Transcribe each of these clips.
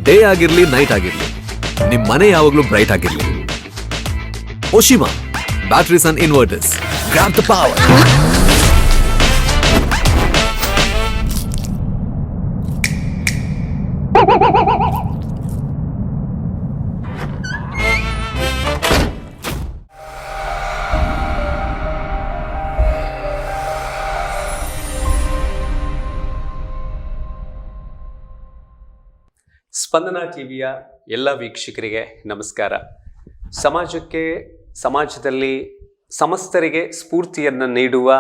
Day ಆಗಿರ್ಲಿ night ಆಗಿರ್ಲಿ ನಿಮ್ ಮನೆ ಯಾವಾಗ್ಲೂ ಬ್ರೈಟ್ ಆಗಿರ್ಲಿ. Oshima batteries and inverters, grab the power. Spandana ಟಿವಿಯ ಎಲ್ಲ ವೀಕ್ಷಕರಿಗೆ ನಮಸ್ಕಾರ. ಸಮಾಜದಲ್ಲಿ ಸಮಸ್ತರಿಗೆ ಸ್ಫೂರ್ತಿಯನ್ನು ನೀಡುವ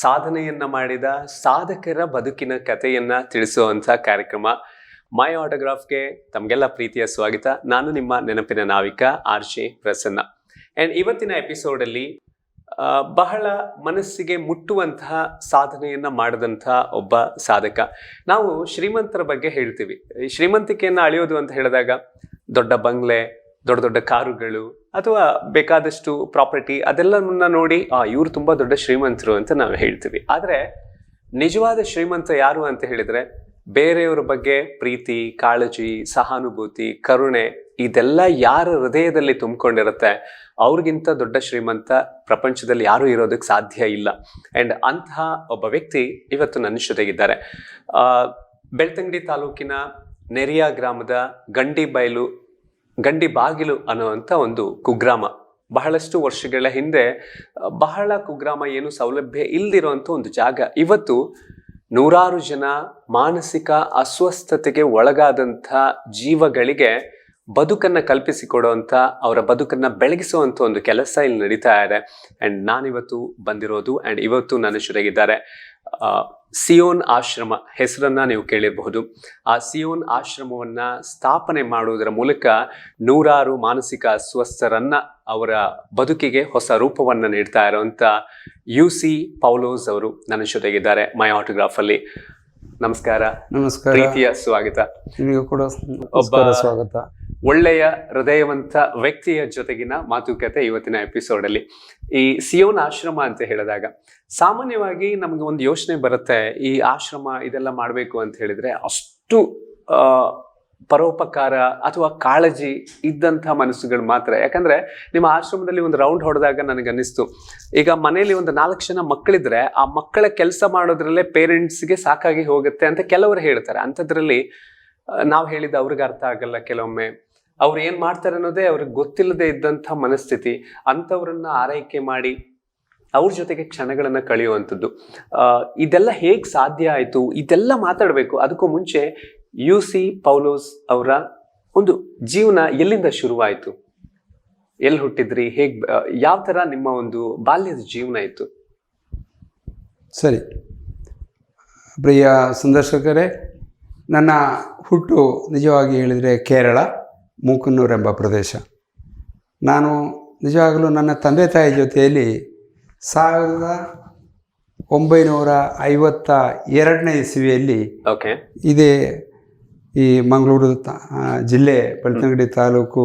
ಸಾಧನೆಯನ್ನ ಮಾಡಿದ ಸಾಧಕರ ಬದುಕಿನ ಕಥೆಯನ್ನ ತಿಳಿಸುವಂಥ ಕಾರ್ಯಕ್ರಮ ಮೈ ಆಟೋಗ್ರಾಫ್ಗೆ ತಮಗೆಲ್ಲ ಪ್ರೀತಿಯ ಸ್ವಾಗತ. ನಾನು ನಿಮ್ಮ ನೆನಪಿನ ನಾವಿಕ ಆರ್.ಜೆ. ಪ್ರಸನ್ನ. ಆ್ಯಂಡ್ ಇವತ್ತಿನ ಎಪಿಸೋಡಲ್ಲಿ ಬಹಳ ಮನಸ್ಸಿಗೆ ಮುಟ್ಟುವಂತಹ ಸಾಧನೆಯನ್ನ ಮಾಡಿದಂತಹ ಒಬ್ಬ ಸಾಧಕ. ನಾವು ಶ್ರೀಮಂತರ ಬಗ್ಗೆ ಹೇಳ್ತೀವಿ. ಈ ಶ್ರೀಮಂತಿಕೆಯನ್ನು ಅಳೆಯೋದು ಅಂತ ಹೇಳಿದಾಗ ದೊಡ್ಡ ಬಂಗ್ಲೆ, ದೊಡ್ಡ ದೊಡ್ಡ ಕಾರುಗಳು ಅಥವಾ ಬೇಕಾದಷ್ಟು ಪ್ರಾಪರ್ಟಿ ಅದೆಲ್ಲವನ್ನ ನೋಡಿ ಇವ್ರು ತುಂಬಾ ದೊಡ್ಡ ಶ್ರೀಮಂತರು ಅಂತ ನಾವು ಹೇಳ್ತೀವಿ. ಆದರೆ ನಿಜವಾದ ಶ್ರೀಮಂತ ಯಾರು ಅಂತ ಹೇಳಿದ್ರೆ ಬೇರೆಯವರ ಬಗ್ಗೆ ಪ್ರೀತಿ, ಕಾಳಜಿ, ಸಹಾನುಭೂತಿ, ಕರುಣೆ ಇದೆಲ್ಲ ಯಾರ ಹೃದಯದಲ್ಲಿ ತುಂಬಿಕೊಂಡಿರುತ್ತೆ ಅವ್ರಿಗಿಂತ ದೊಡ್ಡ ಶ್ರೀಮಂತ ಪ್ರಪಂಚದಲ್ಲಿ ಯಾರೂ ಇರೋದಕ್ಕೆ ಸಾಧ್ಯ ಇಲ್ಲ. ಆ್ಯಂಡ್ ಅಂತಹ ಒಬ್ಬ ವ್ಯಕ್ತಿ ಇವತ್ತು ನನ್ನ ಜೊತೆಗಿದ್ದಾರೆ. ಬೆಳ್ತಂಗಡಿ ತಾಲೂಕಿನ ನೆರಿಯ ಗ್ರಾಮದ ಗಂಡಿ ಬಾಗಿಲು ಅನ್ನುವಂಥ ಒಂದು ಕುಗ್ರಾಮ. ಬಹಳಷ್ಟು ವರ್ಷಗಳ ಹಿಂದೆ ಬಹಳ ಕುಗ್ರಾಮ, ಏನು ಸೌಲಭ್ಯ ಇಲ್ದಿರೋಂಥ ಒಂದು ಜಾಗ. ಇವತ್ತು ನೂರಾರು ಜನ ಮಾನಸಿಕ ಅಸ್ವಸ್ಥತೆಗೆ ಒಳಗಾದಂಥ ಜೀವಗಳಿಗೆ ಬದುಕನ್ನು ಕಲ್ಪಿಸಿಕೊಡುವಂಥ, ಅವರ ಬದುಕನ್ನು ಬೆಳಗಿಸುವಂಥ ಒಂದು ಕೆಲಸ ಇಲ್ಲಿ ನಡೀತಾ ಇದೆ. ಆ್ಯಂಡ್ ನಾನಿವತ್ತು ಬಂದಿರೋದು ಆ್ಯಂಡ್ ಇವತ್ತು ನನ್ನ ಜೊತೆಗಿದ್ದಾರೆ ಸಿಯೋನ್ ಆಶ್ರಮ ಹೆಸರನ್ನ ನೀವು ಕೇಳಿರಬಹುದು. ಆ ಸಿಯೋನ್ ಆಶ್ರಮವನ್ನ ಸ್ಥಾಪನೆ ಮಾಡುವುದರ ಮೂಲಕ ನೂರಾರು ಮಾನಸಿಕ ಅಸ್ವಸ್ಥರನ್ನ ಅವರ ಬದುಕಿಗೆ ಹೊಸ ರೂಪವನ್ನ ನೀಡ್ತಾ ಇರುವಂತ UC ಪೌಲೋಸ್ ಅವರು ನನ್ನ ಜೊತೆಗಿದ್ದಾರೆ ಮೈ ಆಟೋಗ್ರಾಫ್ ಅಲ್ಲಿ. ನಮಸ್ಕಾರ. ನಮಸ್ಕಾರ. ಪ್ರೀತಿಯ ಸ್ವಾಗತ. ನಿಮಗೂ ಕೂಡ ಒಬ್ಬ ಸ್ವಾಗತ. ಒಳ್ಳೆಯ ಹೃದಯವಂತ ವ್ಯಕ್ತಿಯ ಜೊತೆಗಿನ ಮಾತುಕತೆ ಇವತ್ತಿನ ಎಪಿಸೋಡ್ ಅಲ್ಲಿ. ಈ ಸಿಯೋನ್ ಆಶ್ರಮ ಅಂತ ಹೇಳಿದಾಗ ಸಾಮಾನ್ಯವಾಗಿ ನಮ್ಗೆ ಒಂದು ಯೋಚನೆ ಬರುತ್ತೆ, ಈ ಆಶ್ರಮ ಇದೆಲ್ಲ ಮಾಡ್ಬೇಕು ಅಂತ ಹೇಳಿದ್ರೆ ಅಷ್ಟು ಪರೋಪಕಾರ ಅಥವಾ ಕಾಳಜಿ ಇದ್ದಂಥ ಮನಸ್ಸುಗಳು ಮಾತ್ರ. ಯಾಕಂದ್ರೆ ನಿಮ್ಮ ಆಶ್ರಮದಲ್ಲಿ ಒಂದು ರೌಂಡ್ ಹೊಡೆದಾಗ ನನಗೆ ಅನ್ನಿಸ್ತು, ಈಗ ಮನೆಯಲ್ಲಿ ಒಂದು 4 ಜನ ಮಕ್ಕಳಿದ್ರೆ ಆ ಮಕ್ಕಳ ಕೆಲಸ ಮಾಡೋದ್ರಲ್ಲೇ ಪೇರೆಂಟ್ಸ್ಗೆ ಸಾಕಾಗಿ ಹೋಗುತ್ತೆ ಅಂತ ಕೆಲವರು ಹೇಳ್ತಾರೆ. ಅಂಥದ್ರಲ್ಲಿ ನಾವು ಹೇಳಿದ ಅವ್ರಿಗೆ ಅರ್ಥ ಆಗಲ್ಲ, ಕೆಲವೊಮ್ಮೆ ಅವ್ರು ಏನ್ ಮಾಡ್ತಾರೆ ಅನ್ನೋದೇ ಅವ್ರಿಗೆ ಗೊತ್ತಿಲ್ಲದೆ ಇದ್ದಂಥ ಮನಸ್ಥಿತಿ. ಅಂಥವ್ರನ್ನ ಆರೈಕೆ ಮಾಡಿ ಅವ್ರ ಜೊತೆಗೆ ಕ್ಷಣಗಳನ್ನ ಕಳೆಯುವಂಥದ್ದು, ಇದೆಲ್ಲ ಹೇಗ್ ಸಾಧ್ಯ ಆಯ್ತು, ಇದೆಲ್ಲ ಮಾತಾಡ್ಬೇಕು. ಅದಕ್ಕೂ ಮುಂಚೆ UC ಪೌಲೋಸ್ ಅವರ ಒಂದು ಜೀವನ ಎಲ್ಲಿಂದ ಶುರುವಾಯಿತು, ಎಲ್ಲಿ ಹುಟ್ಟಿದ್ರಿ, ಯಾವ ತರ ನಿಮ್ಮ ಒಂದು ಬಾಲ್ಯದ ಜೀವನ ಇತ್ತು? ಸರಿ, ಪ್ರಿಯ ಸಂದರ್ಶಕರೇ, ನನ್ನ ಹುಟ್ಟು ನಿಜವಾಗಿ ಹೇಳಿದರೆ ಕೇರಳ ಮೂಕನ್ನೂರು ಎಂಬ ಪ್ರದೇಶ. ನಾನು ನಿಜವಾಗಲೂ ನನ್ನ ತಂದೆ ತಾಯಿ ಜೊತೆಯಲ್ಲಿ 1952ನೇ ಇಸವಿಯಲ್ಲಿ ಇದೇ ಈ ಮಂಗಳೂರು ಜಿಲ್ಲೆ ಬೆಳ್ತಂಗಡಿ ತಾಲೂಕು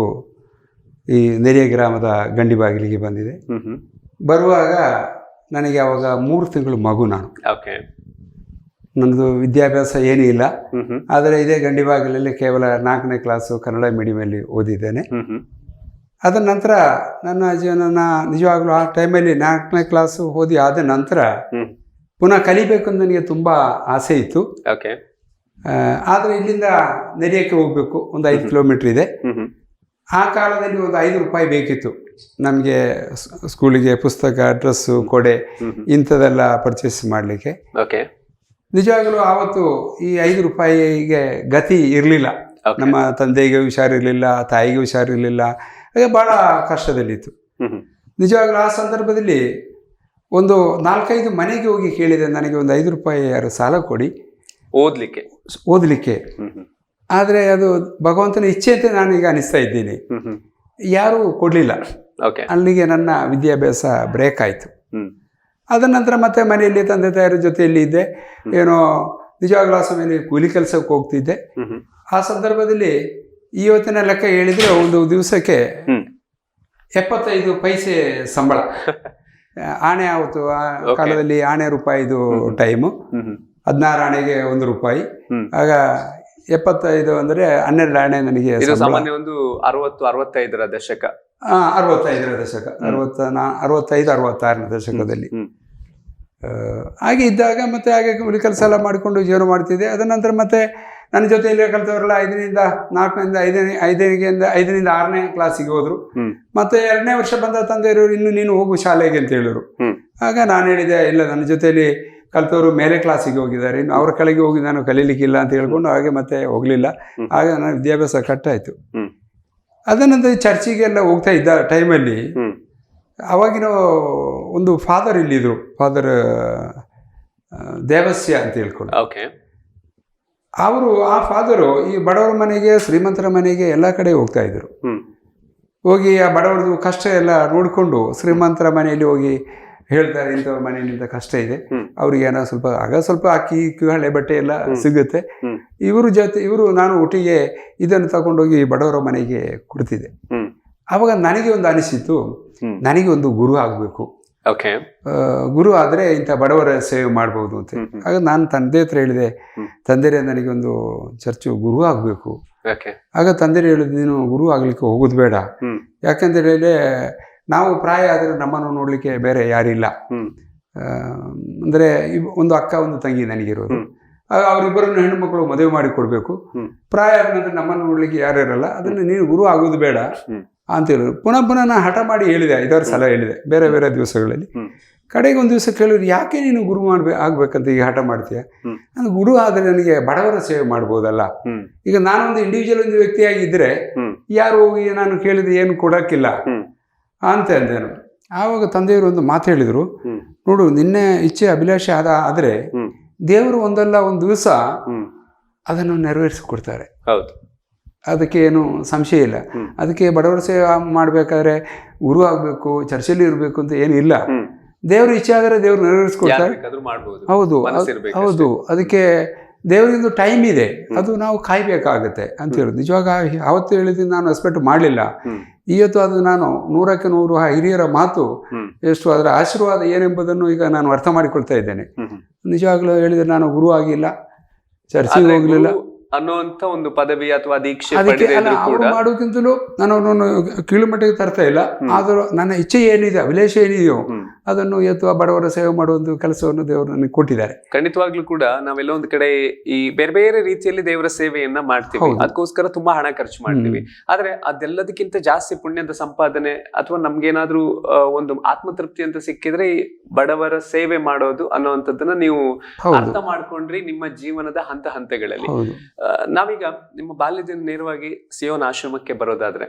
ಈ ನೆರಿಯ ಗ್ರಾಮದ ಗಂಡಿ ಬಾಗಿಲಿಗೆ ಬಂದಿದೆ. ಬರುವಾಗ ನನಗೆ ಅವಾಗ 3 ತಿಂಗಳು ಮಗು. ನಾನು ನನ್ನದು ವಿದ್ಯಾಭ್ಯಾಸ ಏನೂ ಇಲ್ಲ, ಆದರೆ ಇದೇ ಗಂಡಿ ಬಾಗಿಲಲ್ಲಿ ಕೇವಲ 4ನೇ ಕ್ಲಾಸು ಕನ್ನಡ ಮೀಡಿಯಮಲ್ಲಿ ಓದಿದ್ದೇನೆ. ಅದರ ನಂತರ ನನ್ನ ಜೀವನ ನಿಜವಾಗ್ಲೂ ಆ ಟೈಮಲ್ಲಿ 4ನೇ ಕ್ಲಾಸು ಓದಿ ಆದ ನಂತರ ಪುನಃ ಕಲಿಬೇಕು ಅಂತ ನನಗೆ ತುಂಬ ಆಸೆ ಇತ್ತು. ಆದರೆ ಇಲ್ಲಿಂದ ನೆರಿಯಕ್ಕೆ ಹೋಗಬೇಕು, ಒಂದು 5 ಕಿಲೋಮೀಟ್ರ್ ಇದೆ. ಆ ಕಾಲದಲ್ಲಿ ಒಂದು 5 ರೂಪಾಯಿ ಬೇಕಿತ್ತು ನಮಗೆ ಸ್ಕೂಲಿಗೆ ಪುಸ್ತಕ, ಡ್ರೆಸ್ಸು, ಕೊಡೆ ಇಂಥದೆಲ್ಲ ಪರ್ಚೇಸ್ ಮಾಡಲಿಕ್ಕೆ. ನಿಜವಾಗಲೂ ಆವತ್ತು ಈ 5 ರೂಪಾಯಿಗೆ ಗತಿ ಇರಲಿಲ್ಲ. ನಮ್ಮ ತಂದೆಗೆ ಹುಷಾರಿರಲಿಲ್ಲ, ತಾಯಿಗೆ ಹುಷಾರಿರಲಿಲ್ಲ, ಹಾಗೆ ಭಾಳ ಕಷ್ಟದಲ್ಲಿತ್ತು. ನಿಜವಾಗ್ಲೂ ಆ ಸಂದರ್ಭದಲ್ಲಿ ಒಂದು 4-5 ಮನೆಗೆ ಹೋಗಿ ಕೇಳಿದೆ, ನನಗೆ ಒಂದು 5 ರೂಪಾಯಿ ಯಾರು ಸಾಲ ಕೊಡಿ ಓದಲಿಕ್ಕೆ. ಆದರೆ ಅದು ಭಗವಂತನ ಇಚ್ಛೆ ಅಂತ ನಾನೀಗ ಅನಿಸ್ತಾ ಇದ್ದೀನಿ. ಯಾರೂ ಕೊಡಲಿಲ್ಲ. ಅಲ್ಲಿಗೆ ನನ್ನ ವಿದ್ಯಾಭ್ಯಾಸ ಬ್ರೇಕ್ ಆಯಿತು. ಅದರ ನಂತರ ಮತ್ತೆ ಮನೆಯಲ್ಲಿ ತಂದೆ ತಾಯಿಯರ ಜೊತೆಯಲ್ಲಿ ಇದ್ದೆ. ಏನೋ ನಿಜವಾಗ್ಲೂ ಆ ಸಮಯದಲ್ಲಿ ಕೂಲಿ ಕೆಲಸಕ್ಕೆ ಹೋಗ್ತಿದ್ದೆ. ಆ ಸಂದರ್ಭದಲ್ಲಿ ಇವತ್ತಿನ ಲೆಕ್ಕ ಹೇಳಿದರೆ ಒಂದು ದಿವಸಕ್ಕೆ 75 ಪೈಸೆ ಸಂಬಳ. ಆಣೆ ಆವತ್ತು ಆ ಕಾಲದಲ್ಲಿ ಆಣೆ ರೂಪಾಯಿದು ಟೈಮು, 16 ಆಣೆಗೆ 1 ರೂಪಾಯಿ. ಆಗ 75 ಅಂದರೆ 12 ಆಣೆ ನನಗೆ ಇದು ಸಾಮಾನ್ಯ ಒಂದು 60-65ರ ದಶಕ. 65ರ ದಶಕ, 65 66ರ ದಶಕದಲ್ಲಿ ಹಾಗೆ ಇದ್ದಾಗ ಮತ್ತೆ ಹಾಗೆ ಕೆಲಸ ಎಲ್ಲ ಮಾಡಿಕೊಂಡು ಜೀವನ ಮಾಡ್ತಿದ್ದೆ. ಅದರ ನಂತರ ಮತ್ತೆ ನನ್ನ ಜೊತೆಯಲ್ಲಿ ಕಲಿತವರೆಲ್ಲ 5ರಿಂದ 4ರಿಂದ 5ರಿಂದ 6ನೇ ಕ್ಲಾಸಿಗೆ ಹೋದ್ರು. ಮತ್ತೆ 2ನೇ ವರ್ಷ ಬಂದ ತಂದೆಯವರು ಇನ್ನು ನೀನು ಹೋಗು ಶಾಲೆಗೆ ಅಂತ ಹೇಳಿದ್ರು. ಆಗ ನಾನು ಹೇಳಿದೆ, ಇಲ್ಲ, ನನ್ನ ಜೊತೆಯಲ್ಲಿ ಕಲಿತವರು ಮೇಲೆ ಕ್ಲಾಸಿಗೆ ಹೋಗಿದ್ದಾರೆ, ಇನ್ನು ಅವ್ರ ಕೆಳಗೆ ಹೋಗಿ ನಾನು ಕಲೀಲಿಕ್ಕಿಲ್ಲ ಅಂತ ಹೇಳ್ಕೊಂಡು ಹಾಗೆ ಮತ್ತೆ ಹೋಗಲಿಲ್ಲ. ಆಗ ನನ್ನ ವಿದ್ಯಾಭ್ಯಾಸ ಕಟ್ಟಾಯಿತು. ಅದನ್ನಂತರ ಚರ್ಚಿಗೆಲ್ಲ ಹೋಗ್ತಾ ಇದ್ದ ಟೈಮಲ್ಲಿ ಅವಾಗಿನ ಒಂದು ಫಾದರ್ ಇಲ್ಲಿದ್ರು, ಫಾದರ್ ದೇವಸ್ಯ ಅಂತ ಹೇಳ್ಕೊಂಡು. ಅವರು ಆ ಫಾದರು ಈ ಬಡವರ ಮನೆಗೆ, ಶ್ರೀಮಂತರ ಮನೆಗೆ ಎಲ್ಲ ಕಡೆ ಹೋಗ್ತಾ ಇದ್ರು. ಹೋಗಿ ಆ ಬಡವರದು ಕಷ್ಟ ಎಲ್ಲ ನೋಡಿಕೊಂಡು ಶ್ರೀಮಂತರ ಮನೆಯಲ್ಲಿ ಹೋಗಿ ಹೇಳ್ತಾರೆ, ಇಂಥವ್ರ ಮನೆಯಿಂದ ಕಷ್ಟ ಇದೆ, ಅವ್ರಿಗೆ ಏನೋ ಸ್ವಲ್ಪ ಅಕ್ಕಿ ಹಳೆ ಬಟ್ಟೆ ಎಲ್ಲ ಸಿಗುತ್ತೆ, ಇವರು ನಾನು ಒಟ್ಟಿಗೆ ಇದನ್ನು ತಗೊಂಡೋಗಿ ಬಡವರ ಮನೆಗೆ ಕೊಡ್ತಿದ್ದೆ. ಆವಾಗ ನನಗೆ ಒಂದು ಅನಿಸಿತು, ನನಗೆ ಒಂದು ಗುರು ಆಗಬೇಕು, ಗುರು ಆದರೆ ಇಂಥ ಬಡವರ ಸೇವೆ ಮಾಡ್ಬೋದು ಅಂತ. ಆಗ ನಾನು ತಂದೆ ಹತ್ರ ಹೇಳಿದೆ, ತಂದೆರೇ ನನಗೆ ಒಂದು ಚರ್ಚು ಗುರು ಆಗಬೇಕು. ಆಗ ತಂದೆರೇ ಹೇಳಿದ್ರು, ನೀನು ಗುರು ಆಗ್ಲಿಕ್ಕೆ ಹೋಗೋದು ಬೇಡ, ಯಾಕಂತ ಹೇಳಿದ್ರೆ ನಾವು ಪ್ರಾಯ ಆದರೆ ನಮ್ಮನ್ನು ನೋಡ್ಲಿಕ್ಕೆ ಬೇರೆ ಯಾರಿಲ್ಲ. ಅಂದರೆ ಒಂದು ಅಕ್ಕ ಒಂದು ತಂಗಿ ನನಗಿರೋದು, ಅವರಿಬ್ಬರನ್ನು ಹೆಣ್ಣು ಮಕ್ಕಳು ಮದುವೆ ಮಾಡಿ ಕೊಡಬೇಕು, ಪ್ರಾಯ ಆದ ನಂತರ ನಮ್ಮನ್ನು ನೋಡ್ಲಿಕ್ಕೆ ಯಾರು ಇರಲ್ಲ, ಅದನ್ನು ನೀನು ಗುರು ಆಗೋದು ಬೇಡ ಅಂತ ಹೇಳಿದ್ರು. ಪುನಃ ನಾನು ಹಠ ಮಾಡಿ ಹೇಳಿದೆ, 5-6 ಸಲ ಹೇಳಿದೆ ಬೇರೆ ಬೇರೆ ದಿವಸಗಳಲ್ಲಿ. ಕಡೆಗೆ ಒಂದು ದಿವಸ ಕೇಳಿದ್ರು, ಯಾಕೆ ನೀನು ಗುರು ಆಗ್ಬೇಕಂತ ಈಗ ಹಠ ಮಾಡ್ತೀಯ? ನಾನು ಗುರು ಆದರೆ ನನಗೆ ಬಡವರ ಸೇವೆ ಮಾಡ್ಬೋದಲ್ಲ. ಈಗ ನಾನೊಂದು ಇಂಡಿವಿಜುವಲ್ ಒಂದು ವ್ಯಕ್ತಿಯಾಗಿದ್ದರೆ ಯಾರು ಹೋಗಿ ನಾನು ಕೇಳಿದ್ರೆ ಏನು ಕೊಡೋಕ್ಕಿಲ್ಲ ಅಂತ ಅಂದೇನು. ಆವಾಗ ತಂದೆಯವರು ಒಂದು ಮಾತು ಹೇಳಿದರು, ನೋಡು, ನಿನ್ನೆ ಇಚ್ಛೆ ಅಭಿಲಾಷೆ ಆದರೆ ದೇವರು ಒಂದಲ್ಲ ಒಂದು ದಿವಸ ಅದನ್ನು ನೆರವೇರಿಸಿಕೊಡ್ತಾರೆ. ಅದಕ್ಕೆ ಏನು ಸಂಶಯ ಇಲ್ಲ. ಅದಕ್ಕೆ ಬಡವರ ಸೇವೆ ಮಾಡಬೇಕಾದ್ರೆ ಗುರು ಆಗಬೇಕು, ಚರ್ಚೆಯಲ್ಲಿ ಇರಬೇಕು ಅಂತ ಏನಿಲ್ಲ. ದೇವ್ರ ಇಚ್ಛೆ ಆದರೆ ದೇವ್ರು ನೆರವೇರಿಸ್ಕೊಡ್ತಾರೆ. ಹೌದು, ಅದಕ್ಕೆ ದೇವರಿಂದು ಟೈಮ್ ಇದೆ, ಅದು ನಾವು ಕಾಯ್ಬೇಕಾಗತ್ತೆ ಅಂತ ಹೇಳುದು. ನಿಜವಾಗ ಅವತ್ತು ಹೇಳಿದ್ದು ನಾನು ಎಕ್ಸ್ಪೆಕ್ಟ್ ಮಾಡಲಿಲ್ಲ. ಇವತ್ತು ಅದು ನಾನು 100ಕ್ಕೆ 100 ಹಿರಿಯರ ಮಾತು ಎಷ್ಟು, ಅದರ ಆಶೀರ್ವಾದ ಏನೆಂಬುದನ್ನು ಈಗ ನಾನು ಅರ್ಥ ಮಾಡಿಕೊಳ್ತಾ ಇದ್ದೇನೆ. ನಿಜವಾಗ್ಲೂ ಹೇಳಿದ್ರೆ ನಾನು ಗುರು ಆಗಿಲ್ಲ, ಚರ್ಚೆಗೆ ಹೋಗ್ಲಿಲ್ಲ ಅನ್ನುವಂಥ ಒಂದು ಪದವಿ ಅಥವಾ ದೀಕ್ಷೆ ಮಾಡೋಕ್ಕಿಂತಲೂ ನಾನು ಅವನನ್ನು ಕೀಳುಮಟ್ಟಿಗೆ ತರ್ತಾ ಇಲ್ಲ. ಆದರೂ ನನ್ನ ಇಚ್ಛೆ ಏನಿದೆ, ಅಭಿಲಾಷೆ ಏನಿದೆಯೋ ಅದನ್ನು ಎತ್ತುವ ಬಡವರ ಸೇವೆ ಮಾಡುವಂಥ ಕೆಲಸವನ್ನು ದೇವರು ನನಗೆ ಕೊಟ್ಟಿದ್ದಾರೆ. ಖಂಡಿತವಾಗ್ಲೂ ಕೂಡ ನಾವೆಲ್ಲ ಒಂದು ಕಡೆ ಈ ಬೇರೆ ಬೇರೆ ರೀತಿಯಲ್ಲಿ ದೇವರ ಸೇವೆಯನ್ನ ಮಾಡ್ತೀವಿ, ಅದಕ್ಕೋಸ್ಕರ ತುಂಬಾ ಹಣ ಖರ್ಚು ಮಾಡ್ತೀವಿ. ಆದ್ರೆ ಅದೆಲ್ಲದಕ್ಕಿಂತ ಜಾಸ್ತಿ ಪುಣ್ಯದ ಸಂಪಾದನೆ ಅಥವಾ ನಮ್ಗೇನಾದ್ರೂ ಒಂದು ಆತ್ಮತೃಪ್ತಿ ಅಂತ ಸಿಕ್ಕಿದ್ರೆ ಬಡವರ ಸೇವೆ ಮಾಡೋದು ಅನ್ನುವಂಥದ್ದನ್ನ ನೀವು ಅರ್ಥ ಮಾಡ್ಕೊಂಡ್ರಿ ನಿಮ್ಮ ಜೀವನದ ಹಂತಗಳಲ್ಲಿ. ನಾವೀಗ ನಿಮ್ಮ ಬಾಲ್ಯದಿಂದ ನೇರವಾಗಿ ಸಿಯೋನ್ ಆಶ್ರಮಕ್ಕೆ ಬರೋದಾದ್ರೆ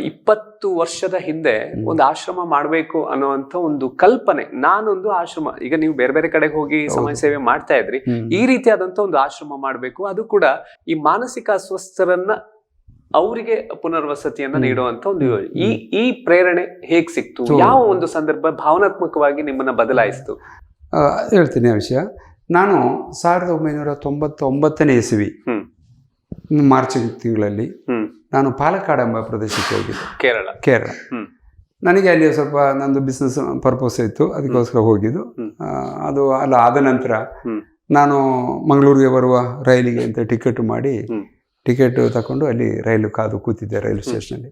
20 ವರ್ಷದ ಹಿಂದೆ ಒಂದು ಆಶ್ರಮ ಮಾಡ್ಬೇಕು ಅನ್ನುವಂಥ ಒಂದು ಕಲ್ಪನೆ, ನಾನೊಂದು ಆಶ್ರಮ, ಈಗ ನೀವು ಬೇರೆ ಬೇರೆ ಕಡೆಗೆ ಹೋಗಿ ಸಮಾಜ ಸೇವೆ ಮಾಡ್ತಾ ಇದ್ರಿ, ಈ ರೀತಿಯಾದಂತ ಒಂದು ಆಶ್ರಮ ಮಾಡ್ಬೇಕು, ಅದು ಕೂಡ ಈ ಮಾನಸಿಕ ಅಸ್ವಸ್ಥರನ್ನ ಅವರಿಗೆ ಪುನರ್ವಸತಿಯನ್ನ ನೀಡುವಂತ ಒಂದು ಈ ಪ್ರೇರಣೆ ಹೇಗ್ ಸಿಕ್ತು? ಯಾವ ಒಂದು ಸಂದರ್ಭ ಭಾವನಾತ್ಮಕವಾಗಿ ನಿಮ್ಮನ್ನ ಬದಲಾಯಿಸ್ತು? ಹೇಳ್ತೀನಿ ಆ ವಿಷಯ. ನಾನು 1999ನೇ ಇಸವಿ ಮಾರ್ಚ್ ತಿಂಗಳಲ್ಲಿ ನಾನು ಪಾಲಕ್ಕಾಡ್ ಎಂಬ ಪ್ರದೇಶಕ್ಕೆ ಹೋಗಿದ್ದೆ, ಕೇರಳ. ನನಗೆ ಅಲ್ಲಿ ಸ್ವಲ್ಪ ನಂದು ಬಿಸ್ನೆಸ್ ಪರ್ಪಸ್ ಇತ್ತು, ಅದಕ್ಕೋಸ್ಕರ ಹೋಗಿದ್ದು. ಅದು ಅಲ್ಲ ಆದ ನಂತರ ನಾನು ಮಂಗಳೂರಿಗೆ ಬರುವ ರೈಲಿಗೆ ಅಂತ ಟಿಕೆಟ್ ತಗೊಂಡು ಅಲ್ಲಿ ರೈಲು ಕಾದು ಕೂತಿದ್ದೆ ರೈಲ್ವೆ ಸ್ಟೇಷನಲ್ಲಿ.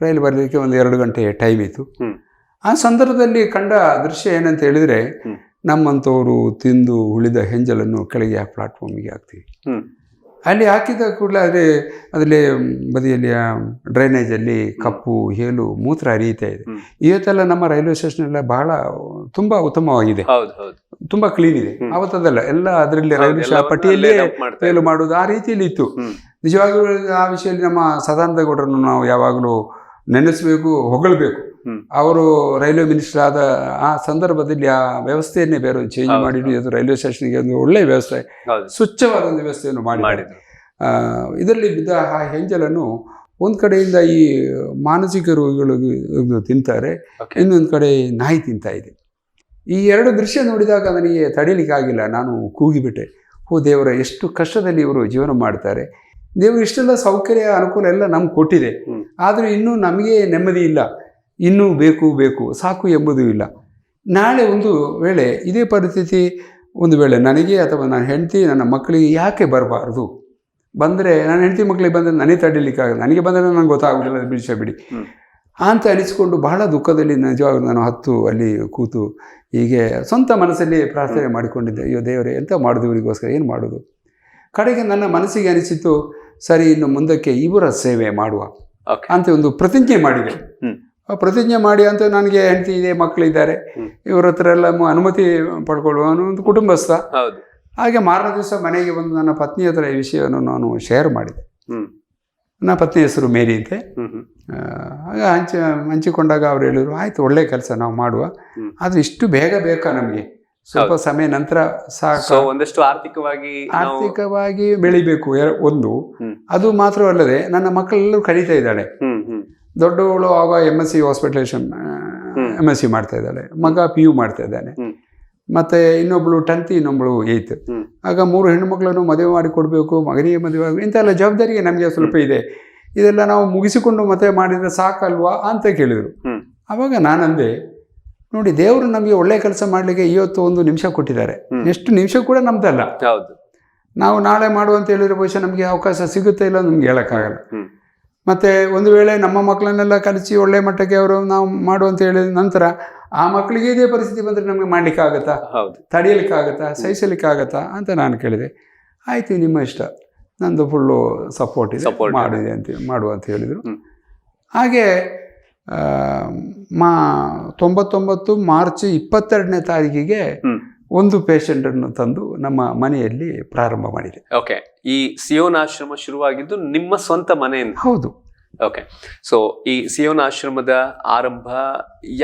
ರೈಲು ಬರಲಿಕ್ಕೆ ಒಂದು 2 ಗಂಟೆ ಟೈಮ್ ಇತ್ತು. ಆ ಸಂದರ್ಭದಲ್ಲಿ ಕಂಡ ದೃಶ್ಯ ಏನಂತ ಹೇಳಿದರೆ, ನಮ್ಮಂಥವರು ತಿಂದು ಉಳಿದ ಹೆಂಜಲನ್ನು ಕೆಳಗೆ ಆ ಪ್ಲಾಟ್ಫಾರ್ಮಿಗೆ ಹಾಕ್ತೀವಿ. ಅಲ್ಲಿ ಹಾಕಿದ ಕೂಡಲೇ ಅದರಲ್ಲಿ ಬದಿಯಲ್ಲಿ ಡ್ರೈನೇಜಲ್ಲಿ ಕಪ್ಪು, ಹೇಲು, ಮೂತ್ರ ಹರಿಯುತ್ತಾ ಇದೆ. ಇವತ್ತೆಲ್ಲ ನಮ್ಮ ರೈಲ್ವೆ ಸ್ಟೇಷನ್ ಎಲ್ಲ ತುಂಬಾ ಉತ್ತಮವಾಗಿದೆ, ತುಂಬಾ ಕ್ಲೀನ್ ಇದೆ. ಅವತ್ತದಲ್ಲ, ಎಲ್ಲ ಅದರಲ್ಲಿ ರೈಲ್ವೆ ಪಟ್ಟಿಯಲ್ಲಿ ಹೇಲು ಮಾಡುವುದು ಆ ರೀತಿಯಲ್ಲಿ ಇತ್ತು. ನಿಜವಾಗ್ಲೂ ಆ ವಿಷಯದಲ್ಲಿ ನಮ್ಮ ಸದಾನಂದ ಗೌಡರನ್ನು ನಾವು ಯಾವಾಗಲೂ ನೆನೆಸಬೇಕು, ಹೊಗಳಬೇಕು. ಅವರು ರೈಲ್ವೆ ಮಿನಿಸ್ಟರ್ ಆದ ಆ ಸಂದರ್ಭದಲ್ಲಿ ಆ ವ್ಯವಸ್ಥೆಯನ್ನೇ ಬೇರೆ ಚೇಂಜ್ ಮಾಡಿ ರೈಲ್ವೆ ಸ್ಟೇಷನ್ಗೆ ಒಂದು ಒಳ್ಳೆಯ ವ್ಯವಸ್ಥೆ, ಸ್ವಚ್ಛವಾದ ಒಂದು ವ್ಯವಸ್ಥೆಯನ್ನು ಮಾಡಿದ್ದಾರೆ. ಇದರಲ್ಲಿ ಬಿದ್ದ ಆ ಹೆಂಜಲನ್ನು ಒಂದು ಕಡೆಯಿಂದ ಈ ಮಾನಸಿಕ ರೋಗಿಗಳು ತಿಂತಾರೆ, ಇನ್ನೊಂದು ಕಡೆ ನಾಯಿ ತಿಂತಾ ಇದೆ. ಈ 2 ದೃಶ್ಯ ನೋಡಿದಾಗ ನನಗೆ ತಡೀಲಿಕ್ಕಾಗಿಲ್ಲ. ನಾನು ಕೂಗಿಬಿಟ್ಟೆ, ಓ ದೇವರ, ಎಷ್ಟು ಕಷ್ಟದಲ್ಲಿ ಇವರು ಜೀವನ ಮಾಡ್ತಾರೆ. ದೇವರು ಇಷ್ಟೆಲ್ಲ ಸೌಕರ್ಯ ಅನುಕೂಲ ಎಲ್ಲ ನಮ್ಗೆ ಕೊಟ್ಟಿದೆ, ಆದರೆ ಇನ್ನೂ ನಮಗೆ ನೆಮ್ಮದಿ ಇಲ್ಲ, ಇನ್ನೂ ಬೇಕು ಸಾಕು ಎಂಬುದು ಇಲ್ಲ. ನಾಳೆ ಒಂದು ವೇಳೆ ಇದೇ ಪರಿಸ್ಥಿತಿ ಒಂದು ವೇಳೆ ನನಗೆ ಅಥವಾ ನನ್ನ ಹೆಂಡತಿ ನನ್ನ ಮಕ್ಕಳಿಗೆ ಯಾಕೆ ಬರಬಾರ್ದು ಬಂದರೆ ನನ್ನ ಹೆಂಡತಿ ಮಕ್ಕಳಿಗೆ ಬಂದರೆ ನನಗೆ ತಡಿಲಿಕ್ಕಾಗಲ್ಲ, ನನಗೆ ಬಂದರೆ ನನಗೆ ಗೊತ್ತಾಗೋದಿಲ್ಲ, ಬಿಡಿಸ ಬಿಡಿ ಅಂತ ಅನಿಸ್ಕೊಂಡು ಬಹಳ ದುಃಖದಲ್ಲಿ ನಿಜವಾಗ್ಲೂ ನಾನು ಹತ್ತು ಅಲ್ಲಿ ಕೂತು ಹೀಗೆ ಸ್ವಂತ ಮನಸ್ಸಲ್ಲಿ ಪ್ರಾರ್ಥನೆ ಮಾಡಿಕೊಂಡಿದ್ದೆ. ಅಯ್ಯೋ ದೇವರೇ, ಎಂತ ಮಾಡೋದು ಇವರಿಗೋಸ್ಕರ, ಏನು ಮಾಡೋದು? ಕಡೆಗೆ ನನ್ನ ಮನಸ್ಸಿಗೆ ಅನಿಸಿತು, ಸರಿ ಇನ್ನು ಮುಂದಕ್ಕೆ ಇವರ ಸೇವೆ ಮಾಡುವ ಅಂತ ಒಂದು ಪ್ರತಿಜ್ಞೆ ಮಾಡಿದೆ. ಪ್ರತಿಜ್ಞೆ ಮಾಡಿ ಅಂತ ನನಗೆ ಹೆಂಡತಿ ಇದೆ, ಮಕ್ಕಳಿದ್ದಾರೆ, ಇವರ ಹತ್ರ ಎಲ್ಲ ಅನುಮತಿ ಪಡ್ಕೊಳ್ಳುವ ಒಂದು ಕುಟುಂಬಸ್ಥ. ಹಾಗೆ ಮಾರನೇ ದಿವಸ ಮನೆಗೆ ಬಂದು ನನ್ನ ಪತ್ನಿ ಹತ್ರ ಈ ವಿಷಯವನ್ನು ನಾನು ಶೇರ್ ಮಾಡಿದೆ. ನನ್ನ ಪತ್ನಿ ಹೆಸರು ಮೇರಿ ಅಂತೆ. ಆಗ ಹಂಚಿಕೊಂಡಾಗ ಅವ್ರು ಹೇಳಿದ್ರು, ಆಯ್ತು ಒಳ್ಳೆ ಕೆಲಸ ನಾವು ಮಾಡುವ, ಆದರೆ ಇಷ್ಟು ಬೇಗ ಬೇಕಾ ನಮಗೆ, ಸ್ವಲ್ಪ ಸಮಯ ನಂತರ ಸಾಕು, ಒಂದಷ್ಟು ಆರ್ಥಿಕವಾಗಿ ಬೆಳಿಬೇಕು ಒಂದು. ಅದು ಮಾತ್ರವಲ್ಲದೆ ನನ್ನ ಮಕ್ಕಳೆಲ್ಲರೂ ಕಲಿತಾ ಇದ್ದಾಳೆ. ದೊಡ್ಡವಳು ಆಗ MSc ಹಾಸ್ಪಿಟಲೇಷನ್ MSc ಮಾಡ್ತಾ ಇದ್ದಾಳೆ, ಮಗ PU ಮಾಡ್ತಾ ಇದ್ದಾನೆ, ಮತ್ತೆ ಇನ್ನೊಬ್ಳು 10th, ಇನ್ನೊಬ್ಳು 8th. ಆಗ 3 ಹೆಣ್ಣುಮಕ್ಕಳನ್ನು ಮದುವೆ ಮಾಡಿ ಕೊಡಬೇಕು, ಮಗನಿಗೆ ಮದುವೆ ಆಗಬೇಕು, ಇಂಥೆಲ್ಲ ಜವಾಬ್ದಾರಿಗೆ ನಮಗೆ ಸ್ವಲ್ಪ ಇದೆ. ಇದೆಲ್ಲ ನಾವು ಮುಗಿಸಿಕೊಂಡು ಮತ್ತೆ ಮಾಡಿದರೆ ಸಾಕಲ್ವಾ ಅಂತ ಕೇಳಿದರು. ಆವಾಗ ನಾನಂದೆ, ನೋಡಿ ದೇವರು ನಮಗೆ ಒಳ್ಳೆ ಕೆಲಸ ಮಾಡಲಿಕ್ಕೆ ಇವತ್ತು 1 ನಿಮಿಷ ಕೊಟ್ಟಿದ್ದಾರೆ, ಎಷ್ಟು ನಿಮಿಷ ಕೂಡ ನಮ್ದಲ್ಲ. ನಾವು ನಾಳೆ ಮಾಡುವಂತ ಹೇಳಿದ್ರೆ ಬಹುಶಃ ನಮಗೆ ಅವಕಾಶ ಸಿಗುತ್ತೆ ಇಲ್ಲ ನಮ್ಗೆ ಹೇಳೋಕ್ಕಾಗಲ್ಲ. ಮತ್ತು ಒಂದು ವೇಳೆ ನಮ್ಮ ಮಕ್ಕಳನ್ನೆಲ್ಲ ಕಲಿಸಿ ಒಳ್ಳೆ ಮಟ್ಟಕ್ಕೆ ಅವರು ನಾವು ಮಾಡುವಂತ ಹೇಳಿದ ನಂತರ ಆ ಮಕ್ಕಳಿಗೆ ಇದೇ ಪರಿಸ್ಥಿತಿ ಬಂದರೆ ನಮಗೆ ಮಾಡಲಿಕ್ಕಾಗತ್ತಾ, ತಡೆಯಲಿಕ್ಕಾಗತ್ತಾ, ಸಹಿಸಲಿಕ್ಕಾಗತ್ತಾ ಅಂತ ನಾನು ಕೇಳಿದೆ. ಆಯಿತು ನಿಮ್ಮ ಇಷ್ಟ, ನಂದು ಫುಲ್ಲು ಸಪೋರ್ಟ್ ಇದೆ, ಮಾಡಿದೆ ಅಂತ ಮಾಡುವ ಅಂತ ಹೇಳಿದರು. ಹಾಗೆ 99 ಮಾರ್ಚ್ 22ನೇ ತಾರೀಕಿಗೆ ಒಂದು ಪೇಷಂಟನ್ನು ತಂದು ನಮ್ಮ ಮನೆಯಲ್ಲಿ ಪ್ರಾರಂಭ ಮಾಡಿದೆ. ಓಕೆ, ಈ ಸಿಯೋನ್ ಆಶ್ರಮ ಶುರುವಾಗಿದ್ದು ನಿಮ್ಮ ಸ್ವಂತ ಮನೆಯಿಂದ? ಹೌದು. ಓಕೆ, ಸೊ ಈ ಸಿಯೋನ್ ಆಶ್ರಮದ ಆರಂಭ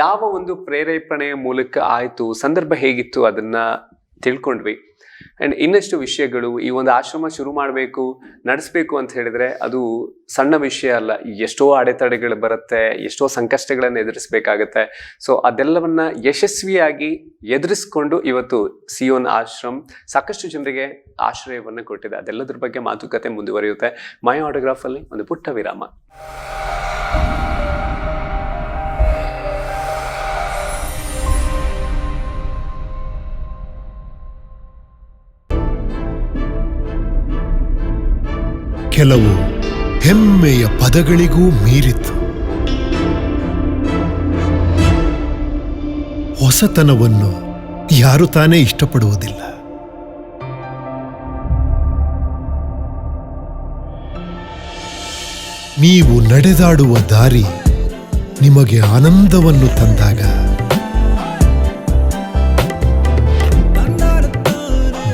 ಯಾವ ಒಂದು ಪ್ರೇರೇಪಣೆಯ ಮೂಲಕ ಆಯಿತು, ಸಂದರ್ಭ ಹೇಗಿತ್ತು ಅದನ್ನ ತಿಳ್ಕೊಂಡ್ವಿ. ಅಂಡ್ ಇನ್ನಷ್ಟು ವಿಷಯಗಳು, ಈ ಒಂದು ಆಶ್ರಮ ಶುರು ಮಾಡಬೇಕು, ನಡೆಸಬೇಕು ಅಂತ ಹೇಳಿದ್ರೆ ಅದು ಸಣ್ಣ ವಿಷಯ ಅಲ್ಲ. ಎಷ್ಟೋ ಅಡೆತಡೆಗಳು ಬರುತ್ತೆ, ಎಷ್ಟೋ ಸಂಕಷ್ಟಗಳನ್ನು ಎದುರಿಸಬೇಕಾಗತ್ತೆ. ಸೊ ಅದೆಲ್ಲವನ್ನ ಯಶಸ್ವಿಯಾಗಿ ಎದುರಿಸ್ಕೊಂಡು ಇವತ್ತು ಸಿಯೋನ್ ಆಶ್ರಮ್ ಸಾಕಷ್ಟು ಜನರಿಗೆ ಆಶ್ರಯವನ್ನು ಕೊಟ್ಟಿದೆ. ಅದೆಲ್ಲದ್ರ ಬಗ್ಗೆ ಮಾತುಕತೆ ಮುಂದುವರಿಯುತ್ತೆ. ಮೈ ಆಟೋಗ್ರಾಫ್ ಅಲ್ಲಿ ಒಂದು ಪುಟ್ಟ ವಿರಾಮ. ಕೆಲವು ಹೆಮ್ಮೆಯ ಪದಗಳಿಗೂ ಮೀರಿತು. ಹೊಸತನವನ್ನು ಯಾರು ತಾನೇ ಇಷ್ಟಪಡುವುದಿಲ್ಲ. ನೀವು ನಡೆದಾಡುವ ದಾರಿ ನಿಮಗೆ ಆನಂದವನ್ನು ತಂದಾಗ,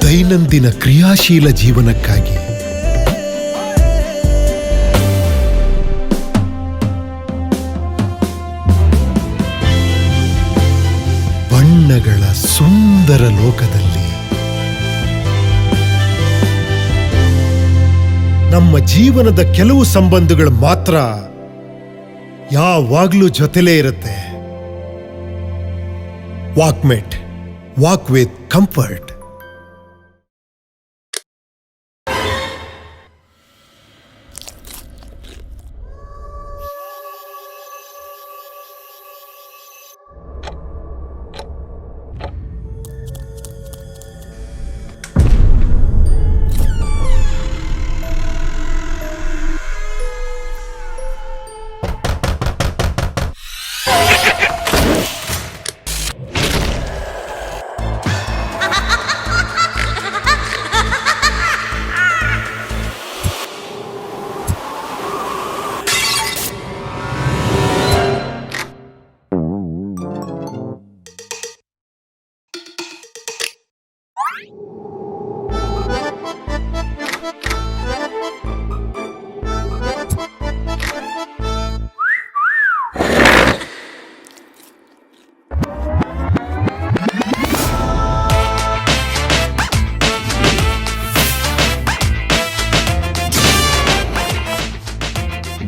ದೈನಂದಿನ ಕ್ರಿಯಾಶೀಲ ಜೀವನಕ್ಕಾಗಿ ಬಣ್ಣಗಳ ಸುಂದರ ಲೋಕದಲ್ಲಿ ನಮ್ಮ ಜೀವನದ ಕೆಲವು ಸಂಬಂಧಗಳು ಮಾತ್ರ ಯಾವಾಗ್ಲೂ ಜೊತೆಲೇ ಇರುತ್ತೆ. Walkmate, walk with comfort.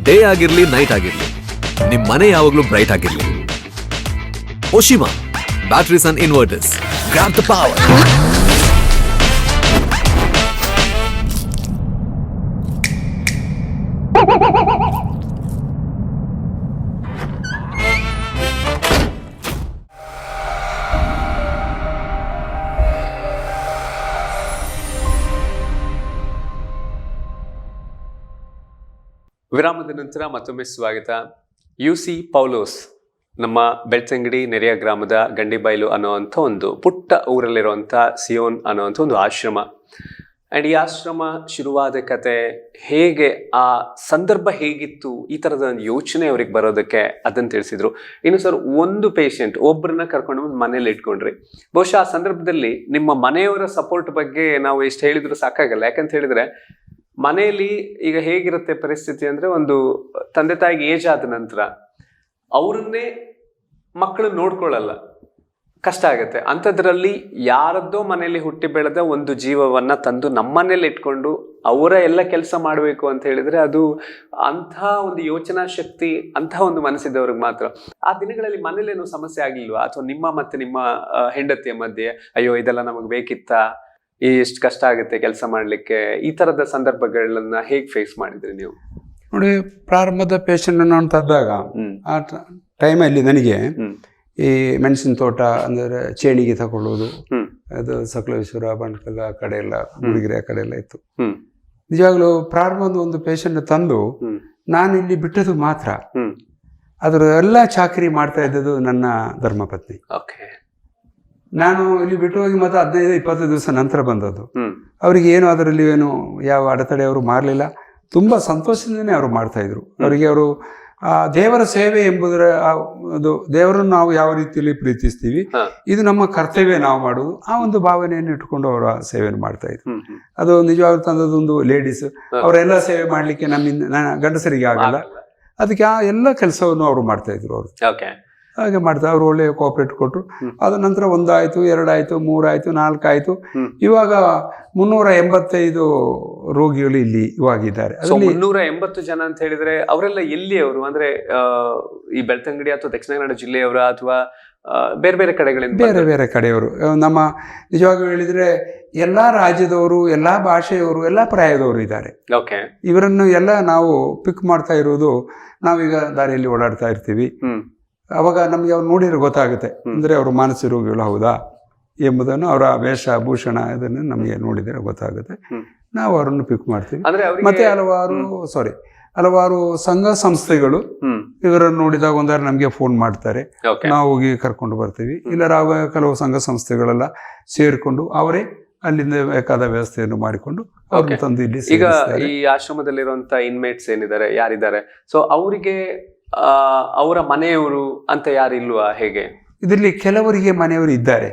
Day ಆಗಿರ್ಲಿ, ನೈಟ್ ಆಗಿರ್ಲಿ, ನಿಮ್ ಮನೆ ಯಾವಾಗ್ಲೂ ಬ್ರೈಟ್ ಆಗಿರ್ಲಿ. Oshima batteries and inverters, grab the power. ವಿರಾಮದ ನಂತರ ಮತ್ತೊಮ್ಮೆ ಸ್ವಾಗತ. UC ಪೌಲೋಸ್ ನಮ್ಮ ಬೆಳ್ತಂಗಡಿ ನೆರೆಯ ಗ್ರಾಮದ ಗಂಡಿಬೈಲು ಅನ್ನೋವಂಥ ಒಂದು ಪುಟ್ಟ ಊರಲ್ಲಿರುವಂಥ ಸಿಯೋನ್ ಅನ್ನೋವಂಥ ಒಂದು ಆಶ್ರಮ. ಆ್ಯಂಡ್ ಈ ಆಶ್ರಮ ಶುರುವಾದ ಕತೆ ಹೇಗೆ, ಆ ಸಂದರ್ಭ ಹೇಗಿತ್ತು, ಈ ಥರದ ಒಂದು ಯೋಚನೆ ಅವ್ರಿಗೆ ಬರೋದಕ್ಕೆ ಅದನ್ನು ತಿಳಿಸಿದ್ರು. ಇನ್ನು ಸರ್, ಒಂದು ಪೇಷಂಟ್ ಒಬ್ಬರನ್ನ ಕರ್ಕೊಂಡು ಬಂದು ಮನೇಲಿ ಇಟ್ಕೊಂಡ್ರಿ. ಬಹುಶಃ ಆ ಸಂದರ್ಭದಲ್ಲಿ ನಿಮ್ಮ ಮನೆಯವರ ಸಪೋರ್ಟ್ ಬಗ್ಗೆ ನಾವು ಎಷ್ಟು ಹೇಳಿದ್ರು ಸಾಕಾಗಲ್ಲ. ಯಾಕಂತ ಹೇಳಿದ್ರೆ ಮನೆಯಲ್ಲಿ ಈಗ ಹೇಗಿರುತ್ತೆ ಪರಿಸ್ಥಿತಿ ಅಂದ್ರೆ, ಒಂದು ತಂದೆ ತಾಯಿಗೆ ಏಜ್ ಆದ ನಂತರ ಅವ್ರನ್ನೇ ಮಕ್ಕಳು ನೋಡ್ಕೊಳ್ಳಲ್ಲ, ಕಷ್ಟ ಆಗುತ್ತೆ. ಅಂಥದ್ರಲ್ಲಿ ಯಾರದ್ದೋ ಮನೆಯಲ್ಲಿ ಹುಟ್ಟಿ ಬೆಳೆದ ಒಂದು ಜೀವವನ್ನ ತಂದು ನಮ್ಮನೇಲಿ ಇಟ್ಕೊಂಡು ಅವರ ಎಲ್ಲ ಕೆಲಸ ಮಾಡಬೇಕು ಅಂತ ಹೇಳಿದ್ರೆ, ಅದು ಅಂಥ ಒಂದು ಯೋಚನಾ ಶಕ್ತಿ, ಅಂಥ ಒಂದು ಮನಸ್ಸಿದ್ದವ್ರಿಗೆ ಮಾತ್ರ. ಆ ದಿನಗಳಲ್ಲಿ ಮನೇಲೇನು ಸಮಸ್ಯೆ ಆಗ್ಲಿಲ್ವಾ? ಅಥವಾ ನಿಮ್ಮ ಮತ್ತೆ ನಿಮ್ಮ ಹೆಂಡತಿಯ ಮಧ್ಯೆ ಅಯ್ಯೋ ಇದೆಲ್ಲ ನಮಗೆ ಬೇಕಿತ್ತಾ, ಎಷ್ಟು ಕಷ್ಟ ಆಗುತ್ತೆ ಕೆಲಸ ಮಾಡ್ಲಿಕ್ಕೆ, ಈ ತರದ ಸಂದರ್ಭಗಳನ್ನ ಹೇಗೆ ಫೇಸ್ ಮಾಡಿದ್ರಿ ನೀವು? ನೋಡಿ, ಪ್ರಾರಂಭದ ಪೇಷಂಟ್ ಅಂತಂದಾಗ ಆ ಟೈಮಲ್ಲಿ ನನಗೆ ಈ ಮೆಣಸಿನ ತೋಟ ಅಂದರೆ ಚೇಣಿಗೆ ತಗೊಳ್ಳೋದು, ಅದು ಸಕಲೇಶ್ವರ ಬಂಡ್ಕಲ್ ಆ ಕಡೆ ಎಲ್ಲ, ಗುಡಿಗೆರೆ ಆ ಕಡೆ ಎಲ್ಲ ಇತ್ತು. ನಿಜವಾಗ್ಲೂ ಪ್ರಾರಂಭದ ಒಂದು ಪೇಷಂಟ್ ತಂದು ನಾನು ಇಲ್ಲಿ ಬಿಟ್ಟದು ಮಾತ್ರ. ಅದರ ಎಲ್ಲ ಚಾಕರಿ ಮಾಡ್ತಾ ಇದ್ದದ್ದು ನನ್ನ ಧರ್ಮಪತ್ನಿ. ನಾನು ಇಲ್ಲಿ ಬಿಟ್ಟು ಹೋಗಿ ಮತ್ತೆ 15-20 ದಿವಸ ನಂತರ ಬಂದದ್ದು. ಅವರಿಗೆ ಏನು ಅದರಲ್ಲಿ ಏನು ಯಾವ ಅಡೆತಡೆ ಅವರು ಮಾಡಲಿಲ್ಲ. ತುಂಬಾ ಸಂತೋಷದಿಂದನೇ ಅವರು ಮಾಡ್ತಾ ಇದ್ರು. ಅವರಿಗೆ ಅವರು ದೇವರ ಸೇವೆ ಎಂಬುದರ ಅದು ದೇವರನ್ನು ನಾವು ಯಾವ ರೀತಿಯಲ್ಲಿ ಪ್ರೀತಿಸ್ತೀವಿ, ಇದು ನಮ್ಮ ಕರ್ತವ್ಯ ನಾವು ಮಾಡುವುದು, ಆ ಒಂದು ಭಾವನೆಯನ್ನು ಇಟ್ಕೊಂಡು ಅವರ ಸೇವೆಯನ್ನು ಮಾಡ್ತಾ ಇದ್ರು. ಅದು ನಿಜವಾಗ್ಲೂ ತಂದದೊಂದು ಲೇಡೀಸ್ ಅವರೆಲ್ಲ ಸೇವೆ ಮಾಡ್ಲಿಕ್ಕೆ ನಮ್ಮಿಂದ ಗಂಡಸರಿಗೆ ಆಗಲ್ಲ. ಅದಕ್ಕೆ ಆ ಎಲ್ಲ ಕೆಲಸವನ್ನು ಅವರು ಮಾಡ್ತಾ ಇದ್ರು. ಅವರು ಹಾಗೆ ಮಾಡ್ತಾ ಅವ್ರು ಒಳ್ಳೆ ಕೋಆಪರೇಟ್ ಕೊಟ್ಟರು. ಅದ ನಂತರ 1 ಆಯ್ತು, 2 ಆಯ್ತು, 3 ಆಯ್ತು, 4 ಆಯ್ತು. ಇವಾಗ 385 ರೋಗಿಗಳು ಇಲ್ಲಿ ಇವಾಗಿದ್ದಾರೆ. 380 ಜನ ಅಂತ ಹೇಳಿದ್ರೆ ಅವರೆಲ್ಲ ಎಲ್ಲಿ ಅವರು? ಅಂದ್ರೆ ಈ ಬೆಳ್ತಂಗಡಿ ಅಥವಾ ದಕ್ಷಿಣ ಕನ್ನಡ ಜಿಲ್ಲೆಯವರ ಅಥವಾ ಬೇರೆ ಬೇರೆ ಕಡೆಗಳಿಂದ? ಬೇರೆ ಬೇರೆ ಕಡೆಯವರು. ನಮ್ಮ ನಿಜವಾಗಿ ಹೇಳಿದ್ರೆ ಎಲ್ಲಾ ರಾಜ್ಯದವರು, ಎಲ್ಲಾ ಭಾಷೆಯವರು, ಎಲ್ಲಾ ಪ್ರಾಯದವರು ಇದ್ದಾರೆ. ಇವರನ್ನು ಎಲ್ಲ ನಾವು ಪಿಕ್ ಮಾಡ್ತಾ ಇರೋದು. ನಾವೀಗ ದಾರಿಯಲ್ಲಿ ಓಡಾಡ್ತಾ ಇರ್ತೀವಿ, ಅವಾಗ ನಮ್ಗೆ ಅವ್ರು ನೋಡಿದ್ರೆ ಗೊತ್ತಾಗುತ್ತೆ ಅಂದ್ರೆ ಅವರು ಮಾನಸಿಕ ರೋಗಿಗಳು ಹೌದಾ ಎಂಬುದನ್ನು, ಅವರ ವೇಷಭೂಷಣ ಇದನ್ನು ನಮಗೆ ನೋಡಿದರೆ ಗೊತ್ತಾಗುತ್ತೆ. ನಾವು ಅವರನ್ನು ಪಿಕ್ ಮಾಡ್ತೀವಿ. ಮತ್ತೆ ಹಲವಾರು ಸಂಘ ಸಂಸ್ಥೆಗಳು ಇವರನ್ನು ನೋಡಿದಾಗ ಒಂದಾರು ನಮಗೆ ಫೋನ್ ಮಾಡ್ತಾರೆ, ನಾವು ಹೋಗಿ ಕರ್ಕೊಂಡು ಬರ್ತೀವಿ. ಇಲ್ಲ ಕೆಲವು ಸಂಘ ಸಂಸ್ಥೆಗಳೆಲ್ಲ ಸೇರಿಕೊಂಡು ಅವರೇ ಅಲ್ಲಿಂದ ಬೇಕಾದ ವ್ಯವಸ್ಥೆಯನ್ನು ಮಾಡಿಕೊಂಡು ಅವ್ರನ್ನ ತಂದು ಇಲ್ಲಿ. ಈಗ ಈ ಆಶ್ರಮದಲ್ಲಿರುವಂತ ಇನ್ಮೇಟ್ಸ್ ಏನಿದ್ದಾರೆ, ಯಾರಿದ್ದಾರೆ, ಸೊ ಅವರಿಗೆ ಅವರ ಮನೆಯವರು ಅಂತ ಯಾರು ಇಲ್ವಾ? ಹೇಗೆ? ಇದರಲ್ಲಿ ಕೆಲವರಿಗೆ ಮನೆಯವರು ಇದ್ದಾರೆ.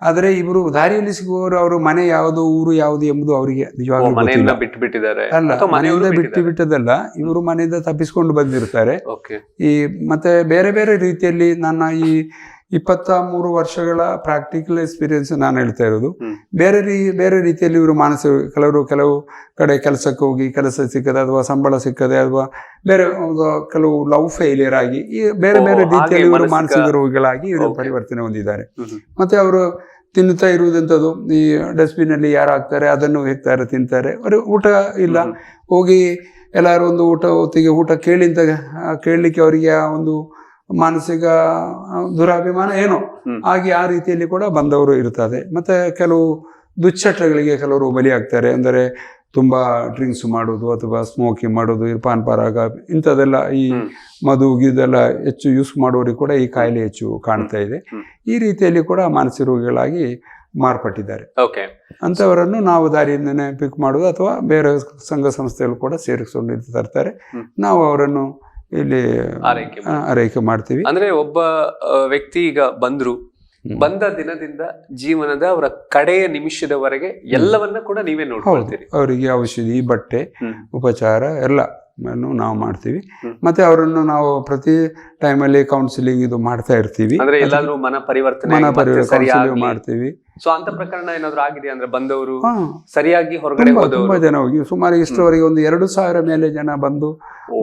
ಆದರೆ ಇವರು ದಾರಿಯಲ್ಲಿ ಸಿಗುವವರು ಅವರ ಮನೆ ಯಾವುದು, ಊರು ಯಾವುದು ಎಂಬುದು ಅವರಿಗೆ ನಿಜವಾಗ್ಲೂ ಬಿಟ್ಟು ಬಿಟ್ಟಿದ್ದಾರೆ. ಅಲ್ಲ, ಮನೆಯಿಂದ ಬಿಟ್ಟದಲ್ಲ, ಇವರು ಮನೆಯಿಂದ ತಪ್ಪಿಸ್ಕೊಂಡು ಬಂದಿರ್ತಾರೆ. ಈ ಮತ್ತೆ ಬೇರೆ ಬೇರೆ ರೀತಿಯಲ್ಲಿ ನನ್ನ ಈ 23 ವರ್ಷಗಳ ಪ್ರಾಕ್ಟಿಕಲ್ ಎಕ್ಸ್ಪೀರಿಯನ್ಸ್ ನಾನು ಹೇಳ್ತಾ ಇರೋದು. ಬೇರೆ ರೀತಿಯಲ್ಲಿ ಇವರು ಕೆಲವು ಕಡೆ ಕೆಲಸಕ್ಕೆ ಹೋಗಿ ಕೆಲಸ ಸಿಕ್ಕದೆ, ಅಥವಾ ಸಂಬಳ ಸಿಕ್ಕದೆ, ಅಥವಾ ಬೇರೆ ಕೆಲವು ಲವ್ ಫೇಲಿಯರ್ ಆಗಿ ಈ ಬೇರೆ ಬೇರೆ ರೀತಿಯಲ್ಲಿ ಇವರು ಮಾನಸಿಕ ರೋಗಿಗಳಾಗಿ ಇವರು ಪರಿವರ್ತನೆ ಹೊಂದಿದ್ದಾರೆ. ಮತ್ತೆ ಅವರು ತಿನ್ನುತ್ತಾ ಇರುವುದಂಥದ್ದು ಈ ಡಸ್ಟ್ಬಿನ್ ಅಲ್ಲಿ ಯಾರು ಹಾಕ್ತಾರೆ ಅದನ್ನು ಹೇಗ್ತಾರೆ, ತಿಂತಾರೆ. ಅವರು ಊಟ ಇಲ್ಲ, ಹೋಗಿ ಎಲ್ಲರೂ ಒಂದು ಹೊತ್ತಿಗೆ ಊಟ ಕೇಳಲಿಕ್ಕೆ ಅವರಿಗೆ ಒಂದು ಮಾನಸಿಕ ದುರಾಭಿಮಾನ ಏನೋ ಆಗಿ ಆ ರೀತಿಯಲ್ಲಿ ಕೂಡ ಬಂದವರು ಇರ್ತದೆ. ಮತ್ತೆ ಕೆಲವು ದುಶ್ಚಟಗಳಿಗೆ ಕೆಲವರು ಬಲಿಯಾಗ್ತಾರೆ. ಅಂದರೆ ತುಂಬಾ ಡ್ರಿಂಕ್ಸ್ ಮಾಡೋದು, ಅಥವಾ ಸ್ಮೋಕಿಂಗ್ ಮಾಡೋದು, ಪಾನ್ ಪರಾಗ ಇಂಥದ್ದೆಲ್ಲ, ಈ ಮಧು ಇದೆಲ್ಲ ಹೆಚ್ಚು ಯೂಸ್ ಮಾಡೋರಿಗೆ ಕೂಡ ಈ ಕಾಯಿಲೆ ಹೆಚ್ಚು ಕಾಣ್ತಾ ಇದೆ. ಈ ರೀತಿಯಲ್ಲಿ ಕೂಡ ಮಾನಸಿಕ ರೋಗಿಗಳಾಗಿ ಮಾರ್ಪಟ್ಟಿದ್ದಾರೆ. ಅಂಥವರನ್ನು ನಾವು ದಾರಿಯಿಂದನೇ ಪಿಕ್ ಮಾಡೋದು, ಅಥವಾ ಬೇರೆ ಸಂಘ ಸಂಸ್ಥೆಗಳು ಕೂಡ ಸೇರಿಸ್ಕೊಂಡು ತರ್ತಾರೆ. ನಾವು ಅವರನ್ನು ಇಲ್ಲಿ ಆರೈಕೆ ಮಾಡ್ತೀವಿ. ಅಂದ್ರೆ ಒಬ್ಬ ವ್ಯಕ್ತಿ ಈಗ ಬಂದ ದಿನದಿಂದ ಜೀವನದ ಅವರ ಕಡೆಯ ನಿಮಿಷದವರೆಗೆ ಎಲ್ಲವನ್ನ ಕೂಡ ನೀವೇ ನೋಡ್ಕೊಳ್ತೀರಿ. ಅವರಿಗೆ ಔಷಧಿ, ಬಟ್ಟೆ, ಉಪಚಾರ ಎಲ್ಲ ನಾವು ಮಾಡ್ತೀವಿ. ಮತ್ತೆ ಅವರನ್ನು ನಾವು ಪ್ರತಿ ಟೈಮಲ್ಲಿ ಕೌನ್ಸಿಲಿಂಗ್ ಇದು ಮಾಡ್ತಾ ಇರ್ತೀವಿ. ಅಂದ್ರೆ ಎಲ್ಲಾದ್ರೂ ಮನ ಪರಿವರ್ತನೆ ಮಾಡ್ತೀವಿ. ಸೊ ಅಂತ ಪ್ರಕರಣ ಏನಾದ್ರು ಆಗಿದೆ ಅಂದ್ರೆ ಬಂದವರು ಸರಿಯಾಗಿ ಹೊರಗಡೆ ತುಂಬಾ ಜನ ಹೋಗಿ ಸುಮಾರು ಇಷ್ಟರವರೆಗೆ ಒಂದು 2,000 ಮೇಲೆ ಜನ ಬಂದು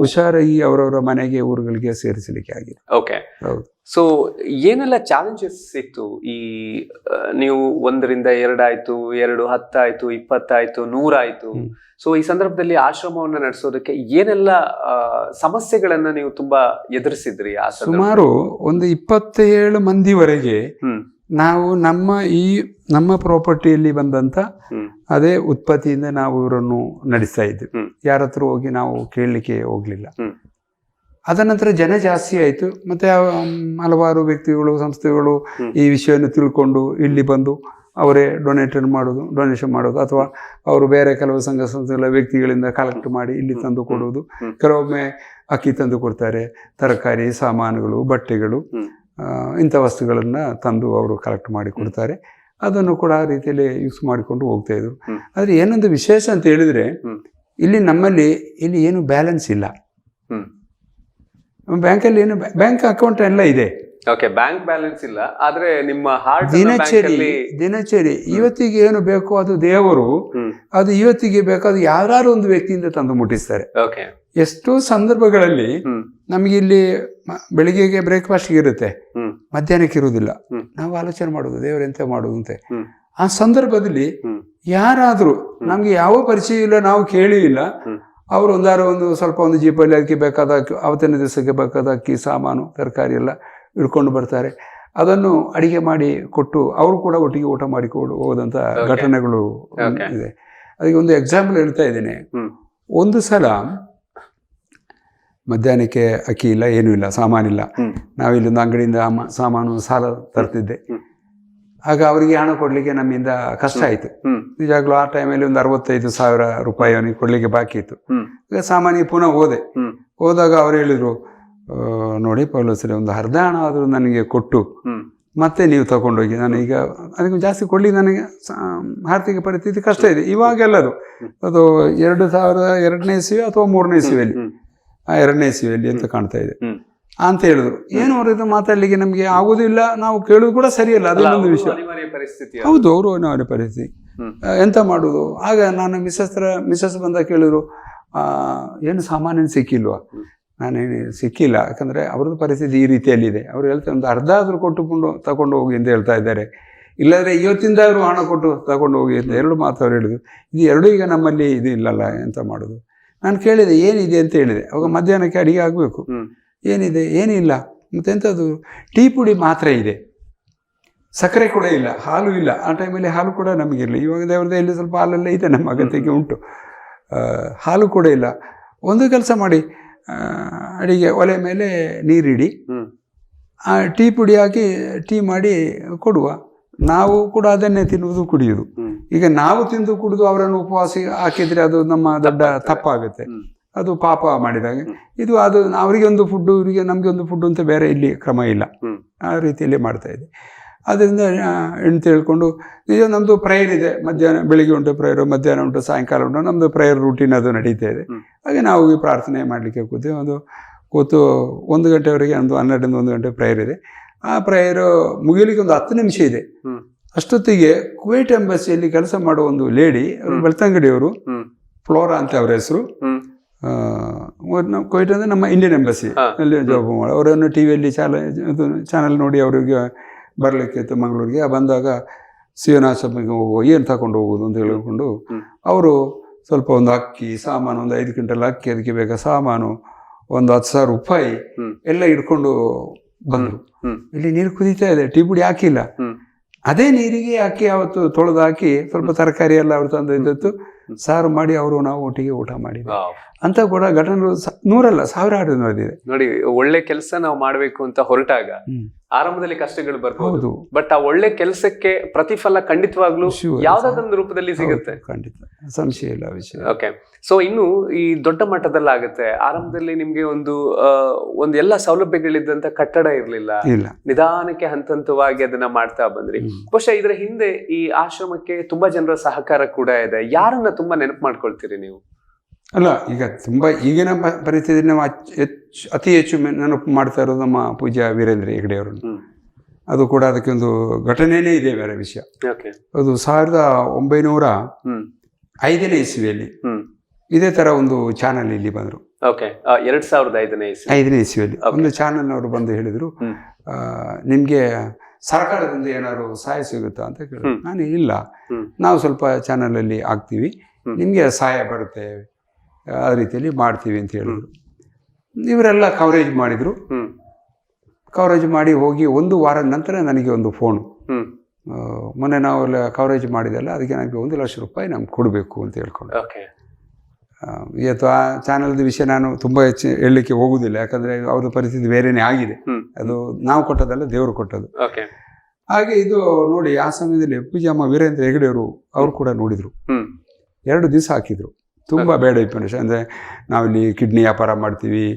ಹುಷಾರಾಗಿ ಅವರವರ ಮನೆಗೆ, ಊರುಗಳಿಗೆ ಸೇರಿಸಲಿಕ್ಕೆ ಆಗಿದೆ. ಹೌದು. ಸೊ ಏನೆಲ್ಲ ಚಾಲೆಂಜಸ್ ಇತ್ತು? ಈ ನೀವು 1ರಿಂದ 2 ಆಯ್ತು, 2 10 ಆಯ್ತು, 20 ಆಯ್ತು, 100 ಆಯ್ತು. ಸೊ ಈ ಸಂದರ್ಭದಲ್ಲಿ ಆಶ್ರಮವನ್ನ ನಡೆಸೋದಕ್ಕೆ ಏನೆಲ್ಲ ಸಮಸ್ಯೆಗಳನ್ನ ನೀವು ತುಂಬಾ ಎದುರಿಸಿದ್ರಿ? ಸುಮಾರು ಒಂದು 27 ಮಂದಿವರೆಗೆ ನಾವು ನಮ್ಮ ಪ್ರಾಪರ್ಟಿಯಲ್ಲಿ ಬಂದಂಥ ಅದೇ ಉತ್ಪತ್ತಿಯಿಂದ ನಾವು ಇವರನ್ನು ನಡೆಸ್ತಾ ಇದ್ವಿ. ಯಾರ ಹತ್ರ ಹೋಗಿ ನಾವು ಕೇಳಲಿಕ್ಕೆ ಹೋಗಲಿಲ್ಲ. ಅದ ನಂತರ ಜನ ಜಾಸ್ತಿ ಆಯಿತು. ಮತ್ತು ಹಲವಾರು ವ್ಯಕ್ತಿಗಳು, ಸಂಸ್ಥೆಗಳು ಈ ವಿಷಯವನ್ನು ತಿಳ್ಕೊಂಡು ಇಲ್ಲಿ ಬಂದು ಅವರೇ ಡೊನೇಷನ್ ಮಾಡೋದು ಅಥವಾ ಅವರು ಬೇರೆ ಕೆಲವು ಸಂಘ ಸಂಸ್ಥೆಗಳ ವ್ಯಕ್ತಿಗಳಿಂದ ಕಲೆಕ್ಟ್ ಮಾಡಿ ಇಲ್ಲಿ ತಂದು ಕೊಡುವುದು. ಕೆಲವೊಮ್ಮೆ ಅಕ್ಕಿ ತಂದು ಕೊಡ್ತಾರೆ, ತರಕಾರಿ, ಸಾಮಾನುಗಳು, ಬಟ್ಟೆಗಳು, ಇಂಥ ವಸ್ತುಗಳನ್ನು ತಂದು ಅವರು ಕಲೆಕ್ಟ್ ಮಾಡಿ ಕೊಡ್ತಾರೆ. ಅದನ್ನು ಕೂಡ ಆ ರೀತಿಯಲ್ಲಿ ಯೂಸ್ ಮಾಡಿಕೊಂಡು ಹೋಗ್ತಾ ಇದ್ರು. ಆದರೆ ಏನೊಂದು ವಿಶೇಷ ಅಂತ ಹೇಳಿದರೆ, ನಮ್ಮಲ್ಲಿ ಏನು ಬ್ಯಾಲೆನ್ಸ್ ಇಲ್ಲ. ಬ್ಯಾಂಕಲ್ಲಿ ಬ್ಯಾಂಕ್ ಅಕೌಂಟ್ ಎಲ್ಲ ಇದೆ. ಓಕೆ, ಬ್ಯಾಂಕ್ ಬ್ಯಾಲೆನ್ಸ್ ಇಲ್ಲ, ಆದ್ರೆ ನಿಮ್ಮ ದಿನಚರಿ ಇವತ್ತಿಗೆ ಏನು ಬೇಕೋ ಅದು ದೇವರು, ಅದು ಇವತ್ತಿಗೆ ಬೇಕೋ ಅದು ಯಾರು ಒಂದು ವ್ಯಕ್ತಿಯಿಂದ ತಂದು ಮುಟ್ಟಿಸ್ತಾರೆ. ಎಷ್ಟೋ ಸಂದರ್ಭಗಳಲ್ಲಿ ನಮಗೆ ಇಲ್ಲಿ ಬೆಳಿಗ್ಗೆಗೆ ಬ್ರೇಕ್ಫಾಸ್ಟ್ಗೆ ಇರುತ್ತೆ, ಮಧ್ಯಾಹ್ನಕ್ಕೆ ಇರುವುದಿಲ್ಲ. ನಾವು ಆಲೋಚನೆ ಮಾಡೋದು ದೇವರೆಂತ ಮಾಡೋದು ಅಂತ. ಆ ಸಂದರ್ಭದಲ್ಲಿ ಯಾರಾದ್ರೂ ನಮ್ಗೆ ಯಾವ ಪರಿಚಯ ಇಲ್ಲ, ನಾವು ಕೇಳಿ ಇಲ್ಲ, ಅವರು ಸ್ವಲ್ಪ ಒಂದು ಜೀಪಲ್ಲಿ ಅದಕ್ಕೆ ಬೇಕಾದ ಅವತ್ತಿನ ದಿವಸಕ್ಕೆ ಬೇಕಾದ ಅಕ್ಕಿ, ಸಾಮಾನು, ತರಕಾರಿ ಎಲ್ಲ ಹಿಡ್ಕೊಂಡು ಬರ್ತಾರೆ. ಅದನ್ನು ಅಡಿಗೆ ಮಾಡಿ ಕೊಟ್ಟು ಅವರು ಕೂಡ ಒಟ್ಟಿಗೆ ಊಟ ಮಾಡಿಕೊಂಡು ಹೋದಂಥ ಘಟನೆಗಳು ಇದೆ. ಅದಕ್ಕೆ ಒಂದು ಎಕ್ಸಾಂಪಲ್ ಹೇಳ್ತಾ ಇದ್ದೇನೆ. ಒಂದು ಸಲ ಮಧ್ಯಾಹ್ನಕ್ಕೆ ಅಕ್ಕಿ ಇಲ್ಲ, ಏನೂ ಇಲ್ಲ, ಸಾಮಾನಿಲ್ಲ. ನಾವಿಲ್ಲೊಂದು ಅಂಗಡಿಯಿಂದ ಸಾಮಾನು ಸಾಲ ತರ್ತಿದ್ದೆ. ಆಗ ಅವರಿಗೆ ಹಣ ಕೊಡಲಿಕ್ಕೆ ನಮ್ಮಿಂದ ಕಷ್ಟ ಆಯಿತು. ನಿಜಾಗ್ಲೂ ಆ ಟೈಮಲ್ಲಿ ಒಂದು 65,000 ರೂಪಾಯಿ ಅವನಿಗೆ ಕೊಡಲಿಕ್ಕೆ ಬಾಕಿ ಇತ್ತು. ಈಗ ಸಾಮಾನಿಗೆ ಪುನಃ ಹೋದಾಗ ಅವ್ರು ಹೇಳಿದರು, ನೋಡಿ ಪೌಲೋಸರೇ, ಒಂದು ಅರ್ಧ ಹಣ ಆದರೂ ನನಗೆ ಕೊಟ್ಟು ಮತ್ತೆ ನೀವು ತಗೊಂಡೋಗಿ, ನಾನೀಗ ಅದಕ್ಕೆ ಜಾಸ್ತಿ ಕೊಡಲಿ, ನನಗೆ ಆರ್ಥಿಕ ಪರಿಸ್ಥಿತಿ ಕಷ್ಟ ಇದೆ. ಇವಾಗೆಲ್ಲದು ಅದು 2002ನೇ ಇಸ್ವಿ ಅಥವಾ 3ನೇ ಇಸ್ವಿಯಲ್ಲಿ, 2ನೇ ಇಸ್ವಿಯಲ್ಲಿ ಅಂತ ಕಾಣ್ತಾ ಇದೆ ಅಂತ ಹೇಳಿದ್ರು. ಏನು ಅವ್ರದ್ದು ಮಾತಾಡ್ಲಿಕ್ಕೆ ನಮಗೆ ಆಗೋದಿಲ್ಲ, ನಾವು ಕೇಳೋದು ಕೂಡ ಸರಿಯಲ್ಲ. ಅದೊಂದು ವಿಷಯ. ಹೌದು, ಅವರು ಅನಿವಾರ್ಯ ಪರಿಸ್ಥಿತಿ. ಎಂತ ಮಾಡೋದು? ಆಗ ನಾನು ಮಿಸ್ಸಸ್ ಬಂದಾಗ ಕೇಳಿದ್ರು, ಏನು ಸಾಮಾನ್ಯ ಸಿಕ್ಕಿಲ್ವಾ? ನಾನೇನು ಸಿಕ್ಕಿಲ್ಲ, ಯಾಕಂದರೆ ಅವ್ರದ್ದು ಪರಿಸ್ಥಿತಿ ಈ ರೀತಿಯಲ್ಲಿದೆ. ಅವ್ರು ಹೇಳ್ತಾರೆ, ಒಂದು ಅರ್ಧ ಆದರೂ ಕೊಟ್ಟುಕೊಂಡು ತಗೊಂಡು ಹೋಗಿ ಅಂತ ಹೇಳ್ತಾ ಇದ್ದಾರೆ. ಇಲ್ಲಾಂದರೆ ಇವತ್ತಿಂದ ಅವರು ಹಣ ಕೊಟ್ಟು ತಗೊಂಡು ಹೋಗಿ ಅಂತ 2 ಮಾತು ಅವ್ರು ಹೇಳಿದ್ರು. ಇದು 2 ಈಗ ನಮ್ಮಲ್ಲಿ ಇದು ಇಲ್ಲಲ್ಲ, ಎಂತ ಮಾಡೋದು? ನಾನು ಕೇಳಿದೆ, ಏನಿದೆ ಅಂತ ಹೇಳಿದೆ. ಅವಾಗ ಮಧ್ಯಾಹ್ನಕ್ಕೆ ಅಡಿಗೆ ಆಗಬೇಕು. ಏನಿದೆ? ಏನಿಲ್ಲ. ಮತ್ತೆಂಥದ್ದು? ಟೀ ಪುಡಿ ಮಾತ್ರ ಇದೆ, ಸಕ್ಕರೆ ಕೂಡ ಇಲ್ಲ, ಹಾಲು ಇಲ್ಲ. ಆ ಟೈಮಲ್ಲಿ ಹಾಲು ಕೂಡ ನಮಗಿರಲಿ. ಇವಾಗ ದೇವ್ರದ್ದು ಇಲ್ಲಿ ಸ್ವಲ್ಪ ಹಾಲೆಲ್ಲ ಇದೆ, ನಮ್ಮ ಅಗತ್ಯಕ್ಕೆ ಉಂಟು. ಹಾಲು ಕೂಡ ಇಲ್ಲ. ಒಂದು ಕೆಲಸ ಮಾಡಿ, ಅಡಿಗೆ ಒಲೆ ಮೇಲೆ ನೀರಿಡಿ, ಆ ಟೀ ಪುಡಿ ಹಾಕಿ ಟೀ ಮಾಡಿ ಕೊಡುವ. ನಾವು ಕೂಡ ಅದನ್ನೇ ತಿನ್ನುವುದು, ಕುಡಿಯುವುದು. ಈಗ ನಾವು ತಿಂದು ಕುಡಿದು ಅವರನ್ನು ಉಪವಾಸ ಹಾಕಿದರೆ ಅದು ನಮ್ಮ ದೊಡ್ಡ ತಪ್ಪಾಗುತ್ತೆ. ಅದು ಪಾಪ ಮಾಡಿದಾಗ. ಇದು ಅದು ಅವರಿಗೆ ಒಂದು ಫುಡ್ಡು, ಇವರಿಗೆ ನಮಗೆ ಒಂದು ಫುಡ್ಡು ಅಂತ ಬೇರೆ ಇಲ್ಲಿ ಕ್ರಮ ಇಲ್ಲ. ಆ ರೀತಿಯಲ್ಲಿ ಮಾಡ್ತಾ ಇದೆ. ಅದರಿಂದ ಎಂತ ಹೇಳ್ಕೊಂಡು, ಈಗ ನಮ್ಮದು ಪ್ರೇಯರ್ ಇದೆ. ಬೆಳಿಗ್ಗೆ ಉಂಟು ಪ್ರೇಯರು, ಮಧ್ಯಾಹ್ನ ಉಂಟು, ಸಾಯಂಕಾಲ ಉಂಟು. ನಮ್ಮದು ಪ್ರೇಯರ್ ರೂಟೀನ್ ಅದು ನಡೀತಾ ಇದೆ. ಹಾಗೆ ನಾವು ಪ್ರಾರ್ಥನೆ ಮಾಡಲಿಕ್ಕೆ ಕೂತು 1 ಗಂಟೆವರೆಗೆ, ಒಂದು 12ರಿಂದ 1 ಗಂಟೆ ಪ್ರೇಯರ್ ಇದೆ. ಆ ಪ್ರೇಯರು ಮುಗಿಲಿಕ್ಕೆ ಒಂದು 10 ನಿಮಿಷ ಇದೆ. ಅಷ್ಟೊತ್ತಿಗೆ ಕುವೈಟ್ ಎಂಬಸಿಯಲ್ಲಿ ಕೆಲಸ ಮಾಡುವ ಒಂದು ಲೇಡಿ, ಅವರು ಬೆಳ್ತಂಗಡಿಯವರು, ಫ್ಲೋರಾ ಅಂತ ಅವರ ಹೆಸರು. ಕುವೈಟ್ ಅಂದರೆ ನಮ್ಮ ಇಂಡಿಯನ್ ಎಂಬಸಿ ಅಲ್ಲಿ ಜಾಬ್ ಮಾಡಿ, ಅವರನ್ನು ಟಿವಿಯಲ್ಲಿ ಚಾನಲ್ ನೋಡಿ ಅವರಿಗೆ ಬರಲಿಕ್ಕೆ ಇತ್ತು ಮಂಗಳೂರಿಗೆ. ಬಂದಾಗ ಸಿಯೋನಾಶ್ರಮಕ್ಕೆ ಹೋಗುವ, ಏನು ತಗೊಂಡು ಹೋಗೋದು ಅಂತ ಹೇಳಿಕೊಂಡು ಅವರು ಸ್ವಲ್ಪ ಒಂದು ಅಕ್ಕಿ ಸಾಮಾನು, ಒಂದು 5 ಕ್ವಿಂಟಲ್ ಅಕ್ಕಿ, ಅದಕ್ಕೆ ಬೇಕಾದ ಸಾಮಾನು, ಒಂದು 10,000 ರೂಪಾಯಿ ಎಲ್ಲ ಇಟ್ಕೊಂಡು ಬಂದರು. ಇಲ್ಲಿ ನೀರು ಕುದೀತಾ ಇದೆ, ಟೀ ಪುಡಿ ಹಾಕಿಲ್ಲ. ಅದೇ ನೀರಿಗೆ ಅಕ್ಕಿ ಅವತ್ತು ತೊಳೆದು ಹಾಕಿ ಸ್ವಲ್ಪ ತರಕಾರಿ ಎಲ್ಲ ಅವ್ರು ತಂದಿದ್ದು ಸಾರು ಮಾಡಿ ನಾವು ಒಟ್ಟಿಗೆ ಊಟ ಮಾಡಿದ್ವಿ. ಅಂತ ಕೂಡ ಘಟನೆಗಳು 100 ಅಲ್ಲ, 1000 ನಡೆದಿದೆ. ನೋಡಿ, ಒಳ್ಳೆ ಕೆಲಸ ನಾವು ಮಾಡ್ಬೇಕು ಅಂತ ಹೊರಟಾಗ ಆರಂಭದಲ್ಲಿ ಕಷ್ಟಗಳು ಬರ್ಬೋದು, ಬಟ್ ಆ ಒಳ್ಳೆ ಕೆಲಸಕ್ಕೆ ಪ್ರತಿಫಲ ಖಂಡಿತವಾಗ್ಲೂ ಯಾವ್ದಾದೊಂದು ರೂಪದಲ್ಲಿ ಸಿಗುತ್ತೆ. ಖಂಡಿತ, ಸಂಶಯ ಇಲ್ಲ ವಿಷಯ. ಓಕೆ, ಸೊ ಇನ್ನು ಈ ದೊಡ್ಡ ಮಟ್ಟದಲ್ಲಿ ಆಗುತ್ತೆ. ಆರಂಭದಲ್ಲಿ ನಿಮ್ಗೆ ಒಂದು ಎಲ್ಲ ಸೌಲಭ್ಯಗಳಿದ್ದಂತ ಕಟ್ಟಡ ಇರ್ಲಿಲ್ಲ, ನಿಧಾನಕ್ಕೆ ಹಂತವಾಗಿ ಅದನ್ನ ಮಾಡ್ತಾ ಬಂದ್ರಿ. ಬಹುಶಃ ಇದರ ಹಿಂದೆ ಈ ಆಶ್ರಮಕ್ಕೆ ತುಂಬಾ ಜನರ ಸಹಕಾರ ಕೂಡ ಇದೆ. ಯಾರನ್ನ ತುಂಬಾ ನೆನಪು ಮಾಡ್ಕೊಳ್ತೀರಿ ನೀವು? ಅಲ್ಲ, ಈಗ ತುಂಬ ಈಗಿನ ಪರಿಸ್ಥಿತಿ ನಾವು ಅತಿ ಹೆಚ್ಚು ನೆನಪು ಮಾಡ್ತಾ ಇರೋದು ನಮ್ಮ ಪೂಜ್ಯ ವೀರೇಂದ್ರ ಹೆಗ್ಡೆ ಅವರನ್ನು. ಅದು ಕೂಡ ಅದಕ್ಕೆ ಒಂದು ಘಟನೆನೇ ಇದೆ, ಬೇರೆ ವಿಷಯ. ಅದು 1905ನೇ ಇಸ್ವಿಯಲ್ಲಿ ಇದೇ ತರ ಒಂದು ಚಾನಲ್ ಇಲ್ಲಿ ಬಂದರು. 2005ನೇ ಇಸ್ವಿಯಲ್ಲಿ ಒಂದು ಚಾನಲ್ ಅವರು ಬಂದು ಹೇಳಿದ್ರು, ನಿಮ್ಗೆ ಸರ್ಕಾರದಿಂದ ಏನಾದ್ರು ಸಹಾಯ ಸಿಗುತ್ತಾ ಅಂತ ಕೇಳಿದ್ರು. ನಾನು ಇಲ್ಲ, ನಾವು ಸ್ವಲ್ಪ ಚಾನಲಲ್ಲಿ ಆಗ್ತೀವಿ, ನಿಮಗೆ ಸಹಾಯ ಬರುತ್ತೆ, ಆ ರೀತಿಯಲ್ಲಿ ಮಾಡ್ತೀವಿ ಅಂತ ಹೇಳಿದ್ರು. ಇವರೆಲ್ಲ ಕವರೇಜ್ ಮಾಡಿದರು. ಕವರೇಜ್ ಮಾಡಿ ಹೋಗಿ 1 ವಾರದ ನಂತರ ನನಗೆ ಒಂದು ಫೋನು, ಮೊನ್ನೆ ನಾವು ಕವರೇಜ್ ಮಾಡಿದೆಲ್ಲ ಅದಕ್ಕೆ ನಮಗೆ 1 ಲಕ್ಷ ರೂಪಾಯಿ ನಮ್ಗೆ ಕೊಡಬೇಕು ಅಂತ ಹೇಳ್ಕೊಂಡು. ಇವತ್ತು ಆ ಚಾನಲ್ದ ವಿಷಯ ನಾನು ತುಂಬ ಹೆಚ್ಚು ಹೇಳಲಿಕ್ಕೆ ಹೋಗುವುದಿಲ್ಲ, ಯಾಕಂದರೆ ಅವ್ರ ಪರಿಸ್ಥಿತಿ ಬೇರೆಯೇ ಆಗಿದೆ. ಅದು ನಾವು ಕೊಟ್ಟದಲ್ಲ, ದೇವರು ಕೊಟ್ಟದ್ದು. ಹಾಗೆ ಇದು ನೋಡಿ ಆ ಸಮಯದಲ್ಲಿ ಪೂಜಾಮ್ಮ ವೀರೇಂದ್ರ ಹೆಗಡೆ ಅವರು ಕೂಡ ನೋಡಿದರು. 2 ದಿವಸ ಹಾಕಿದರು. ತುಂಬ ಬೇಡ ಇನ್ಫಾರ್ಮೇಷನ್, ಅಂದರೆ ನಾವಿಲ್ಲಿ ಕಿಡ್ನಿ ವ್ಯಾಪಾರ ಮಾಡ್ತೀವಿ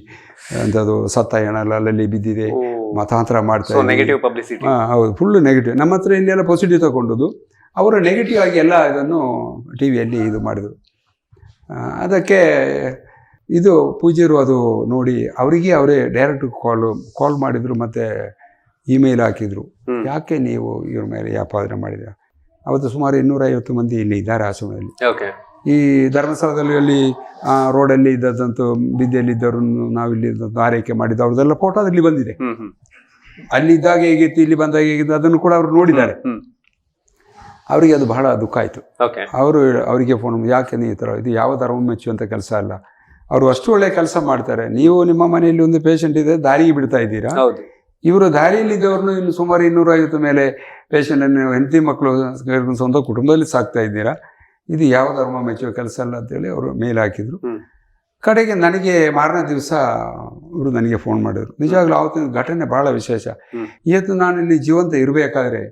ಅಂಥದ್ದು, ಸತ್ತ ಹೆಣಲ್ಲಿ ಬಿದ್ದಿದೆ, ಮತಾಂತರ ಮಾಡ್ತಾ ನೆಗೆಟಿವ್ ಪಬ್ಲಿಸಿಟಿ. ಹೌದು, ಫುಲ್ಲು ನೆಗೆಟಿವ್. ನಮ್ಮ ಹತ್ರ ಇಲ್ಲೆಲ್ಲ ಪಾಸಿಟಿವ್ ತಗೊಂಡದ್ದು, ಅವರು ನೆಗೆಟಿವ್ ಆಗಿ ಎಲ್ಲ ಇದನ್ನು ಟಿ ವಿಯಲ್ಲಿ ಇದು ಮಾಡಿದರು. ಅದಕ್ಕೆ ಇದು ಪೂಜ್ಯರು ಅದು ನೋಡಿ ಅವರೇ ಡೈರೆಕ್ಟ್ ಕಾಲ್ ಮಾಡಿದರು, ಮತ್ತು ಇಮೇಲ್ ಹಾಕಿದರು, ಯಾಕೆ ನೀವು ಇವ್ರ ಮೇಲೆ ಆಪಾದನೆ ಮಾಡಿದ್ದೀರ. ಅವತ್ತು ಸುಮಾರು 250 ಮಂದಿ ಇಲ್ಲಿ ಇದ್ದಾರೆ ಆಶ್ರಮದಲ್ಲಿ. ಈ ಧರ್ಮಸ್ಥಳದಲ್ಲಿ ಅಲ್ಲಿ ರೋಡಲ್ಲಿ ಇದ್ದದಂತೂ ಬಿದ್ದೆಯಲ್ಲಿದ್ದವರು ನಾವಿಲ್ಲಿ ಆರೈಕೆ ಮಾಡಿದ್ದು ಅವ್ರದ್ದೆಲ್ಲ ಫೋಟೋ ಅದರಲ್ಲಿ ಬಂದಿದೆ. ಅಲ್ಲಿದ್ದಾಗ ಹೇಗಿತ್ತು, ಇಲ್ಲಿ ಬಂದಾಗ ಹೇಗಿತ್ತು ಅದನ್ನು ಕೂಡ ಅವರು ನೋಡಿದ್ದಾರೆ. ಅವರಿಗೆ ಅದು ಬಹಳ ದುಃಖ ಆಯಿತು. ಅವರಿಗೆ ಫೋನ್, ಯಾಕೆ ನೀವು ಈ ಥರ, ಇದು ಯಾವ ಧರ್ಮ ಮೆಚ್ಚುವಂಥ ಕೆಲಸ ಅಲ್ಲ. ಅವರು ಅಷ್ಟು ಒಳ್ಳೆ ಕೆಲಸ ಮಾಡ್ತಾರೆ. ನೀವು ನಿಮ್ಮ ಮನೆಯಲ್ಲಿ ಒಂದು ಪೇಷಂಟ್ ಇದೆ, ದಾರಿಗೆ ಬಿಡ್ತಾ ಇದ್ದೀರಾ. ಇವರು ದಾರಿಯಲ್ಲಿದ್ದವ್ರನ್ನು ಇನ್ನು ಸುಮಾರು 250 ಮೇಲೆ ಪೇಷಂಟನ್ನು ಹೆಂಡತಿ ಮಕ್ಕಳು ಸ್ವಂತ ಕುಟುಂಬದಲ್ಲಿ ಸಾಕ್ತಾ ಇದ್ದೀರಾ. ಇದು ಯಾವ ಧರ್ಮ ಮೆಚ್ಚುವ ಕೆಲಸ ಅಲ್ಲ ಅಂತೇಳಿ ಅವರು ಮೇಲ್ ಹಾಕಿದರು. ಕಡೆಗೆ ನನಗೆ ಮಾರನೇ ದಿವಸ ಇವರು ನನಗೆ ಫೋನ್ ಮಾಡಿದ್ರು. ನಿಜವಾಗ್ಲೂ ಆವತ್ತಿನ ಘಟನೆ ಬಹಳ ವಿಶೇಷ. ಇವತ್ತು ನಾನು ಇಲ್ಲಿ ಜೀವಂತ ಇರಬೇಕಾದ್ರೆ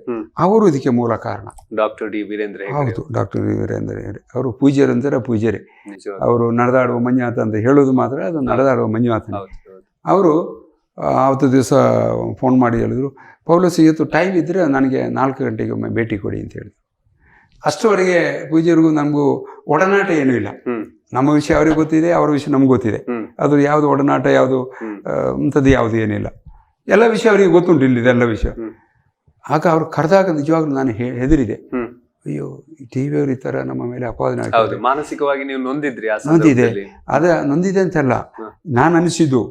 ಅವರು ಇದಕ್ಕೆ ಮೂಲ ಕಾರಣ. Doctor D Veerendra. ಹೌದು, ಡಾಕ್ಟರ್ ಡಿ ವೀರೇಂದ್ರ ಹೆಗಡೆ ಅವರು ಪೂಜ್ಯರು ಅಂತಾರೆ, ಪೂಜ್ಯರೇ. ಅವರು ನಡೆದಾಡುವ ಮಂಜುನಾಥ ಅಂತ ಹೇಳೋದು ಮಾತ್ರ, ಅದು ನಡೆದಾಡುವ ಮಂಜುನಾಥ. ಅವರು ಆವತ್ತು ದಿವಸ ಫೋನ್ ಮಾಡಿ ಹೇಳಿದ್ರು, ಪೌಲೋಸ್ ಇವತ್ತು ಟೈಮ್ ಇದ್ದರೆ ನನಗೆ 4 ಗಂಟೆಗೆ ಒಮ್ಮೆ ಭೇಟಿ ಕೊಡಿ ಅಂತ ಹೇಳಿದ್ರು. ಅಷ್ಟುವರೆಗೆ ಪೂಜ್ಯರಿಗೂ ನಮಗೂ ಒಡನಾಟ ಏನೂ ಇಲ್ಲ. ನಮ್ಮ ವಿಷಯ ಅವ್ರಿಗೆ ಗೊತ್ತಿದೆ, ಅವ್ರ ವಿಷಯ ನಮ್ಗೆ ಗೊತ್ತಿದೆ. ಅದು ಯಾವುದು ಒಡನಾಟ, ಯಾವುದು ಅಂಥದ್ದು ಯಾವುದು ಏನಿಲ್ಲ. ಎಲ್ಲ ವಿಷಯ ಅವರಿಗೆ ಗೊತ್ತುಂಟು, ಇಲ್ಲಿದೆಲ್ಲ ವಿಷಯ. ಆಗ ಅವ್ರು ಕರೆದಾಗ ನಿಜವಾಗ್ಲೂ ನಾನು ಹೆದರಿದೆ. ಅಯ್ಯೋ, ಟಿ ವಿಯವರು ಈ ಥರ ನಮ್ಮ ಮೇಲೆ ಅಪಾದನೆ ಆಗ್ತದೆ. ಮಾನಸಿಕವಾಗಿ ನೀವು ನೊಂದಿದ್ರಿ? ನೊಂದಿದೆ ಅಂತಲ್ಲ, ನಾನು ಅನಿಸಿದ್ದು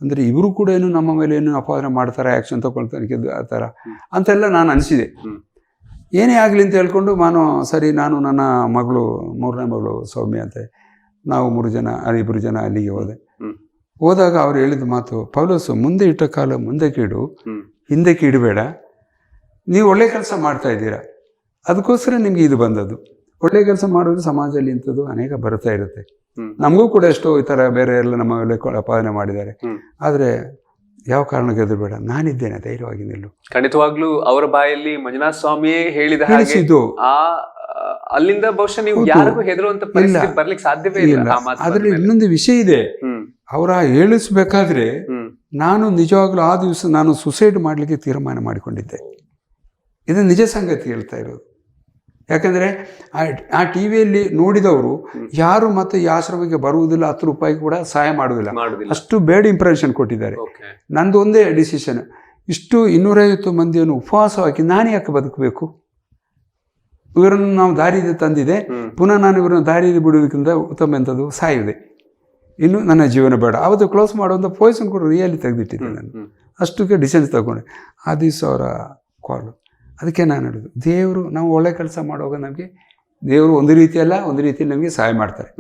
ಅಂದರೆ ಇವರು ಕೂಡ ಏನು ನಮ್ಮ ಮೇಲೆ ಏನು ಅಪಾದನೆ ಮಾಡ್ತಾರೆ, ಆ್ಯಕ್ಷನ್ ತಗೊಳ್ತಾರೆ ಆ ಥರ ಅಂತೆಲ್ಲ ನಾನು ಅನಿಸಿದೆ. ಏನೇ ಆಗಲಿ ಅಂತ ಹೇಳ್ಕೊಂಡು ನಾನು ನನ್ನ ಮಗಳು, 3ನೇ ಮಗಳು ಸೌಮ್ಯ ಅಂತ, ನಾವು 3 ಜನ 2 ಜನ ಅಲ್ಲಿಗೆ ಹೋದಾಗ ಅವ್ರು ಹೇಳಿದ ಮಾತು, ಪೌಲೋಸು ಮುಂದೆ ಇಟ್ಟ ಕಾಲ ಮುಂದಕ್ಕೆ ಇಡು, ಹಿಂದಕ್ಕೆ ಇಡಬೇಡ. ನೀವು ಒಳ್ಳೆ ಕೆಲಸ ಮಾಡ್ತಾ ಇದ್ದೀರಾ, ಅದಕ್ಕೋಸ್ಕರ ನಿಮ್ಗೆ ಇದು ಬಂದದ್ದು. ಒಳ್ಳೆ ಕೆಲಸ ಮಾಡೋದು ಸಮಾಜದಲ್ಲಿ ಇಂಥದ್ದು ಅನೇಕ ಬರ್ತಾ ಇರುತ್ತೆ. ನಮಗೂ ಕೂಡ ಎಷ್ಟೋ ಈ ಥರ ಬೇರೆ ಎಲ್ಲ ನಮ್ಮ ಮೇಲೆ ಅಪಾದನೆ ಮಾಡಿದ್ದಾರೆ. ಆದರೆ ಯಾವ ಕಾರಣಕ್ಕೆ ಹೆದರಬೇಡ, ನಾನಿದ್ದೇನೆ, ಧೈರ್ಯವಾಗಿ ನಿಲ್ಲು. ಖಂಡಿತವಾಗ್ಲೂ ಅವರ ಬಾಯಲ್ಲಿ ಮಂಜುನಾಥ ಸ್ವಾಮಿಯೇ ಹೇಳಿದ ಹಾಗೆ ಅಲ್ಲಿಂದ ಬಹುಶಃ ನೀವು ಯಾರಿಗೂ ಹೆದರುವಂತ ಪರಿಸ್ಥಿತಿ ಬರ್ಲಿಕ್ಕೆ ಸಾಧ್ಯವೇ ಇಲ್ಲ. ಆದ್ರೆ ಇನ್ನೊಂದು ವಿಷಯ ಇದೆ, ಅವರ ಹೇಳಿಸ್ಬೇಕಾದ್ರೆ ನಾನು ನಿಜವಾಗ್ಲೂ ಆ ದಿವಸ ನಾನು ಸುಸೈಡ್ ಮಾಡಲಿಕ್ಕೆ ತೀರ್ಮಾನ ಮಾಡಿಕೊಂಡಿದ್ದೆ. ಇದು ನಿಜ ಸಂಗತಿ ಹೇಳ್ತಾ ಇರೋದು. ಯಾಕಂದರೆ ಆ ಟಿ ವಿಯಲ್ಲಿ ನೋಡಿದವರು ಯಾರು ಮತ್ತೆ ಈ ಆಶ್ರಮಕ್ಕೆ ಬರುವುದಿಲ್ಲ, 10 ರೂಪಾಯಿ ಕೂಡ ಸಹಾಯ ಮಾಡುವುದಿಲ್ಲ, ಅಷ್ಟು ಬ್ಯಾಡ್ ಇಂಪ್ರೆಷನ್ ಕೊಟ್ಟಿದ್ದಾರೆ. ನಂದು ಒಂದೇ ಡಿಸಿಷನ್, ಇಷ್ಟು 250 ಮಂದಿಯನ್ನು ಉಪವಾಸ ಹಾಕಿ ನಾನು ಯಾಕೆ ಬದುಕಬೇಕು? ಇವರನ್ನು ನಾವು ದಾರಿಯಿಂದ ತಂದಿದೆ, ಪುನಃ ನಾನು ಇವರನ್ನು ದಾರಿಯಲ್ಲಿ ಬಿಡುವುದಕ್ಕಿಂತ ಉತ್ತಮ ಎಂಥದ್ದು ಸಾಯುವುದೇ, ಇನ್ನು ನನ್ನ ಜೀವನ ಬೇಡ. ಅವತ್ತು ಕ್ಲೋಸ್ ಮಾಡುವಂಥ ಪೊಸಿಷನ್ ಕೂಡ ರಿಯಲ್ಲಿ ತೆಗೆದಿಟ್ಟಿದ್ದೆ ನಾನು. ಅಷ್ಟಕ್ಕೆ ಡಿಸಿಷನ್ ತಗೊಂಡೆ. ಆ ದಿವಸ ಅವರ ಕಾಲು. ಅದಕ್ಕೆ ನಾನು ಹೇಳೋದು, ದೇವರು ನಾವು ಒಳ್ಳೆ ಕೆಲಸ ಮಾಡುವಾಗ ನಮಗೆ ದೇವರು ಒಂದು ರೀತಿಯಲ್ಲ ಒಂದು ರೀತಿಯಲ್ಲಿ ನಮಗೆ ಸಹಾಯ ಮಾಡ್ತಾರೆ.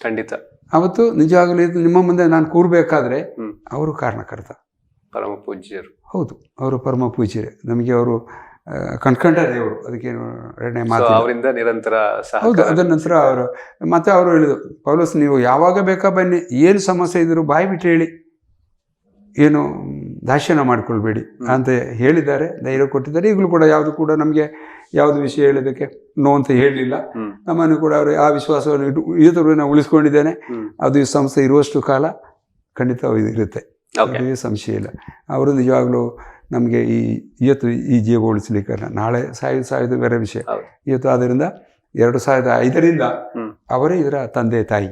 ಖಂಡಿತ. ಅವತ್ತು ನಿಜವಾಗಲೂ ನಿಮ್ಮ ಮುಂದೆ ನಾನು ಕೂರಬೇಕಾದ್ರೆ ಅವರು ಕಾರಣಕರ್ತ, ಪರಮ ಪೂಜ್ಯರು. ಹೌದು, ಅವರು ಪರಮ ಪೂಜ್ಯರೇ. ನಮಗೆ ಅವರು ಕಣ್ಕಂಡ ದೇವರು, ಅದಕ್ಕೇನು ಎರಡನೇ ಮಾತು. ಅವರಿಂದ ನಿರಂತರ ಹೌದು. ಅದರ ನಂತರ ಅವರು ಮತ್ತೆ ಅವರು ಹೇಳಿದರು, ಪೌಲೋಸ್ ನೀವು ಯಾವಾಗ ಬೇಕಾ ಬನ್ನಿ, ಏನು ಸಮಸ್ಯೆ ಇದ್ದರೂ ಬಾಯಿ ಬಿಟ್ಟು ಹೇಳಿ, ಏನು ದಾಕ್ಷಿಣ್ಯ ಮಾಡ್ಕೊಳ್ಬೇಡಿ ಅಂತ ಹೇಳಿದ್ದಾರೆ, ಧೈರ್ಯ ಕೊಟ್ಟಿದ್ದಾರೆ. ಈಗಲೂ ಕೂಡ ಯಾವುದು ಕೂಡ ನಮಗೆ ಯಾವುದು ವಿಷಯ ಹೇಳೋದಕ್ಕೆ ನೋ ಅಂತ ಹೇಳಲಿಲ್ಲ. ನಮ್ಮನ್ನು ಕೂಡ ಅವರು ಆ ವಿಶ್ವಾಸವನ್ನು ಇವತ್ತು ನಾವು ಉಳಿಸ್ಕೊಂಡಿದ್ದೇನೆ. ಅದು ಈ ಸಂಸ್ಥೆ ಇರುವಷ್ಟು ಕಾಲ ಖಂಡಿತ ಇರುತ್ತೆ, ಅದೇ ಸಂಶಯ ಇಲ್ಲ. ಅವರು ನಿಜವಾಗ್ಲೂ ನಮಗೆ ಇವತ್ತು ಈ ಜೀವ ಉಳಿಸ್ಲಿಕ್ಕೆ, ನಾಳೆ ಸಾಯೋದು ಬೇರೆ ವಿಷಯ. ಇವತ್ತು ಆದ್ದರಿಂದ 2005ರಿಂದ ಅವರೇ ಇದರ ತಂದೆ ತಾಯಿ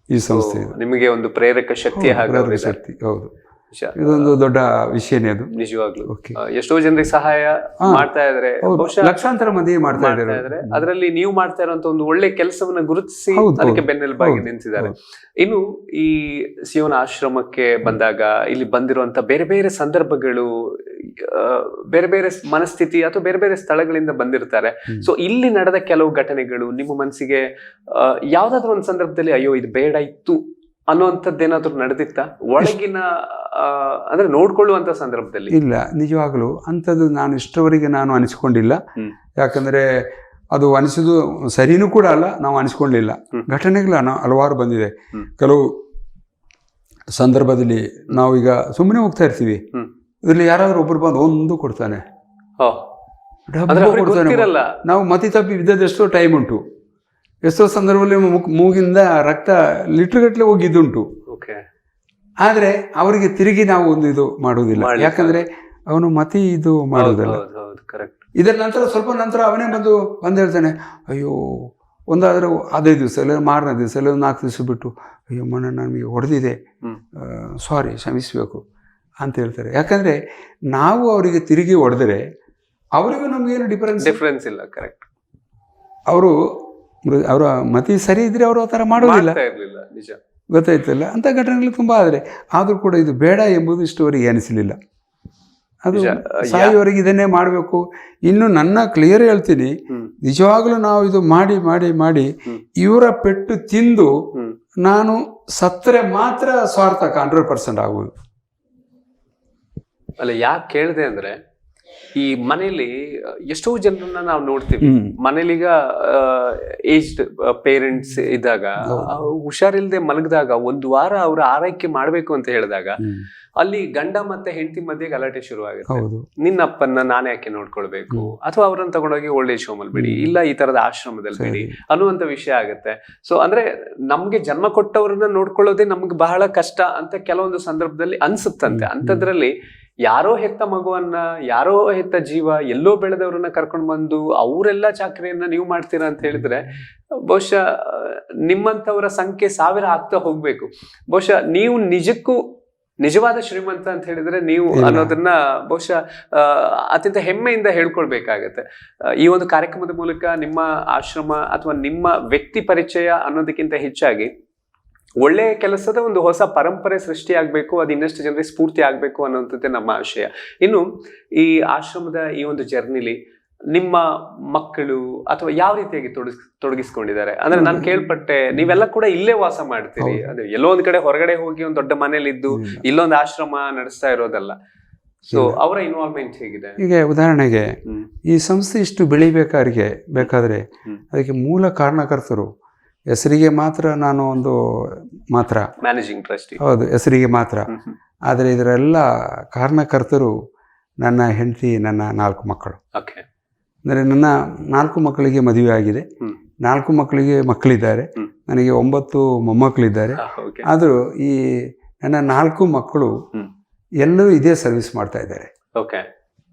ಈ ಸಂಸ್ಥೆ. ನಿಮಗೆ ಒಂದು ಪ್ರೇರಕ ಶಕ್ತಿ. ಶಕ್ತಿ, ಹೌದು. ಇದೊಂದು ದೊಡ್ಡ ವಿಷಯನೇ ಅದು ನಿಜವಾಗ್ಲು. ಎಷ್ಟೋ ಜನರಿಗೆ ಸಹಾಯ ಮಾಡ್ತಾ ಇದ್ರೆ, ಲಕ್ಷಾಂತರ ಮಂದಿ ಮಾಡ್ತಾ ಇದ್ದಾರೆ. ಅದರಲ್ಲಿ ನೀವು ಮಾಡ್ತಾ ಇರುವಂತ ಒಂದು ಒಳ್ಳೆ ಕೆಲಸವನ್ನ ಗುರುತಿಸಿ ಅದಕ್ಕೆ ಬೆನ್ನೆಲುಬಾಗಿ ನಿಂತಿದ್ದಾರೆ. ಇನ್ನು ಈ ಶಿವನ ಆಶ್ರಮಕ್ಕೆ ಬಂದಾಗ ಇಲ್ಲಿ ಬಂದಿರುವಂತ ಬೇರೆ ಬೇರೆ ಸಂದರ್ಭಗಳು, ಬೇರೆ ಬೇರೆ ಮನಸ್ಥಿತಿ ಅಥವಾ ಬೇರೆ ಬೇರೆ ಸ್ಥಳಗಳಿಂದ ಬಂದಿರ್ತಾರೆ. ಸೊ ಇಲ್ಲಿ ನಡೆದ ಕೆಲವು ಘಟನೆಗಳು ನಿಮ್ಮ ಮನಸ್ಸಿಗೆ ಯಾವ್ದಾದ್ರು ಒಂದು ಸಂದರ್ಭದಲ್ಲಿ ಅಯ್ಯೋ ಇದು ಬೇಡ ಇತ್ತು ಅನ್ನುವಂಥದ್ದೇನಾದ್ರೂ ನಡೆದಿತ್ತ? ಒಳಗಿನ ಅಂದ್ರೆ ನೋಡ್ಕೊಳ್ಳುವಂತ ಸಂದರ್ಭದಲ್ಲಿ ಇಲ್ಲ, ನಿಜವಾಗಲೂ ಅಂಥದ್ದು ನಾನು ಇಷ್ಟವರೆಗೆ ನಾನು ಅನಿಸ್ಕೊಂಡಿಲ್ಲ. ಯಾಕಂದರೆ ಅದು ಅನಿಸೋದು ಸರಿನೂ ಕೂಡ ಅಲ್ಲ, ನಾವು ಅನಿಸ್ಕೊಳ್ಳಿಲ್ಲ. ಘಟನೆಗಳು ಹಲವಾರು ಬಂದಿದೆ. ಕೆಲವು ಸಂದರ್ಭದಲ್ಲಿ ನಾವೀಗ ಸುಮ್ಮನೆ ಹೋಗ್ತಾ ಇರ್ತೀವಿ, ಇದರಲ್ಲಿ ಯಾರಾದ್ರೂ ಒಬ್ರು ಬಂದು ಒಂದು ಕೊಡ್ತಾನೆ, ನಾವು ಮತಿ ತಪ್ಪಿ ಬಿದ್ದದೆಷ್ಟೋ ಟೈಮ್ ಉಂಟು. ಎಷ್ಟೋ ಸಂದರ್ಭದಲ್ಲಿ ಮೂಗಿಂದ ರಕ್ತ ಲೀಟರ್ಗಟ್ಟಲೆ ಹೋಗಿದ್ದುಂಟು. ಆದರೆ ಅವರಿಗೆ ತಿರುಗಿ ನಾವು ಒಂದು ಇದು ಮಾಡುವುದಿಲ್ಲ, ಯಾಕಂದ್ರೆ ಅವನು ಮತಿ ಇದು ಮಾಡುವುದಿಲ್ಲ. ಇದರ ನಂತರ ಸ್ವಲ್ಪ ನಂತರ ಅವನೇ ಬಂದು ಹೇಳ್ತಾನೆ, ಅಯ್ಯೋ ಒಂದಾದರೂ 15 ದಿವಸ ಇಲ್ಲ 6ನೇ ದಿವಸ ಇಲ್ಲ 4 ದಿವಸ ಬಿಟ್ಟು, ಅಯ್ಯೋ ಮೊನ್ನೆ ನಮಗೆ ಹೊಡೆದಿದೆ, ಸಾರಿ ಕ್ಷಮಿಸಬೇಕು ಅಂತ ಹೇಳ್ತಾರೆ. ಯಾಕಂದರೆ ನಾವು ಅವರಿಗೆ ತಿರುಗಿ ಹೊಡೆದರೆ ಅವರಿಗೂ ನಮಗೇನು ಡಿಫರೆನ್ಸ್ ಇಲ್ಲ. ಕರೆಕ್ಟ್. ಅವರ ಮತಿ ಸರಿ ಇದ್ರೆ ಅವರು ಆ ಥರ ಮಾಡೋದಿಲ್ಲ, ಗೊತ್ತಾಯ್ತಲ್ಲ. ಅಂಥ ಘಟನೆಗಳು ತುಂಬ ಆದರೂ ಕೂಡ ಇದು ಬೇಡ ಎಂಬುದು ಇಷ್ಟುವರೆಗೆ ಅನಿಸಲಿಲ್ಲ. ಅದು ಸಾಯುವವರೆಗೆ ಇದನ್ನೇ ಮಾಡಬೇಕು. ಇನ್ನು ನನ್ನ ಕ್ಲಿಯರ್ ಹೇಳ್ತೀನಿ, ನಿಜವಾಗ್ಲೂ ನಾವು ಇದು ಮಾಡಿ ಮಾಡಿ ಮಾಡಿ ಇವರ ಪೆಟ್ಟು ತಿಂದು ನಾನು ಸತ್ತರೆ ಮಾತ್ರ ಸ್ವಾರ್ಥಕ 100% ಆಗುವುದು. ಅಲ್ಲ, ಯಾಕೆ ಕೇಳಿದೆ ಅಂದ್ರೆ, ಈ ಮನೇಲಿ ಎಷ್ಟೋ ಜನರನ್ನ ನಾವು ನೋಡ್ತೀವಿ. ಮನೇಲಿಗ ಏಜ್ಡ್ ಪೇರೆಂಟ್ಸ್ ಇದ್ದಾಗ, ಹುಷಾರಿಲ್ದೆ ಮಲಗಿದಾಗ 1 ವಾರ ಅವ್ರ ಆರೈಕೆ ಮಾಡ್ಬೇಕು ಅಂತ ಹೇಳಿದಾಗ ಅಲ್ಲಿ ಗಂಡ ಮತ್ತೆ ಹೆಂಡತಿ ಮಧ್ಯೆ ಗಲಾಟೆ ಶುರು ಆಗುತ್ತೆ. ನಿನ್ನಪ್ಪನ್ನ ನಾನು ಯಾಕೆ ನೋಡ್ಕೊಳ್ಬೇಕು, ಅಥವಾ ಅವ್ರನ್ನ ತಗೊಂಡೋಗಿ ಓಲ್ಡ್ ಏಜ್ ಹೋಮ್ ಅಲ್ಲಿ ಬಿಡಿ, ಇಲ್ಲ ಈ ತರದ ಆಶ್ರಮದಲ್ಲಿ ಬಿಡಿ ಅನ್ನುವಂತ ವಿಷಯ ಆಗುತ್ತೆ. ಸೊ ಅಂದ್ರೆ ನಮ್ಗೆ ಜನ್ಮ ಕೊಟ್ಟವ್ರನ್ನ ನೋಡ್ಕೊಳ್ಳೋದೇ ನಮ್ಗೆ ಬಹಳ ಕಷ್ಟ ಅಂತ ಕೆಲವೊಂದು ಸಂದರ್ಭದಲ್ಲಿ ಅನ್ಸುತ್ತಂತೆ. ಅಂಥದ್ರಲ್ಲಿ ಯಾರೋ ಹೆತ್ತ ಮಗುವನ್ನ, ಯಾರೋ ಹೆತ್ತ ಜೀವ, ಎಲ್ಲೋ ಬೆಳೆದವ್ರನ್ನ ಕರ್ಕೊಂಡು ಬಂದು ಅವರೆಲ್ಲ ಚಾಕರಿಯನ್ನ ನೀವು ಮಾಡ್ತೀರಾ ಅಂತ ಹೇಳಿದ್ರೆ, ಬಹುಶಃ ನಿಮ್ಮಂಥವರ ಸಂಖ್ಯೆ 1000 ಆಗ್ತಾ ಹೋಗ್ಬೇಕು. ಬಹುಶಃ ನೀವು ನಿಜವಾದ ಶ್ರೀಮಂತ ಅಂತ ಹೇಳಿದ್ರೆ ನೀವು ಅನ್ನೋದನ್ನ ಬಹುಶಃ ಅತ್ಯಂತ ಹೆಮ್ಮೆಯಿಂದ ಹೇಳ್ಕೊಳ್ಬೇಕಾಗತ್ತೆ. ಈ ಒಂದು ಕಾರ್ಯಕ್ರಮದ ಮೂಲಕ ನಿಮ್ಮ ಆಶ್ರಮ ಅಥವಾ ನಿಮ್ಮ ವ್ಯಕ್ತಿ ಪರಿಚಯ ಅನ್ನೋದಕ್ಕಿಂತ ಹೆಚ್ಚಾಗಿ ಒಳ್ಳೆಯ ಕೆಲಸದ ಒಂದು ಹೊಸ ಪರಂಪರೆ ಸೃಷ್ಟಿ ಆಗ್ಬೇಕು, ಅದು ಇನ್ನಷ್ಟು ಜನರಿಗೆ ಸ್ಫೂರ್ತಿ ಆಗ್ಬೇಕು ಅನ್ನೋಂಥದ್ದೇ ನಮ್ಮ ಆಶಯ. ಇನ್ನು ಈ ಆಶ್ರಮದ ಈ ಒಂದು ಜರ್ನಿಲಿ ನಿಮ್ಮ ಮಕ್ಕಳು ಅಥವಾ ಯಾವ ರೀತಿಯಾಗಿ ತೊಡಗಿಸ್ಕೊಂಡಿದ್ದಾರೆ? ಅಂದ್ರೆ ನಾನು ಕೇಳ್ಪಟ್ಟೆ ನೀವೆಲ್ಲ ಕೂಡ ಇಲ್ಲೇ ವಾಸ ಮಾಡ್ತೀರಿ, ಅದೇ ಎಲ್ಲೋ ಒಂದ್ ಕಡೆ ಹೊರಗಡೆ ಹೋಗಿ ಒಂದ್ ದೊಡ್ಡ ಮನೇಲಿ ಇದ್ದು ಇಲ್ಲೊಂದು ಆಶ್ರಮ ನಡೆಸ್ತಾ ಇರೋದಲ್ಲ. ಸೊ ಅವರ ಇನ್ವಾಲ್ವ್ಮೆಂಟ್ ಹೇಗಿದೆ? ಈಗ ಉದಾಹರಣೆಗೆ ಈ ಸಂಸ್ಥೆ ಇಷ್ಟು ಬೇಕಾದ್ರೆ ಅದಕ್ಕೆ ಮೂಲ ಕಾರಣಕರ್ತರು ಹೆಸರಿಗೆ ಮಾತ್ರ ನಾನು ಒಂದು ಮಾತ್ರ ಮ್ಯಾನೇಜಿಂಗ್ ಟ್ರಸ್ಟಿ, ಹೌದು, ಹೆಸರಿಗೆ ಮಾತ್ರ. ಆದರೆ ಇದರೆಲ್ಲ ಕಾರಣಕರ್ತರು ನನ್ನ ಹೆಂಡತಿ, ನನ್ನ 4 ಮಕ್ಕಳು. ಅಂದರೆ ನನ್ನ 4 ಮಕ್ಕಳಿಗೆ ಮದುವೆ ಆಗಿದೆ, 4 ಮಕ್ಕಳಿಗೆ ಮಕ್ಕಳಿದ್ದಾರೆ, ನನಗೆ 9 ಮೊಮ್ಮಕ್ಕಳಿದ್ದಾರೆ. ಆದರೂ ಈ ನನ್ನ 4 ಮಕ್ಕಳು ಎಲ್ಲರೂ ಇದೇ ಸರ್ವಿಸ್ ಮಾಡ್ತಾ ಇದ್ದಾರೆ.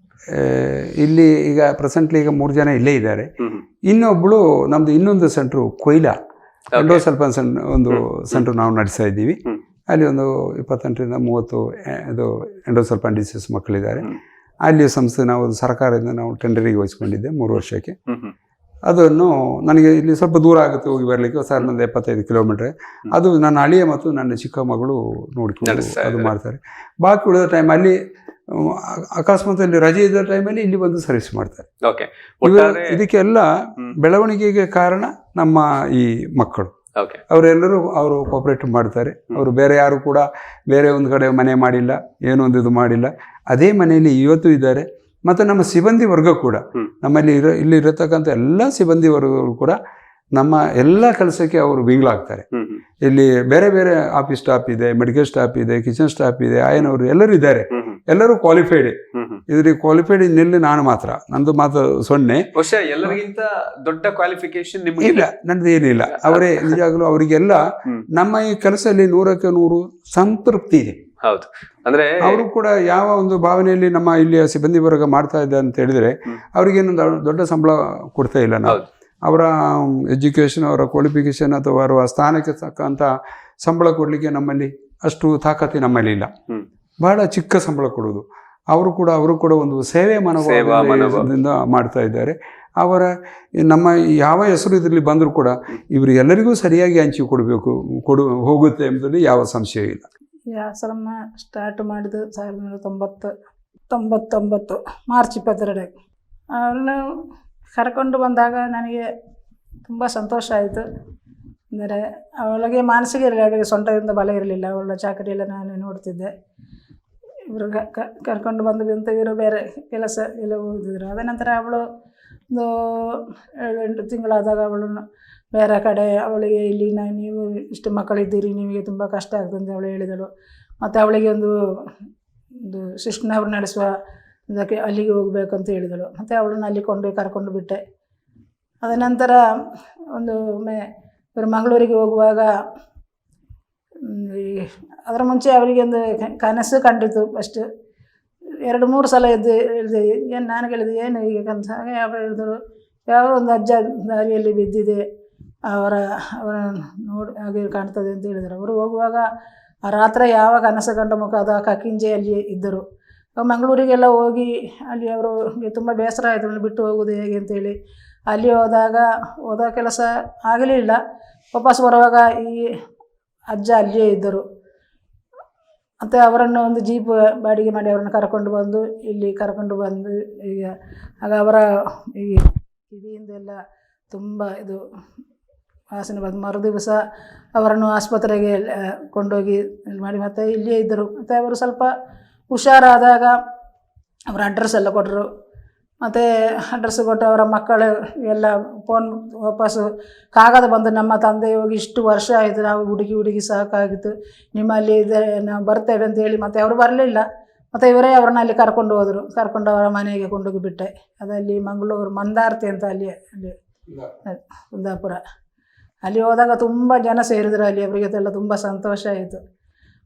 ಇಲ್ಲಿ ಈಗ ಪ್ರೆಸೆಂಟ್ಲಿ ಈಗ 3 ಜನ ಇಲ್ಲೇ ಇದ್ದಾರೆ. ಇನ್ನೊಬ್ಬಳು ನಮ್ದು ಇನ್ನೊಂದು ಸೆಂಟ್ರು ಕೊಯ್ಲಾ ಎಂಡೋಸಲ್ಫಾನ್ ಒಂದು ಸೆಂಟ್ರ್ ನಾವು ನಡೆಸ್ತಾ ಇದ್ದೀವಿ. ಅಲ್ಲಿ ಒಂದು 28 ರಿಂದ 30 ಇದು ಎಂಡೋಸಲ್ಫಾನ್ ಡಿಸೀಸ್ ಮಕ್ಕಳಿದ್ದಾರೆ. ಅಲ್ಲಿ ಸಂಸ್ಥೆ ನಾವು ಸರ್ಕಾರದಿಂದ ನಾವು ಟೆಂಡರಿಗೆ ವಹಿಸ್ಕೊಂಡಿದ್ದೆ 3 ವರ್ಷಕ್ಕೆ. ಅದನ್ನು ನನಗೆ ಇಲ್ಲಿ ಸ್ವಲ್ಪ ದೂರ ಆಗುತ್ತೆ ಹೋಗಿ ಬರಲಿಕ್ಕೆ, 75 ಕಿಲೋಮೀಟರ್. ಅದು ನನ್ನ ಅಳಿಯ ಮತ್ತು ನನ್ನ ಚಿಕ್ಕ ಮಗಳು ನೋಡ್ಕೊಂಡು ಅದು ಮಾಡ್ತಾರೆ. ಬಾಕಿ ಉಳಿದ ಟೈಮ್ ಅಲ್ಲಿ ಅಕಸ್ಮಾತ್ ಅಲ್ಲಿ ರಜೆ ಇದ್ದ ಟೈಮಲ್ಲಿ ಇಲ್ಲಿ ಬಂದು ಸರ್ವಿಸ್ ಮಾಡ್ತಾರೆ. ಇದಕ್ಕೆಲ್ಲ ಬೆಳವಣಿಗೆಗೆ ಕಾರಣ ನಮ್ಮ ಈ ಮಕ್ಕಳು. ಅವರೆಲ್ಲರೂ ಅವರು ಕೋಆಪರೇಟ್ ಮಾಡ್ತಾರೆ. ಅವರು ಬೇರೆ ಯಾರು ಕೂಡ ಬೇರೆ ಒಂದು ಕಡೆ ಮನೆ ಮಾಡಿಲ್ಲ, ಏನೊಂದು ಇದು ಮಾಡಿಲ್ಲ, ಅದೇ ಮನೆಯಲ್ಲಿ ಇವತ್ತು ಇದ್ದಾರೆ. ಮತ್ತು ನಮ್ಮ ಸಿಬ್ಬಂದಿ ವರ್ಗ ಕೂಡ ನಮ್ಮಲ್ಲಿ ಇಲ್ಲಿ ಇರತಕ್ಕಂಥ ಎಲ್ಲ ಸಿಬ್ಬಂದಿ ವರ್ಗಗಳು ಕೂಡ ನಮ್ಮ ಎಲ್ಲ ಕೆಲಸಕ್ಕೆ ಅವರು ಬಿಂಗ್ಲಾಗ್ತಾರೆ. ಇಲ್ಲಿ ಬೇರೆ ಬೇರೆ ಆಫೀಸ್ ಸ್ಟಾಫ್ ಇದೆ, ಮೆಡಿಕಲ್ ಸ್ಟಾಫ್ ಇದೆ, ಕಿಚನ್ ಸ್ಟಾಫ್ ಇದೆ, ಆಯನವರು ಎಲ್ಲರೂ ಇದ್ದಾರೆ. ಎಲ್ಲರೂ ಕ್ವಾಲಿಫೈಡ್. ಇದ್ರಿಗೆ ಕ್ವಾಲಿಫೈಡ್ ಇನ್ನೆಲ್ಲಿ ನಾನು ಮಾತ್ರ, ನಂದು ಮಾತ್ರ 0. ಎಲ್ಲರಿಗಿಂತ ದೊಡ್ಡ ಕ್ವಾಲಿಫಿಕೇಶನ್ ಇಲ್ಲ, ನಂದು ಏನಿಲ್ಲ. ಅವರೇ ನಿಜಾಗಲೂ ಅವರಿಗೆಲ್ಲ ನಮ್ಮ ಈ ಕೆಲಸದಲ್ಲಿ 100ಕ್ಕೆ 100 ಸಂತೃಪ್ತಿ ಇದೆ. ಹೌದು, ಅಂದ್ರೆ ಅವರು ಕೂಡ ಯಾವ ಒಂದು ಭಾವನೆಯಲ್ಲಿ ನಮ್ಮ ಇಲ್ಲಿಯ ಸಿಬ್ಬಂದಿ ವರ್ಗ ಮಾಡ್ತಾ ಇದ್ದಾರೆ ಅಂತ ಹೇಳಿದ್ರೆ, ಅವ್ರಿಗೇನು ದೊಡ್ಡ ಸಂಬಳ ಕೊಡ್ತಾ ಇಲ್ಲ ನಾವು. ಅವರ ಎಜುಕೇಷನ್, ಅವರ ಕ್ವಾಲಿಫಿಕೇಶನ್ ಅಥವಾ ಅವರ ಸ್ಥಾನಕ್ಕೆ ತಕ್ಕಂಥ ಸಂಬಳ ಕೊಡಲಿಕ್ಕೆ ನಮ್ಮಲ್ಲಿ ಅಷ್ಟು ತಾಕತಿ ನಮ್ಮಲ್ಲಿ ಇಲ್ಲ. ಬಹಳ ಚಿಕ್ಕ ಸಂಬಳ ಕೊಡೋದು. ಅವರು ಕೂಡ ಒಂದು ಸೇವೆ ಮನೋಭಾವದಿಂದ ಮಾಡ್ತಾ ಇದ್ದಾರೆ. ಅವರ ನಮ್ಮ ಯಾವ ಹೆಸರು ಇದರಲ್ಲಿ ಬಂದರೂ ಕೂಡ ಇವರು ಎಲ್ಲರಿಗೂ ಸರಿಯಾಗಿ ಹಂಚಿ ಹೋಗುತ್ತೆ ಎಂಬುದರಲ್ಲಿ ಯಾವ ಸಂಶಯ ಇಲ್ಲ. ಈ ಆಶ್ರಮ ಸ್ಟಾರ್ಟ್ ಮಾಡಿದ್ದು 1999 ಮಾರ್ಚ್ 22. ಅವ್ರನ್ನ ಕರ್ಕೊಂಡು ಬಂದಾಗ ನನಗೆ ತುಂಬ ಸಂತೋಷ ಆಯಿತು. ಅಂದರೆ ಅವಳಿಗೆ ಮಾನಸಿಕ ಇರಲಿಲ್ಲ, ಅವಳಿಗೆ ಸೊಂಟದಿಂದ ಬಲ ಇರಲಿಲ್ಲ, ಅವಳ ಚಾಕರಿ ಎಲ್ಲ ನಾನು ನೋಡ್ತಿದ್ದೆ. ಇವರು ಕರ್ಕೊಂಡು ಬಂದು ಅಂತ ಇವರು ಬೇರೆ ಕೆಲಸ ಎಲ್ಲ ಹೋಗಿದ್ರು. ಅದ ನಂತರ ಅವಳು ಒಂದು 7-8 ತಿಂಗಳಾದಾಗ ಅವಳನ್ನು ಬೇರೆ ಕಡೆ ಅವಳಿಗೆ ಇಲ್ಲಿ ನೀವು ಇಷ್ಟು ಮಕ್ಕಳಿದ್ದೀರಿ, ನಿಮಗೆ ತುಂಬ ಕಷ್ಟ ಆಗ್ತದೆ ಅಂತ ಅವಳು ಹೇಳಿದಳು. ಮತ್ತು ಅವಳಿಗೆ ಒಂದು ಶಿಸ್ಟ್ನವ್ರು ನಡೆಸುವ ಇದಕ್ಕೆ ಅಲ್ಲಿಗೆ ಹೋಗಬೇಕಂತ ಹೇಳಿದಳು. ಮತ್ತು ಅವಳನ್ನು ಅಲ್ಲಿ ಕರ್ಕೊಂಡು ಬಿಟ್ಟೆ. ಅದ ನಂತರ ಒಮ್ಮೆ ಇವರು ಮಂಗಳೂರಿಗೆ ಹೋಗುವಾಗ ಅದರ ಮುಂಚೆ ಅವರಿಗೆ ಒಂದು ಕನಸು ಕಂಡಿತು. ಫಸ್ಟ್ 2-3 ಸಲ ಹೇಳಿದೆ. ಏನು ನಾನು ಕೇಳಿದೆ ಏನು ಈಗ ಕನಸು? ಹಾಗೆ ಅವರು ಹೇಳಿದರು, ಯಾವ ಒಂದು ಅಜ್ಜ ದಾರಿಯಲ್ಲಿ ಬಿದ್ದಿದೆ, ಅವರ ಹಾಗೆ ಕಾಣ್ತದೆ ಅಂತ ಹೇಳಿದರು. ಅವರು ಹೋಗುವಾಗ ಆ ರಾತ್ರಿ ಯಾವ ಕನಸು ಕಂಡ ಮುಖ ಅದು ಕಕ್ಕಿಂಜೆ ಅಲ್ಲಿ ಇದ್ದರು. ಮಂಗಳೂರಿಗೆಲ್ಲ ಹೋಗಿ ಅಲ್ಲಿ ಅವರಿಗೆ ತುಂಬ ಬೇಸರ ಆಯಿತು, ಬಿಟ್ಟು ಹೋಗೋದು ಹೇಗೆ ಅಂತೇಳಿ. ಅಲ್ಲಿ ಹೋದ ಕೆಲಸ ಆಗಲಿಲ್ಲ. ವಾಪಸ್ ಬರುವಾಗ ಈ ಅಜ್ಜ ಅಲ್ಲಿಯೇ ಇದ್ದರು. ಮತ್ತು ಅವರನ್ನು ಒಂದು ಜೀಪ್ ಬಾಡಿಗೆ ಮಾಡಿ ಅವರನ್ನು ಕರ್ಕೊಂಡು ಬಂದು ಈಗ ಆಗ ಅವರ ಈ ಕಿವಿಯಿಂದೆಲ್ಲ ತುಂಬ ಇದು ವಾಸನೆ ಬಂದು ಮರುದಿವಸ ಅವರನ್ನು ಆಸ್ಪತ್ರೆಗೆ ಕೊಂಡೋಗಿ ಮಾಡಿ ಮತ್ತೆ ಇಲ್ಲಿಯೇ ಇದ್ದರು. ಮತ್ತು ಅವರು ಸ್ವಲ್ಪ ಹುಷಾರಾದಾಗ ಅವರ ಅಡ್ರೆಸ್ ಎಲ್ಲ ಕೊಟ್ಟರು. ಮತ್ತು ಅಡ್ರೆಸ್ ಕೊಟ್ಟು ಅವರ ಮಕ್ಕಳು ಎಲ್ಲ ಫೋನ್ ವಾಪಸ್ಸು ಕಾಗದ ಬಂದು, ನಮ್ಮ ತಂದೆ ಹೋಗಿ ಇಷ್ಟು ವರ್ಷ ಆಯಿತು, ನಾವು ಹುಡುಗಿ ಸಾಕಾಗಿತ್ತು, ನಿಮ್ಮಲ್ಲಿ ಇದ್ದಾರೆ, ನಾವು ಬರ್ತೇವೆ ಅಂತೇಳಿ. ಮತ್ತು ಅವರು ಬರಲಿಲ್ಲ. ಮತ್ತು ಇವರೇ ಅವ್ರನ್ನ ಅಲ್ಲಿ ಕರ್ಕೊಂಡು ಅವರ ಮನೆಗೆ ಕೊಂಡೋಗಿ ಬಿಟ್ಟೆ. ಅದಲ್ಲಿ ಮಂಗಳೂರು ಮಂದಾರ್ತಿ ಅಂತ ಅಲ್ಲಿ ಕುಂದಾಪುರ. ಅಲ್ಲಿ ಹೋದಾಗ ತುಂಬ ಜನ ಸೇರಿದರು. ಅಲ್ಲಿ ಅವರಿಗೆ ಎಲ್ಲ ತುಂಬ ಸಂತೋಷ ಆಯಿತು.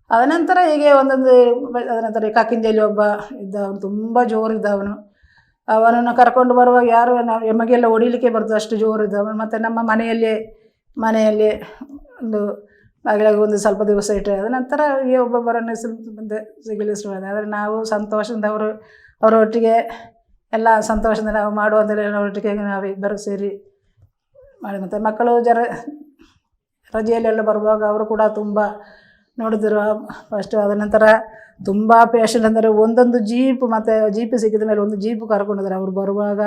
ಅದನಂತರ ಹೀಗೆ ಅದನಂತರ ಕಾಕಿಂಜಲ್ಲಿ ಒಬ್ಬ ಇದ್ದ, ಅವನು ತುಂಬ ಜೋರಿದ್ದ. ಅವನನ್ನು ಕರ್ಕೊಂಡು ಬರುವಾಗ ಯಾರು ನಮಗೆಲ್ಲ ಹೊಡಿಲಿಕ್ಕೆ ಬರ್ತದೆ, ಅಷ್ಟು ಜೋರಿದ್ದ ಅವನು. ಮತ್ತು ನಮ್ಮ ಮನೆಯಲ್ಲಿ ಒಂದು ಬಾಗಿಲಾಗಿ ಒಂದು ಸ್ವಲ್ಪ ದಿವಸ ಇಟ್ಟರೆ ಅದ ನಂತರ ಈ ಒಬ್ಬೊಬ್ಬರನ್ನು ಸಿಗಲಿ ಶುರುವಾದ. ಆದರೆ ನಾವು ಸಂತೋಷದಿಂದ ಅವರೊಟ್ಟಿಗೆ ಎಲ್ಲ ಸಂತೋಷದಿಂದ ನಾವು ಮಾಡುವಂಥದ್ದು ಅವರೊಟ್ಟಿಗೆ ನಾವಿಬ್ಬರು ಸೇರಿ ಮಾಡಿ. ಮತ್ತು ಮಕ್ಕಳು ರಜೆಯಲ್ಲೆಲ್ಲ ಬರುವಾಗ ಅವರು ಕೂಡ ತುಂಬ ನೋಡಿದ್ರು ಫಸ್ಟು. ಅದ ನಂತರ ತುಂಬ ಪೇಷಂಟ್ ಅಂದರೆ ಒಂದೊಂದು ಜೀಪ್, ಮತ್ತು ಜೀಪ್ ಸಿಕ್ಕಿದ ಮೇಲೆ ಒಂದು ಜೀಪ್ ಕರ್ಕೊಂಡಿದ್ದಾರೆ. ಅವರು ಬರುವಾಗ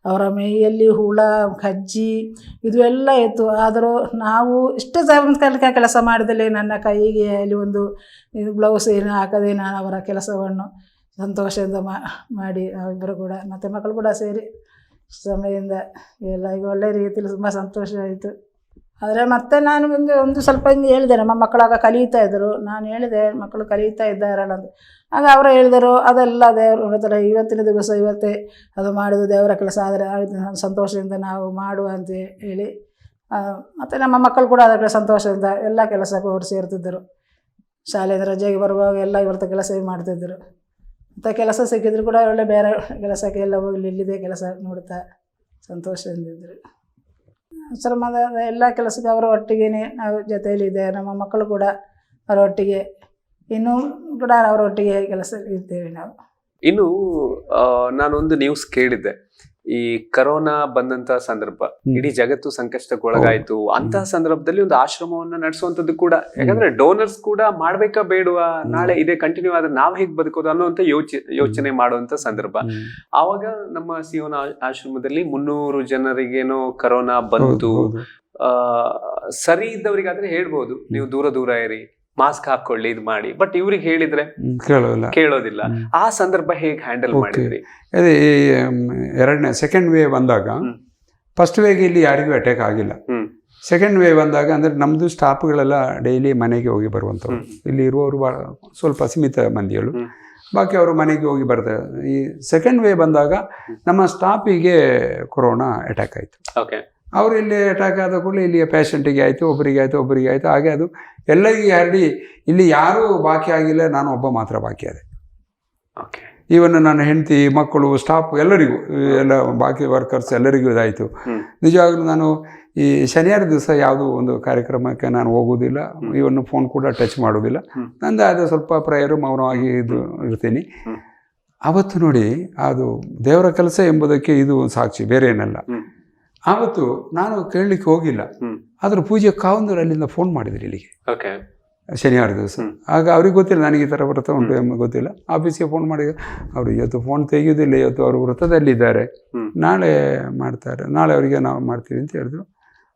ಅವರ ಮೈಯಲ್ಲಿ ಹುಳ ಕಜ್ಜಿ ಇದು ಎಲ್ಲ ಇತ್ತು. ಆದರೂ ನಾವು ಇಷ್ಟು ಕೆಲಸ ಮಾಡಿದಲ್ಲಿ ನನ್ನ ಕೈಗೆ ಅಲ್ಲಿ ಒಂದು ಬ್ಲೌಸ್ ಏನು ಹಾಕದೆ ನಾನು ಅವರ ಕೆಲಸವನ್ನು ಸಂತೋಷದಿಂದ ಮಾಡಿ ನಾವಿಬ್ಬರು ಕೂಡ ಮತ್ತು ಮಕ್ಕಳು ಕೂಡ ಸೇರಿ ಸಮಯದಿಂದ ಎಲ್ಲ ಈಗ ಒಳ್ಳೆಯ ರೀತಿಯಲ್ಲಿ ತುಂಬ ಸಂತೋಷ ಆಯಿತು. ಆದರೆ ಮತ್ತೆ ನಾನು ಒಂದು ಸ್ವಲ್ಪ ಹಿಂಗೆ ಹೇಳಿದೆ, ನಮ್ಮ ಮಕ್ಕಳಾಗ ಕಲಿಯುತ್ತಾ ಇದ್ದರು. ನಾನು ಹೇಳಿದೆ ಮಕ್ಕಳು ಕಲಿಯುತ್ತಾ ಇದ್ದಾರಲ್ಲ ಅಂತ. ಆಗ ಅವರು ಹೇಳಿದರು, ಅದೆಲ್ಲ ದೇವರು ಹೇಳ್ತಾರೆ, ಇವತ್ತಿನ ದಿವಸ ಇವತ್ತೇ ಅದು ಮಾಡೋದು ದೇವರ ಕೆಲಸ, ಆದರೆ ಸಂತೋಷದಿಂದ ನಾವು ಮಾಡುವ ಅಂತ ಹೇಳಿ. ಮತ್ತು ನಮ್ಮ ಮಕ್ಕಳು ಕೂಡ ಅದಕ್ಕೆ ಸಂತೋಷದಿಂದ ಎಲ್ಲ ಕೆಲಸಕ್ಕೂ ಅವರು ಸೇರ್ತಿದ್ದರು. ಶಾಲೆಯಿಂದ ರಜೆಗೆ ಬರುವಾಗ ಎಲ್ಲ ಇವತ್ತು ಕೆಲಸ ಮಾಡ್ತಿದ್ದರು. ಮತ್ತು ಕೆಲಸ ಸಿಕ್ಕಿದ್ರು ಕೂಡ ಒಳ್ಳೆ ಬೇರೆ ಕೆಲಸಕ್ಕೆ ಎಲ್ಲ ಹೋಗಲಿ, ಇಲ್ಲಿದೆ ಕೆಲಸ ನೋಡ್ತಾ ಸಂತೋಷದಿಂದಿದ್ದರು. ಶ್ರಮದ ಎಲ್ಲ ಕೆಲಸಕ್ಕೆ ಅವರ ಒಟ್ಟಿಗೆ ನಾವು ಜೊತೆಯಲ್ಲಿದ್ದೇವೆ. ನಮ್ಮ ಮಕ್ಕಳು ಕೂಡ ಅವರೊಟ್ಟಿಗೆ ಇನ್ನೂ ಕೂಡ ಅವರೊಟ್ಟಿಗೆ ಕೆಲಸ ಇರ್ತೇವೆ ನಾವು. ಇನ್ನು ನಾನೊಂದು ನ್ಯೂಸ್ ಕೇಳಿದ್ದೆ, ಈ ಕರೋನಾ ಬಂದಂತ ಸಂದರ್ಭ ಇಡೀ ಜಗತ್ತು ಸಂಕಷ್ಟಕ್ಕೊಳಗಾಯ್ತು. ಅಂತ ಸಂದರ್ಭದಲ್ಲಿ ಒಂದು ಆಶ್ರಮವನ್ನ ನಡೆಸುವಂತದ್ದು ಕೂಡ, ಯಾಕಂದ್ರೆ ಡೋನರ್ಸ್ ಕೂಡ ಮಾಡ್ಬೇಕಾ ಬೇಡವಾ, ನಾಳೆ ಇದೇ ಕಂಟಿನ್ಯೂ ಆದ್ರೆ ನಾವ್ ಹೇಗ್ ಬದುಕೋದು ಅನ್ನೋಂತ ಯೋಚನೆ ಮಾಡುವಂತ ಸಂದರ್ಭ. ಆವಾಗ ನಮ್ಮ ಸಿಯೋನ ಆಶ್ರಮದಲ್ಲಿ 300 ಜನರಿಗೇನೋ ಕರೋನಾ ಬಂತು. ಸರಿ ಇದ್ದವರಿಗಾದ್ರೆ ಹೇಳ್ಬೋದು, ನೀವು ದೂರ ಇರಿ, ಮಾಸ್ಕ್ ಹಾಕೊಳ್ಳಿ, ಇದು ಮಾಡಿ. ಬಟ್ ಇವ್ರಿಗೆ ಹೇಳಿದ್ರೆ ಕೇಳೋದಿಲ್ಲ. ಆ ಸಂದರ್ಭ ಹೇಗೆ ಹ್ಯಾಂಡಲ್ ಮಾಡಿದ್ರಿ? ಅದೇ ಸೆಕೆಂಡ್ ವೇವ್ ಬಂದಾಗ, ಫಸ್ಟ್ ವೇವ್ ಇಲ್ಲಿ ಯಾರಿಗೂ ಅಟ್ಯಾಕ್ ಆಗಿಲ್ಲ. ಸೆಕೆಂಡ್ ವೇವ್ ಬಂದಾಗ ಅಂದರೆ ನಮ್ಮದು ಸ್ಟಾಫ್ಗಳೆಲ್ಲ ಡೈಲಿ ಮನೆಗೆ ಹೋಗಿ ಬರುವಂಥವ್ರು. ಇಲ್ಲಿ ಇರುವವರು ಸ್ವಲ್ಪ ಸೀಮಿತ ಮಂದಿಗಳು, ಬಾಕಿ ಅವರು ಮನೆಗೆ ಹೋಗಿ ಬರ್ತಾರೆ. ಈ ಸೆಕೆಂಡ್ ವೇವ್ ಬಂದಾಗ ನಮ್ಮ ಸ್ಟಾಫಿಗೆ ಕೊರೋನಾ ಅಟ್ಯಾಕ್ ಆಯಿತು. ಅವರು ಇಲ್ಲಿ ಅಟ್ಯಾಕ್ ಆದ ಕೂಡಲೇ ಇಲ್ಲಿಯ ಪೇಷಂಟಿಗೆ ಆಯಿತು, ಒಬ್ಬರಿಗೆ ಆಯಿತು. ಹಾಗೆ ಅದು ಎಲ್ಲರಿಗೆ ಹರಡಿ ಇಲ್ಲಿ ಯಾರೂ ಬಾಕಿ ಆಗಿಲ್ಲ, ನಾನು ಒಬ್ಬ ಮಾತ್ರ ಬಾಕಿ ಆದೆ. ಈವನ್ ನನ್ನ ಹೆಂಡತಿ, ಮಕ್ಕಳು, ಸ್ಟಾಫ್ ಎಲ್ಲರಿಗೂ, ಎಲ್ಲ ಬಾಕಿ ವರ್ಕರ್ಸ್ ಎಲ್ಲರಿಗೂ ಇದಾಯಿತು. ನಿಜವಾಗ್ಲೂ ನಾನು ಈ ಶನಿವಾರ ದಿವಸ ಯಾವುದೋ ಒಂದು ಕಾರ್ಯಕ್ರಮಕ್ಕೆ ನಾನು ಹೋಗೋದಿಲ್ಲ, ಇವನು ಫೋನ್ ಕೂಡ ಟಚ್ ಮಾಡೋದಿಲ್ಲ. ನಂದು ಅದು ಸ್ವಲ್ಪ ಪ್ರೇಯರು ಮೌನವಾಗಿ ಇರ್ತೀನಿ. ಆವತ್ತು ನೋಡಿ, ಅದು ದೇವರ ಕೆಲಸ ಎಂಬುದಕ್ಕೆ ಇದು ಸಾಕ್ಷಿ, ಬೇರೆ ಏನಲ್ಲ. ಆವತ್ತು ನಾನು ಕೇಳಲಿಕ್ಕೆ ಹೋಗಿಲ್ಲ, ಆದರೂ ಪೂಜೆ ಕಾವಂದರು ಅಲ್ಲಿಂದ ಫೋನ್ ಮಾಡಿದ್ರು ಇಲ್ಲಿಗೆ ಶನಿವಾರ ದಿವಸ. ಆಗ ಅವ್ರಿಗೆ ಗೊತ್ತಿಲ್ಲ ನನಗೆ ಈ ಥರ ವ್ರತ ಉಂಟು ಎಂಬ ಗೊತ್ತಿಲ್ಲ. ಆಫೀಸ್ಗೆ ಫೋನ್ ಮಾಡಿದ್ರು, ಅವರು ಇವತ್ತು ಫೋನ್ ತೆಗೆಯೋದಿಲ್ಲ, ಇವತ್ತು ಅವರು ವ್ರತದಲ್ಲಿದ್ದಾರೆ, ನಾಳೆ ಮಾಡ್ತಾರೆ, ನಾಳೆ ಅವರಿಗೆ ನಾವು ಮಾಡ್ತೀವಿ ಅಂತ ಹೇಳಿದ್ರು.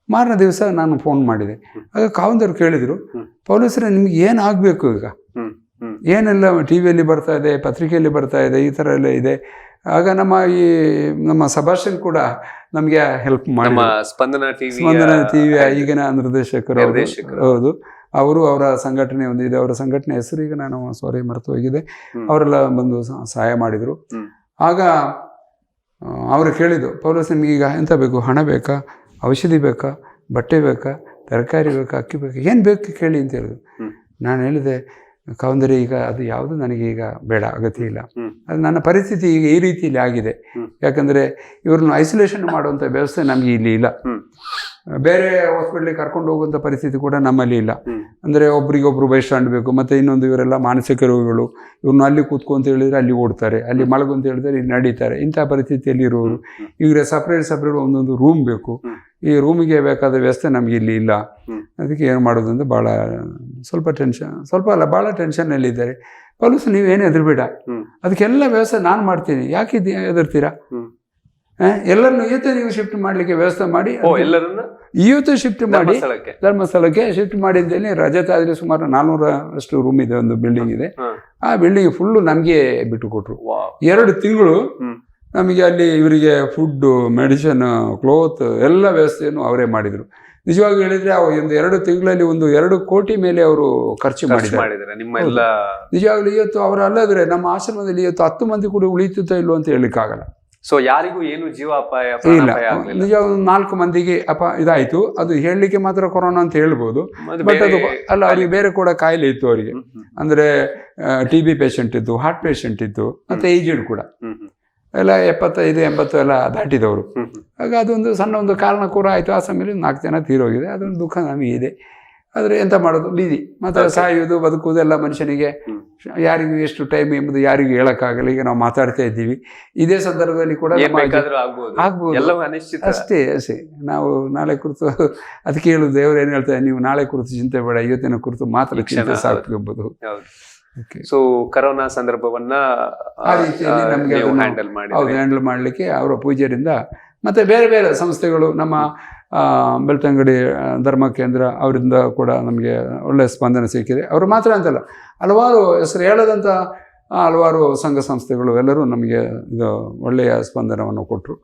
ಮಾರನೇ ದಿವಸ ನಾನು ಫೋನ್ ಮಾಡಿದೆ. ಆಗ ಕಾವಂದರು ಕೇಳಿದರು, ಪೌಲೀಸರೇ ನಿಮ್ಗೆ ಏನು ಆಗಬೇಕು ಈಗ, ಏನೆಲ್ಲ ಟಿವಿಯಲ್ಲಿ ಬರ್ತಾ ಇದೆ, ಪತ್ರಿಕೆಯಲ್ಲಿ ಬರ್ತಾ ಇದೆ, ಈ ಥರ ಎಲ್ಲ ಇದೆ. ಆಗ ನಮ್ಮ ಸಭಾಷಣ್ ಕೂಡ ನಮಗೆ ಹೆಲ್ಪ್ ಮಾಡಿ, ಸ್ಪಂದನ ಟಿವಿಯ ಈಗಿನ ನಿರ್ದೇಶಕರು. ಹೌದು, ಅವರು ಅವರ ಸಂಘಟನೆ ಒಂದಿದೆ, ಅವರ ಸಂಘಟನೆ ಹೆಸರು ಈಗ ನಾನು ಮರೆತು ಹೋಗಿದೆ. ಅವರೆಲ್ಲ ಬಂದು ಸಹಾಯ ಮಾಡಿದರು. ಆಗ ಅವರು ಕೇಳಿದ್ದು, ಪೌಲೋಸ್ ನಿಮ್ಗೆ ಈಗ ಎಂತ ಬೇಕು, ಹಣ ಬೇಕಾ, ಔಷಧಿ ಬೇಕಾ, ಬಟ್ಟೆ ಬೇಕಾ, ತರಕಾರಿ ಬೇಕಾ, ಅಕ್ಕಿ ಬೇಕಾ, ಏನು ಬೇಕು ಕೇಳಿ ಅಂತ ಹೇಳಿದ್ರು. ನಾನು ಹೇಳಿದೆ, ಕೌಂದರಿ ಈಗ ಅದು ಯಾವುದು ನನಗೆ ಈಗ ಬೇಡ, ಅಗತ್ಯ ಇಲ್ಲ. ಅದು ನನ್ನ ಪರಿಸ್ಥಿತಿ ಈಗ ಈ ರೀತಿಯಲ್ಲಿ ಆಗಿದೆ. ಯಾಕಂದರೆ ಇವ್ರನ್ನ ಐಸೋಲೇಷನ್ ಮಾಡುವಂಥ ವ್ಯವಸ್ಥೆ ನಮಗೆ ಇಲ್ಲಿ ಇಲ್ಲ. ಬೇರೆ ಹಾಸ್ಪಿಟ್ಲಿಗೆ ಕರ್ಕೊಂಡು ಹೋಗುವಂಥ ಪರಿಸ್ಥಿತಿ ಕೂಡ ನಮ್ಮಲ್ಲಿ ಇಲ್ಲ. ಅಂದರೆ ಒಬ್ರಿಗೊಬ್ರು ಬೈಸ್ಟ್ಯಾಂಡ್ ಬೇಕು. ಮತ್ತು ಇನ್ನೊಂದು, ಇವರೆಲ್ಲ ಮಾನಸಿಕ ರೋಗಿಗಳು, ಇವ್ರನ್ನ ಅಲ್ಲಿ ಕೂತ್ಕೊ ಅಂತ ಹೇಳಿದರೆ ಅಲ್ಲಿ ಓಡ್ತಾರೆ, ಅಲ್ಲಿ ಮಲಗು ಅಂತ ಹೇಳಿದ್ರೆ ಇಲ್ಲಿ ನಡೀತಾರೆ. ಇಂಥ ಪರಿಸ್ಥಿತಿಯಲ್ಲಿ ಇರೋರು ಇವರೇ ಸಪ್ರೇಟ್ ಒಂದೊಂದು ರೂಮ್ ಬೇಕು. ಈ ರೂಮಿಗೆ ಬೇಕಾದ ವ್ಯವಸ್ಥೆ ನಮಗೆ ಇಲ್ಲಿ ಇಲ್ಲ. ಅದಕ್ಕೆ ಏನು ಮಾಡೋದು ಅಂತ ಭಾಳ ಭಾಳ ಟೆನ್ಷನ್ನಲ್ಲಿದ್ದಾರೆ. ಪೌಲೋಸ್ ನೀವೇನು ಹೆದರ್ಬೇಡ, ಅದಕ್ಕೆಲ್ಲ ವ್ಯವಸ್ಥೆ ನಾನು ಮಾಡ್ತೀನಿ, ಯಾಕೆ ಹೆದರ್ತೀರಾ? ಎಲ್ಲರನ್ನು ಇವತ್ತೇ ನೀವು ಶಿಫ್ಟ್ ಮಾಡಲಿಕ್ಕೆ ವ್ಯವಸ್ಥೆ ಮಾಡಿ, ಇವತ್ತು ಶಿಫ್ಟ್ ಮಾಡಿ ಧರ್ಮಸ್ಥಳಕ್ಕೆ ಶಿಫ್ಟ್ ಮಾಡಿದ್ದೇನೆ. ರಜತ ಆದರೆ ಸುಮಾರು 400 ರೂಮ್ ಇದೆ, ಒಂದು ಬಿಲ್ಡಿಂಗ್ ಇದೆ. ಆ ಬಿಲ್ಡಿಂಗ್ ಫುಲ್ಲು ನಮಗೆ ಬಿಟ್ಟು ಕೊಟ್ರು. 2 ತಿಂಗಳು ನಮಗೆ ಅಲ್ಲಿ ಇವರಿಗೆ ಫುಡ್ಡು, ಮೆಡಿಸಿನ್, ಕ್ಲೋತ್ ಎಲ್ಲ ವ್ಯವಸ್ಥೆಯನ್ನು ಅವರೇ ಮಾಡಿದರು. ನಿಜವಾಗಿ ಹೇಳಿದ್ರೆ ಒಂದು 2 ತಿಂಗಳಲ್ಲಿ 2 ಕೋಟಿ ಮೇಲೆ ಅವರು ಖರ್ಚು ಮಾಡಿದ್ದಾರೆ. ನಿಜವಾಗ್ಲೂ ಇವತ್ತು ಅವರ ಅಲ್ಲದ್ರೆ ನಮ್ಮ ಆಶ್ರಮದಲ್ಲಿ ಇವತ್ತು 10 ಮಂದಿ ಕೂಡ ಉಳಿಯುತ್ತಾ ಇಲ್ವೋ ಅಂತ ಹೇಳಲಿಕ್ಕಾಗಲ್ಲ. ಸೊ ಯಾರಿಗೂ ಏನು ಜೀವಾಪಾಯ ಇಲ್ಲ, ನಿಜ 4 ಮಂದಿಗೆ ಇದಾಯ್ತು. ಅದು ಹೇಳಲಿಕ್ಕೆ ಮಾತ್ರ ಕೊರೋನಾ ಅಂತ ಹೇಳ್ಬೋದು, ಬಟ್ ಅದು ಅಲ್ಲ, ಅವ್ರಿಗೆ ಬೇರೆ ಕೂಡ ಕಾಯಿಲೆ ಇತ್ತು. ಅವರಿಗೆ ಅಂದರೆ TB ಪೇಷಂಟ್ ಇತ್ತು, ಹಾರ್ಟ್ ಪೇಷಂಟ್ ಇತ್ತು, ಮತ್ತು ಏಜ್ಡ್ ಕೂಡ ಎಲ್ಲ 75-80 ಎಲ್ಲ ದಾಟಿದವರು. ಆಗ ಅದೊಂದು ಸಣ್ಣ ಒಂದು ಕಾರಣ ಕೂಡ ಆಯಿತು. ಆ ಸಮಯದಲ್ಲಿ 4 ಜನ ತೀರೋಗಿದೆ. ಅದೊಂದು ದುಃಖ ನಮಗೆ ಇದೆ. ಆದರೆ ಎಂತ ಮಾಡೋದು, ಬಿದಿ ಮತ್ತು ಸಾಯುವುದು ಬದುಕುವುದು ಎಲ್ಲ ಮನುಷ್ಯನಿಗೆ ಯಾರಿಗೂ ಎಷ್ಟು ಟೈಮ್ ಎಂಬುದು ಯಾರಿಗೂ ಹೇಳೋಕ್ಕಾಗಲ್ಲ. ಈಗ ನಾವು ಮಾತಾಡ್ತಾ ಇದ್ದೀವಿ, ಇದೇ ಸಂದರ್ಭದಲ್ಲಿ ಕೂಡ ಆಗ್ಬೋದು, ಅಷ್ಟೇ. ನಾವು ನಾಳೆ ಕುರಿತು ಅದಕ್ಕೆ ಹೇಳುದು, ದೇವರು ಏನು ಹೇಳ್ತಾರೆ, ನೀವು ನಾಳೆ ಕುರಿತು ಚಿಂತೆ ಬೇಡ, ಇವತ್ತಿನ ಕುರಿತು ಮಾತ್ರ ಚಿಂತೆ ಸಾಕು ಎಂಬುದು. ಸೊ ಕರೋನಾ ಸಂದರ್ಭವನ್ನ ಆ ರೀತಿಯಲ್ಲಿ ನಮಗೆ ಹ್ಯಾಂಡಲ್ ಮಾಡಲಿಕ್ಕೆ ಅವರ ಪೂಜ್ಯರಿಂದ ಮತ್ತು ಬೇರೆ ಬೇರೆ ಸಂಸ್ಥೆಗಳು, ನಮ್ಮ ಬೆಳ್ತಂಗಡಿ ಧರ್ಮ ಕೇಂದ್ರ, ಅವರಿಂದ ಕೂಡ ನಮಗೆ ಒಳ್ಳೆಯ ಸ್ಪಂದನೆ ಸಿಕ್ಕಿದೆ. ಅವರು ಮಾತ್ರ ಅಂತಲ್ಲ, ಹಲವಾರು ಹೆಸರು ಹೇಳದಂಥ ಹಲವಾರು ಸಂಘ ಸಂಸ್ಥೆಗಳು ಎಲ್ಲರೂ ನಮಗೆ ಇದು ಒಳ್ಳೆಯ ಸ್ಪಂದನವನ್ನು ಕೊಟ್ಟರು.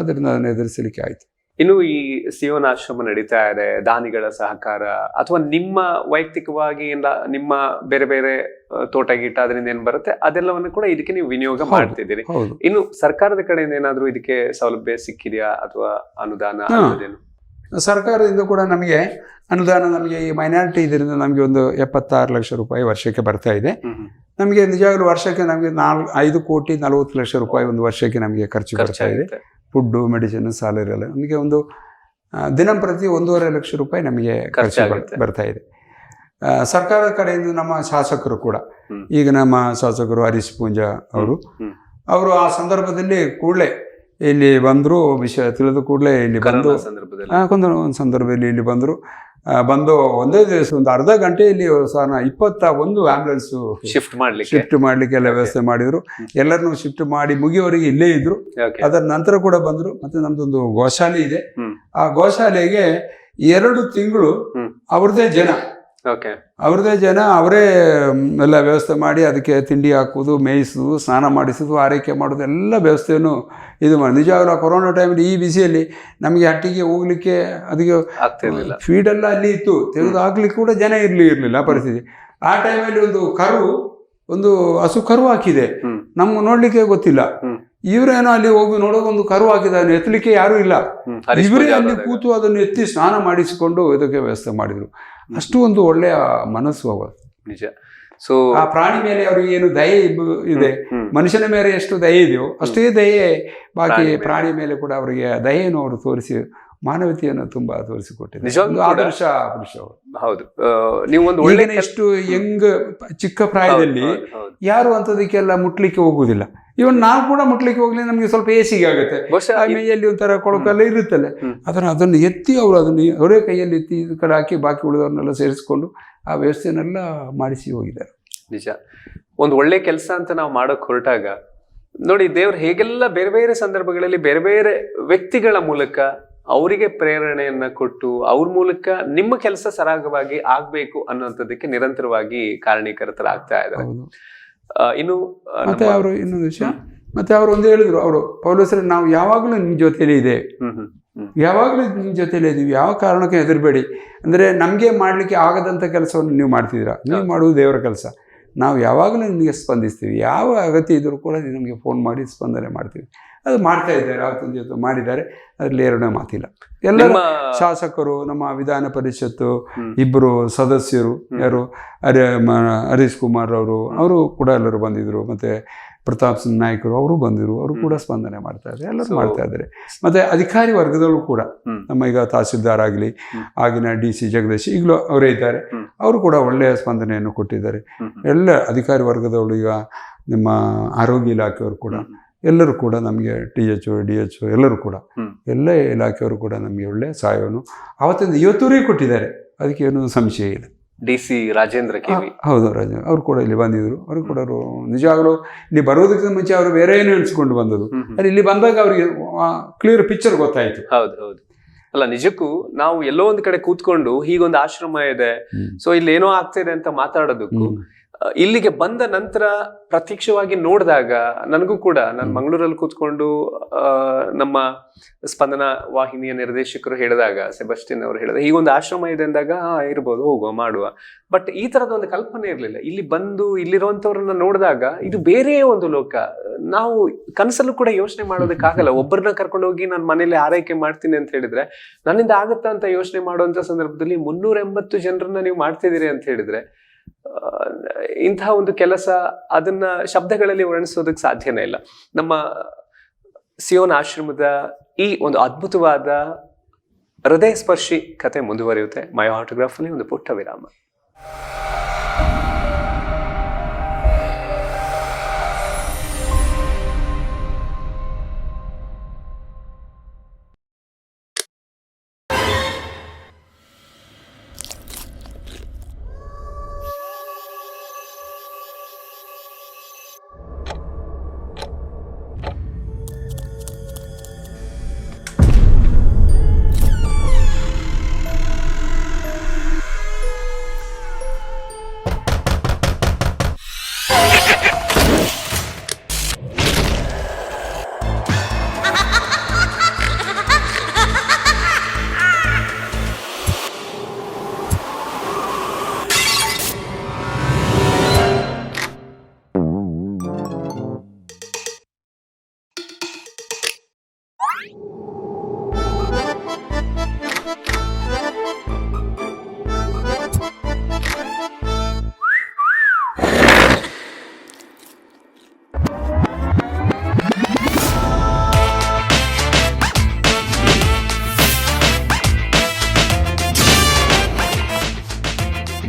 ಆದ್ದರಿಂದ ಅದನ್ನು ಎದುರಿಸಲಿಕ್ಕೆ ಆಯಿತು. ಇನ್ನು ಈ ಸಿಯೋನ್ ಆಶ್ರಮ ನಡೀತಾ ಇದೆ, ದಾನಿಗಳ ಸಹಕಾರ ಅಥವಾ ನಿಮ್ಮ ವೈಯಕ್ತಿಕವಾಗಿ ನಿಮ್ಮ ಬೇರೆ ಬೇರೆ ತೋಟ ಗೀಟ ಅದರಿಂದ ಏನ್ ಬರುತ್ತೆ ಅದೆಲ್ಲವನ್ನು ಕೂಡ ಇದಕ್ಕೆ ನೀವು ವಿನಿಯೋಗ ಮಾಡ್ತಿದ್ದೀರಿ. ಇನ್ನು ಸರ್ಕಾರದ ಕಡೆಯಿಂದ ಏನಾದ್ರೂ ಇದಕ್ಕೆ ಸೌಲಭ್ಯ ಸಿಕ್ಕಿದೆಯಾ ಅಥವಾ ಅನುದಾನ? ಸರ್ಕಾರದಿಂದ ಕೂಡ ನಮಗೆ ಅನುದಾನ, ನಮಗೆ ಈ ಮೈನಾರಿಟಿ ಇದರಿಂದ ನಮಗೆ ಒಂದು 76 ಲಕ್ಷ ರೂಪಾಯಿ ವರ್ಷಕ್ಕೆ ಬರ್ತಾ ಇದೆ. ನಮಗೆ ನಿಜವಾಗ್ಲೂ ವರ್ಷಕ್ಕೆ ನಮಗೆ 5,40 ಲಕ್ಷ ರೂಪಾಯಿ ಒಂದು ವರ್ಷಕ್ಕೆ ನಮಗೆ ಖರ್ಚು ಬರ್ತಾ ಇದೆ. ಫುಡ್ಡು, ಮೆಡಿಸಿನ್, ಸ್ಯಾಲರಿ ಎಲ್ಲ ನಮಗೆ ಒಂದು ದಿನಂಪ್ರತಿ 1.5 ಲಕ್ಷ ರೂಪಾಯಿ ನಮಗೆ ಖರ್ಚು ಬರ್ತಾ ಇದೆ. ಸರ್ಕಾರದ ಕಡೆಯಿಂದ ನಮ್ಮ ಶಾಸಕರು ಕೂಡ, ಈಗ ನಮ್ಮ ಶಾಸಕರು ಹರೀಶ್ ಪೂಂಜಾ ಅವರು ಆ ಸಂದರ್ಭದಲ್ಲಿ ಕೂಡಲೇ ಇಲ್ಲಿ ಬಂದರು. ವಿಷಯ ತಿಳಿದ ಕೂಡಲೇ ಇಲ್ಲಿ ಬಂದು ಒಂದು ಸಂದರ್ಭದಲ್ಲಿ ಇಲ್ಲಿ ಬಂದು ಒಂದೇ ದಿವಸ ಒಂದು ಅರ್ಧ ಗಂಟೆಯಲ್ಲಿ 21 ಆಂಬ್ಯುಲೆನ್ಸ್ ಶಿಫ್ಟ್ ಮಾಡ್ಲಿಕ್ಕೆ ಎಲ್ಲ ವ್ಯವಸ್ಥೆ ಮಾಡಿದ್ರು. ಎಲ್ಲರನ್ನೂ ಶಿಫ್ಟ್ ಮಾಡಿ ಮುಗಿಯವರೆಗೆ ಇಲ್ಲೇ ಇದ್ರು. ಅದರ ನಂತರ ಕೂಡ ಬಂದ್ರು. ಮತ್ತೆ ನಮ್ದೊಂದು ಗೋಶಾಲೆ ಇದೆ, ಆ ಗೋಶಾಲೆಗೆ 2 ತಿಂಗಳು ಅವ್ರದೇ ಜನ ಅವರೇ ಎಲ್ಲ ವ್ಯವಸ್ಥೆ ಮಾಡಿ ಅದಕ್ಕೆ ತಿಂಡಿ ಹಾಕುವುದು, ಮೇಯಿಸುವುದು, ಸ್ನಾನ ಮಾಡಿಸೋದು, ಆರೈಕೆ ಮಾಡೋದು ಎಲ್ಲ ವ್ಯವಸ್ಥೆಯನ್ನು ಇದು ಮಾಡಿ. ನಿಜವಾಗ್ಲೂ ಕೊರೋನಾ ಟೈಮಲ್ಲಿ ಈ ಬಿಸಿಯಲ್ಲಿ ನಮಗೆ ಹಟ್ಟಿಗೆ ಹೋಗ್ಲಿಕ್ಕೆ ಅದಕ್ಕೆ ಫೀಡೆಲ್ಲ ಅಲ್ಲಿ ಇತ್ತು, ತೆಗೆದು ಹಾಕ್ಲಿಕ್ಕೆ ಕೂಡ ಜನ ಇರಲಿಲ್ಲ ಪರಿಸ್ಥಿತಿ. ಆ ಟೈಮಲ್ಲಿ ಒಂದು ಹಸು ಕರು ಹಾಕಿದೆ, ನಮ್ಗೆ ನೋಡ್ಲಿಕ್ಕೆ ಗೊತ್ತಿಲ್ಲ. ಇವರೇನೋ ಅಲ್ಲಿ ಹೋಗಿ ನೋಡೋದು, ಒಂದು ಕರು ಹಾಕಿದ, ಎತ್ತಲಿಕ್ಕೆ ಯಾರೂ ಇಲ್ಲ. ಇವರೇ ಅಲ್ಲಿ ಕೂತು ಅದನ್ನು ಎತ್ತಿ ಸ್ನಾನ ಮಾಡಿಸಿಕೊಂಡು ಇದಕ್ಕೆ ವ್ಯವಸ್ಥೆ ಮಾಡಿದ್ರು. ಅಷ್ಟು ಒಂದು ಒಳ್ಳೆಯ ಮನಸ್ಸು ಅವರು. ನಿಜ. ಸೊ ಆ ಪ್ರಾಣಿ ಮೇಲೆ ಅವ್ರಿಗೆ ಏನು ದಯೆ ಇದೆ, ಮನುಷ್ಯನ ಮೇಲೆ ಎಷ್ಟು ದಯೆ ಇದೆಯೋ ಅಷ್ಟೇ ದಯೆ ಬಾಕಿ ಪ್ರಾಣಿ ಮೇಲೆ ಕೂಡ ಅವರಿಗೆ ದಯೆಯನ್ನು ಅವರು ತೋರಿಸಿ ಮಾನವತೆಯನ್ನು ತುಂಬಾ ತೋರಿಸಿಕೊಟ್ಟಿದ್ದಾರೆ. ಆದರ್ಶ ಪುರುಷ ಅವರು. ಹೌದು. ನೀವು ಒಂದು ಒಳ್ಳೆ ಎಷ್ಟು ಚಿಕ್ಕ ಪ್ರಾಯದಲ್ಲಿ ಯಾರು ಅಂತದಕ್ಕೆಲ್ಲ ಮುಟ್ಲಿಕ್ಕೆ ಹೋಗುವುದಿಲ್ಲ. ಇವನ್ ನಾವು ಕೂಡ ಮುಟ್ಲಿಕ್ಕೆ ಹೋಗ್ಲಿ, ನಮ್ಗೆ ಸ್ವಲ್ಪ ಏಸಿಗೆ ಆಗುತ್ತೆ, ಮೈಯಲ್ಲಿ ಒಂಥರ ಕೊಳಕೆಲ್ಲ ಇರುತ್ತಲ್ಲ, ಅದನ್ನು ಎತ್ತಿ ಅವರೇ ಕೈಯಲ್ಲಿ ಎತ್ತಿ ಇದು ಕಡೆ ಹಾಕಿ ಬಾಕಿ ಉಳಿದವ್ರನ್ನೆಲ್ಲ ಸೇರಿಸ್ಕೊಂಡು ಆ ವ್ಯವಸ್ಥೆನೆಲ್ಲ ಮಾಡಿಸಿ ಹೋಗಿದ್ದಾರೆ. ನಿಜ. ಒಂದು ಒಳ್ಳೆ ಕೆಲಸ ಅಂತ ನಾವು ಮಾಡೋಕ್ ಹೊರಟಾಗ ನೋಡಿ, ದೇವ್ರು ಹೇಗೆಲ್ಲ ಬೇರೆ ಬೇರೆ ಸಂದರ್ಭಗಳಲ್ಲಿ ಬೇರೆ ಬೇರೆ ವ್ಯಕ್ತಿಗಳ ಮೂಲಕ ಅವರಿಗೆ ಪ್ರೇರಣೆಯನ್ನ ಕೊಟ್ಟು ಅವ್ರ ಮೂಲಕ ನಿಮ್ಮ ಕೆಲಸ ಸರಾಗವಾಗಿ ಆಗ್ಬೇಕು ಅನ್ನೋಂಥದ್ದಕ್ಕೆ ನಿರಂತರವಾಗಿ ಕಾರಣೀಕರ್ತರಾಗ್ತಾ ಇದ್ದಾರೆ. ಇನ್ನು ಮತ್ತೆ ಅವರು ಇನ್ನೊಂದು ವಿಷಯ, ಮತ್ತೆ ಅವರು ಒಂದು ಹೇಳಿದ್ರು, ಅವರು ಪೌಲೋಸರು, ನಾವು ಯಾವಾಗಲೂ ನಿಮ್ಮ ಜೊತೆಲೇ ಇದೆ, ಯಾವಾಗಲೂ ನಿಮ್ಮ ಜೊತೆಲೇ ಇದೀವಿ, ಯಾವ ಕಾರಣಕ್ಕೆ ಹೆದರಬೇಡಿ. ಅಂದರೆ ನಮಗೆ ಮಾಡಲಿಕ್ಕೆ ಆಗದಂಥ ಕೆಲಸವನ್ನು ನೀವು ಮಾಡ್ತಿದ್ದೀರಾ, ನೀವು ಮಾಡುವುದು ದೇವರ ಕೆಲಸ, ನಾವು ಯಾವಾಗಲೂ ನಿಮಗೆ ಸ್ಪಂದಿಸ್ತೀವಿ, ಯಾವ ಅಗತ್ಯ ಇದ್ದರೂ ಕೂಡ ನಮಗೆ ಫೋನ್ ಮಾಡಿ ಸ್ಪಂದನೆ ಮಾಡ್ತೀವಿ. ಅದು ಮಾಡ್ತಾ ಇದ್ದಾರೆ, ಅವತ್ತಿನ ಜೊತೆ ಮಾಡಿದ್ದಾರೆ, ಅದರಲ್ಲಿ ಎರಡನೇ ಮಾತಿಲ್ಲ. ಎಲ್ಲ ಶಾಸಕರು, ನಮ್ಮ ವಿಧಾನ ಪರಿಷತ್ತು ಇಬ್ಬರು ಸದಸ್ಯರು, ಯಾರು ಹರೀಶ್ ಕುಮಾರ್ ಅವರು ಕೂಡ ಎಲ್ಲರೂ ಬಂದಿದ್ರು, ಮತ್ತು ಪ್ರತಾಪ್ ಸಿಂಗ್ ನಾಯ್ಕರು ಅವರು ಬಂದಿರು, ಅವರು ಕೂಡ ಸ್ಪಂದನೆ ಮಾಡ್ತಾ ಇದ್ದಾರೆ, ಎಲ್ಲರೂ ಮಾಡ್ತಾ ಇದ್ದಾರೆ. ಮತ್ತೆ ಅಧಿಕಾರಿ ವರ್ಗದಲ್ಲೂ ಕೂಡ ನಮ್ಮ ಈಗ ತಹಸೀಲ್ದಾರ್ ಆಗಲಿ, ಆಗಿನ DC ಜಗದೀಶ್ ಈಗಲೂ ಅವರೇ ಇದ್ದಾರೆ, ಅವರು ಕೂಡ ಒಳ್ಳೆಯ ಸ್ಪಂದನೆಯನ್ನು ಕೊಟ್ಟಿದ್ದಾರೆ. ಎಲ್ಲ ಅಧಿಕಾರಿ ವರ್ಗದವರು, ಈಗ ನಿಮ್ಮ ಆರೋಗ್ಯ ಇಲಾಖೆಯವರು ಕೂಡ ಎಲ್ಲರೂ ಕೂಡ ನಮಗೆ THO DHO ಎಲ್ಲರೂ ಕೂಡ ಎಲ್ಲ ಇಲಾಖೆಯವರು ಕೂಡ ನಮಗೆ ಒಳ್ಳೆಯ ಸಹಾಯವನ್ನು ಆವತ್ತಿಂದ ಇವತ್ತೂರಿಗೆ ಕೊಟ್ಟಿದ್ದಾರೆ, ಅದಕ್ಕೆ ಏನೂ ಸಂಶಯ ಇಲ್ಲ. DC ರಾಜೇಂದ್ರ KV, ಹೌದು, ರಾಜೇಂದ್ರ ಅವರು ಕೂಡ ಇಲ್ಲಿ ಬಂದಿದ್ರು. ಅವರು ಕೂಡ ನಿಜವಾಗಲೂ ಇಲ್ಲಿ ಬರೋದಕ್ಕಿಂತ ಮುಂಚೆ ಅವರು ಬೇರೆ ಏನು ಎಣಿಸ್ಕೊಂಡು ಬಂದದ್ದು, ಅಲ್ಲಿ ಇಲ್ಲಿ ಬಂದಾಗ ಅವರಿಗೆ ಕ್ಲಿಯರ್ ಪಿಕ್ಚರ್ ಗೊತ್ತಾಯ್ತು. ಹೌದು. ಅಲ್ಲ, ನಿಜಕ್ಕೂ ನಾವು ಎಲ್ಲೋ ಒಂದ್ ಕಡೆ ಕೂತ್ಕೊಂಡು ಹೀಗೊಂದು ಆಶ್ರಮ ಇದೆ, ಸೊ ಇಲ್ಲಿ ಏನೋ ಆಗ್ತಾ ಇದೆ ಅಂತ ಮಾತಾಡೋದಕ್ಕೂ ಇಲ್ಲಿಗೆ ಬಂದ ನಂತರ ಪ್ರತ್ಯಕ್ಷವಾಗಿ ನೋಡಿದಾಗ ನನಗೂ ಕೂಡ, ನಾನು ಮಂಗಳೂರಲ್ಲಿ ಕೂತ್ಕೊಂಡು ನಮ್ಮ ಸ್ಪಂದನ ವಾಹಿನಿಯ ನಿರ್ದೇಶಕರು ಹೇಳಿದಾಗ, ಸೆಬಸ್ಟಿನ್ ಅವರು ಹೇಳಿದಾಗ ಹೀಗೊಂದು ಆಶ್ರಮ ಇದೆ ಅಂದಾಗ ಇರ್ಬೋದು, ಹೋಗುವ ಮಾಡುವ, ಬಟ್ ಈ ತರದ ಒಂದು ಕಲ್ಪನೆ ಇರಲಿಲ್ಲ. ಇಲ್ಲಿ ಬಂದು ಇಲ್ಲಿರುವಂತವ್ರನ್ನ ನೋಡಿದಾಗ ಇದು ಬೇರೆ ಒಂದು ಲೋಕ. ನಾವು ಕನಸಲ್ಲೂ ಕೂಡ ಯೋಚನೆ ಮಾಡೋದಕ್ಕಾಗಲ್ಲ. ಒಬ್ಬರನ್ನ ಕರ್ಕೊಂಡು ಹೋಗಿ ನಾನು ಮನೇಲಿ ಆರೈಕೆ ಮಾಡ್ತೀನಿ ಅಂತ ಹೇಳಿದ್ರೆ ನನ್ನಿಂದ ಆಗತ್ತಾ ಅಂತ ಯೋಚನೆ ಮಾಡುವಂತ ಸಂದರ್ಭದಲ್ಲಿ 380 ಜನರನ್ನ ನೀವು ಮಾಡ್ತಿದ್ದೀರಿ ಅಂತ ಹೇಳಿದ್ರೆ ಇಂತಹ ಒಂದು ಕೆಲಸ, ಅದನ್ನ ಶಬ್ದಗಳಲ್ಲಿ ವರ್ಣಿಸೋದಕ್ಕೆ ಸಾಧ್ಯನೇ ಇಲ್ಲ. ನಮ್ಮ ಸಿಯೋನ್ ಆಶ್ರಮದ ಈ ಒಂದು ಅದ್ಭುತವಾದ ಹೃದಯ ಸ್ಪರ್ಶಿ ಕತೆ ಮುಂದುವರಿಯುತ್ತೆ. ಮೈ ಆಟೋಗ್ರಾಫ್ ಅಲ್ಲಿ ಒಂದು ಪುಟ್ಟ ವಿರಾಮ.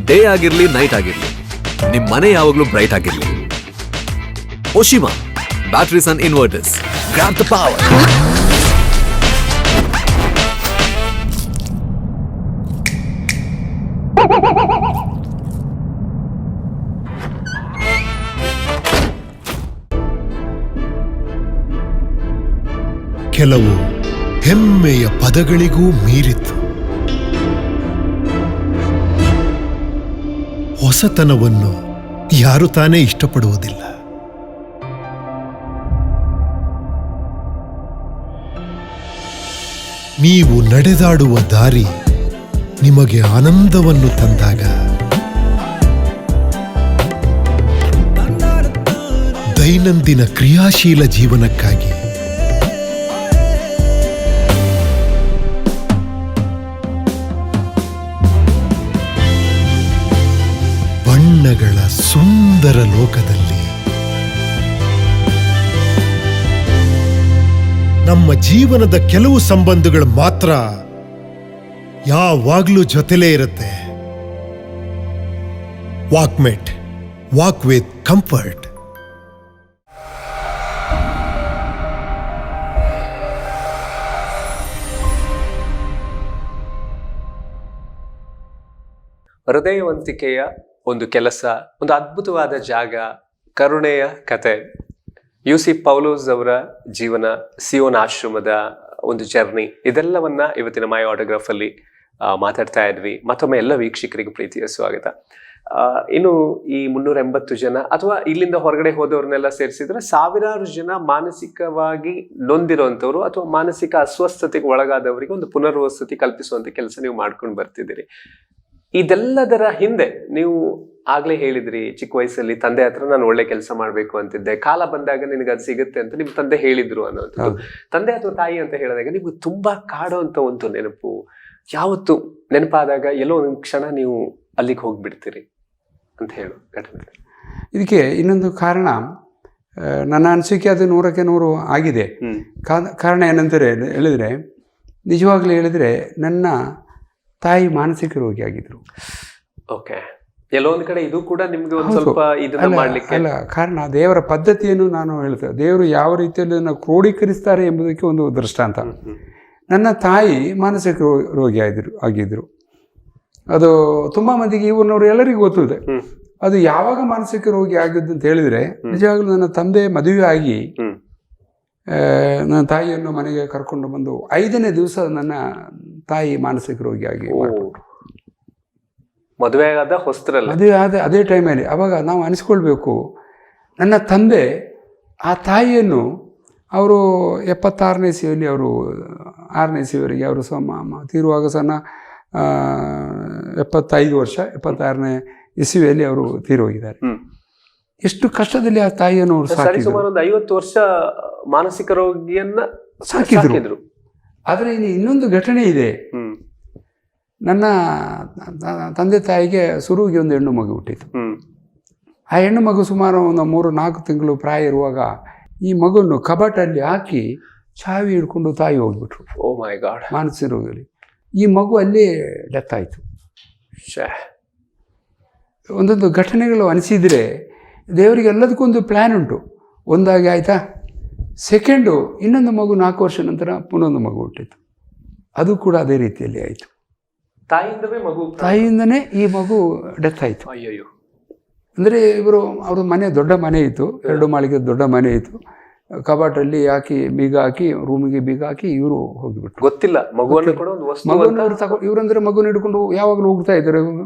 ಡೇ ಆಗಿರ್ಲಿ, ನೈಟ್ ಆಗಿರ್ಲಿ, ನಿಮ್ ಮನೆ ಯಾವಾಗ್ಲೂ ಬ್ರೈಟ್ ಆಗಿರ್ಲಿ. Oshima batteries and inverters, grab the power. ಕೆಲವು ಹೆಮ್ಮೆಯ ಪದಗಳಿಗೂ ಮೀರಿತು. ಹೊಸತನವನ್ನು ಯಾರು ತಾನೇ ಇಷ್ಟಪಡುವುದಿಲ್ಲ. ನೀವು ನಡೆದಾಡುವ ದಾರಿ ನಿಮಗೆ ಆನಂದವನ್ನು ತಂದಾಗ, ದೈನಂದಿನ ಕ್ರಿಯಾಶೀಲ ಜೀವನಕ್ಕಾಗಿ ಬಣ್ಣಗಳ ಸುಂದರ ಲೋಕದಲ್ಲಿ ನಮ್ಮ ಜೀವನದ ಕೆಲವು ಸಂಬಂಧಗಳು ಮಾತ್ರ ಯಾವಾಗ್ಲೂ ಜೊತೆಲೇ ಇರುತ್ತೆ. Walkmate, walk with comfort. ಹೃದಯವಂತಿಕೆಯ ಒಂದು ಕೆಲಸ, ಒಂದು ಅದ್ಭುತವಾದ ಜಾಗ, ಕರುಣೆಯ ಕತೆ. UC ಪೌಲೋಸ್ ಅವರ ಜೀವನ, ಸಿಯೋನ್ ಆಶ್ರಮದ ಒಂದು ಜರ್ನಿ ಇದೆಲ್ಲವನ್ನ ಇವತ್ತಿನ ಮೈ ಆಟೋಗ್ರಾಫ್ ಅಲ್ಲಿ ಮಾತಾಡ್ತಾ ಇದ್ವಿ. ಮತ್ತೊಮ್ಮೆ ಎಲ್ಲ ವೀಕ್ಷಕರಿಗೆ ಪ್ರೀತಿಯ ಸ್ವಾಗತ. ಇನ್ನು ಈ 380 ಜನ ಅಥವಾ ಇಲ್ಲಿಂದ ಹೊರಗಡೆ ಹೋದವ್ರನ್ನೆಲ್ಲ ಸೇರಿಸಿದ್ರೆ ಸಾವಿರಾರು ಜನ ಮಾನಸಿಕವಾಗಿ ನೊಂದಿರುವಂತವ್ರು ಅಥವಾ ಮಾನಸಿಕ ಅಸ್ವಸ್ಥತೆಗೆ ಒಳಗಾದವರಿಗೆ ಒಂದು ಪುನರ್ವಸತಿ ಕಲ್ಪಿಸುವಂತ ಕೆಲಸ ನೀವು ಮಾಡ್ಕೊಂಡು ಬರ್ತಿದ್ದೀರಿ. ಇದೆಲ್ಲದರ ಹಿಂದೆ ನೀವು ಆಗ್ಲೇ ಹೇಳಿದ್ರಿ, ಚಿಕ್ಕ ವಯಸ್ಸಲ್ಲಿ ತಂದೆ ಹತ್ರ ನಾನು ಒಳ್ಳೆ ಕೆಲಸ ಮಾಡ್ಬೇಕು ಅಂತಿದ್ದೆ, ಕಾಲ ಬಂದಾಗ ನಿನಗೆ ಅದು ಸಿಗುತ್ತೆ ಅಂತ ನಿಮ್ ತಂದೆ ಹೇಳಿದ್ರು ಅನ್ನೋದು. ತಂದೆ ಅಥವಾ ತಾಯಿ ಅಂತ ಹೇಳಿದಾಗ ನಿಮ್ಗೆ ತುಂಬಾ ಕಾಡುವಂತ ಒಂದು ನೆನಪು ಯಾವತ್ತು ನೆನಪಾದಾಗ ಎಲ್ಲೋ ಒಂದು ಕ್ಷಣ ನೀವು ಅಲ್ಲಿಗೆ ಹೋಗ್ಬಿಡ್ತೀರಿ ಅಂತ ಹೇಳು ಘಟನೆ. ಇದಕ್ಕೆ ಇನ್ನೊಂದು ಕಾರಣ, ನನ್ನ ಅನಿಸಿಕೆ ಅದು 100ಕ್ಕೆ 100 ಆಗಿದೆ. ಕಾರಣ ಏನಂತಾರೆ ಹೇಳಿದ್ರೆ, ನಿಜವಾಗ್ಲೂ ಹೇಳಿದ್ರೆ ನನ್ನ ತಾಯಿ ಮಾನಸಿಕ ರೋಗಿ ಆಗಿದ್ರು. ಓಕೆ, ಎಲ್ಲೋ ಒಂದ್ ಕಡೆ ಇದು ಕೂಡ ನಿಮ್ಗೆ ಒಂದು ಸ್ವಲ್ಪ ಇದನ್ನ ಮಾಡ್ಲಿಕ್ಕೆ ಅಲ್ಲ, ಕಾರಣ ದೇವರ ಪದ್ಧತಿಯನ್ನು ನಾನು ಹೇಳ್ತೇನೆ. ದೇವರು ಯಾವ ರೀತಿಯಲ್ಲಿ ನಾವು ಕ್ರೋಢೀಕರಿಸ್ತಾರೆ ಎಂಬುದಕ್ಕೆ ಒಂದು ದೃಷ್ಟಾಂತ. ನನ್ನ ತಾಯಿ ಮಾನಸಿಕ ರೋಗಿ ಆಗಿದ್ರು. ಅದು ತುಂಬ ಮಂದಿಗೆ ಊರಿನವರು ಎಲ್ಲರಿಗೂ ಗೊತ್ತಿದೆ. ಅದು ಯಾವಾಗ ಮಾನಸಿಕ ರೋಗಿ ಆಗಿದ್ದು ಅಂತ ಹೇಳಿದ್ರೆ, ನಿಜವಾಗ್ಲೂ ನನ್ನ ತಂದೆ ಮದುವೆ ಆಗಿ ನನ್ನ ತಾಯಿಯನ್ನು ಮನೆಗೆ ಕರ್ಕೊಂಡು ಬಂದು 5ನೇ ದಿವಸ ನನ್ನ ತಾಯಿ ಮಾನಸಿಕ ರೋಗಿ ಆಗಿ ಮದುವೆ ಆದ ಹೊಸ್ತರಲ್ಲ, ಮದುವೆ ಆದ ಅದೇ ಟೈಮಲ್ಲಿ. ಅವಾಗ ನಾವು ಅನಿಸ್ಕೊಳ್ಬೇಕು, ನನ್ನ ತಂದೆ ಆ ತಾಯಿಯನ್ನು ಅವರು 76ನೇ ಇಸವಿಯಲ್ಲಿ, ಅವರು 6ನೇ ಇಸವಿಯವರೆಗೆ ಅವರು ತೀರುವಾಗ ಸಣ್ಣ 75 ವರ್ಷ, 76ನೇ ಇಸವಿಯಲ್ಲಿ ಅವರು ತೀರೋಗಿದ್ದಾರೆ. ಎಷ್ಟು ಕಷ್ಟದಲ್ಲಿ ಆ ತಾಯಿಯನ್ನು ಅವರು ಸುಮಾರು 50 ವರ್ಷ ಮಾನಸಿಕ ರೋಗಿಯನ್ನ ಸಾಕಿದ್ರು. ಆದರೆ ಇನ್ನೊಂದು ಘಟನೆ ಇದೆ. ನನ್ನ ತಂದೆ ತಾಯಿಗೆ ಸುರುವಿಗೆ ಒಂದು ಹೆಣ್ಣು ಮಗು ಹುಟ್ಟಿತು. ಆ ಹೆಣ್ಣು ಮಗು ಸುಮಾರು ಒಂದು 3-4 ತಿಂಗಳು ಪ್ರಾಯ ಇರುವಾಗ ಈ ಮಗುವನ್ನು ಕಬಾಟಲ್ಲಿ ಹಾಕಿ ಚಾವಿ ಹಿಡ್ಕೊಂಡು ತಾಯಿ ಹೋಗ್ಬಿಟ್ರು. ಓ ಮೈ ಗಾಡ್, ಮಾನಸಿಕ ರೋಗದಲ್ಲಿ. ಈ ಮಗು ಅಲ್ಲಿ ಡೆತ್ ಆಯಿತು. ಒಂದೊಂದು ಘಟನೆಗಳು ಅನಿಸಿದರೆ ದೇವರಿಗೆ ಎಲ್ಲದಕ್ಕೊಂದು ಪ್ಲ್ಯಾನ್ ಉಂಟು. ಒಂದಾಗಿ ಆಯಿತಾ, ಸೆಕೆಂಡು ಇನ್ನೊಂದು ಮಗು 4 ವರ್ಷ ನಂತರ ಪುನೊಂದು ಮಗು ಹುಟ್ಟಿತು. ಅದು ಕೂಡ ಅದೇ ರೀತಿಯಲ್ಲಿ ಆಯಿತು. ತಾಯಿಯಿಂದನೇ ಈ ಮಗು ಡೆತ್ ಆಯಿತು. ಅಯ್ಯೋ, ಅಂದರೆ ಅವ್ರ ಮನೆ ದೊಡ್ಡ ಮನೆ ಇತ್ತು, 2 ಮಾಳಿಗೆ ದೊಡ್ಡ ಮನೆ ಇತ್ತು. ಕಬಾಟಲ್ಲಿ ಹಾಕಿ ಬೀಗ ಹಾಕಿ, ರೂಮಿಗೆ ಬೀಗ ಹಾಕಿ ಇವರು ಹೋಗಿಬಿಟ್ರು. ಗೊತ್ತಿಲ್ಲ ಮಗುವನ್ನು ಇವರಂದ್ರೆ ಮಗುನ ಹಿಡ್ಕೊಂಡು ಯಾವಾಗಲೂ ಹೋಗ್ತಾ ಇದ್ದಾರೆ,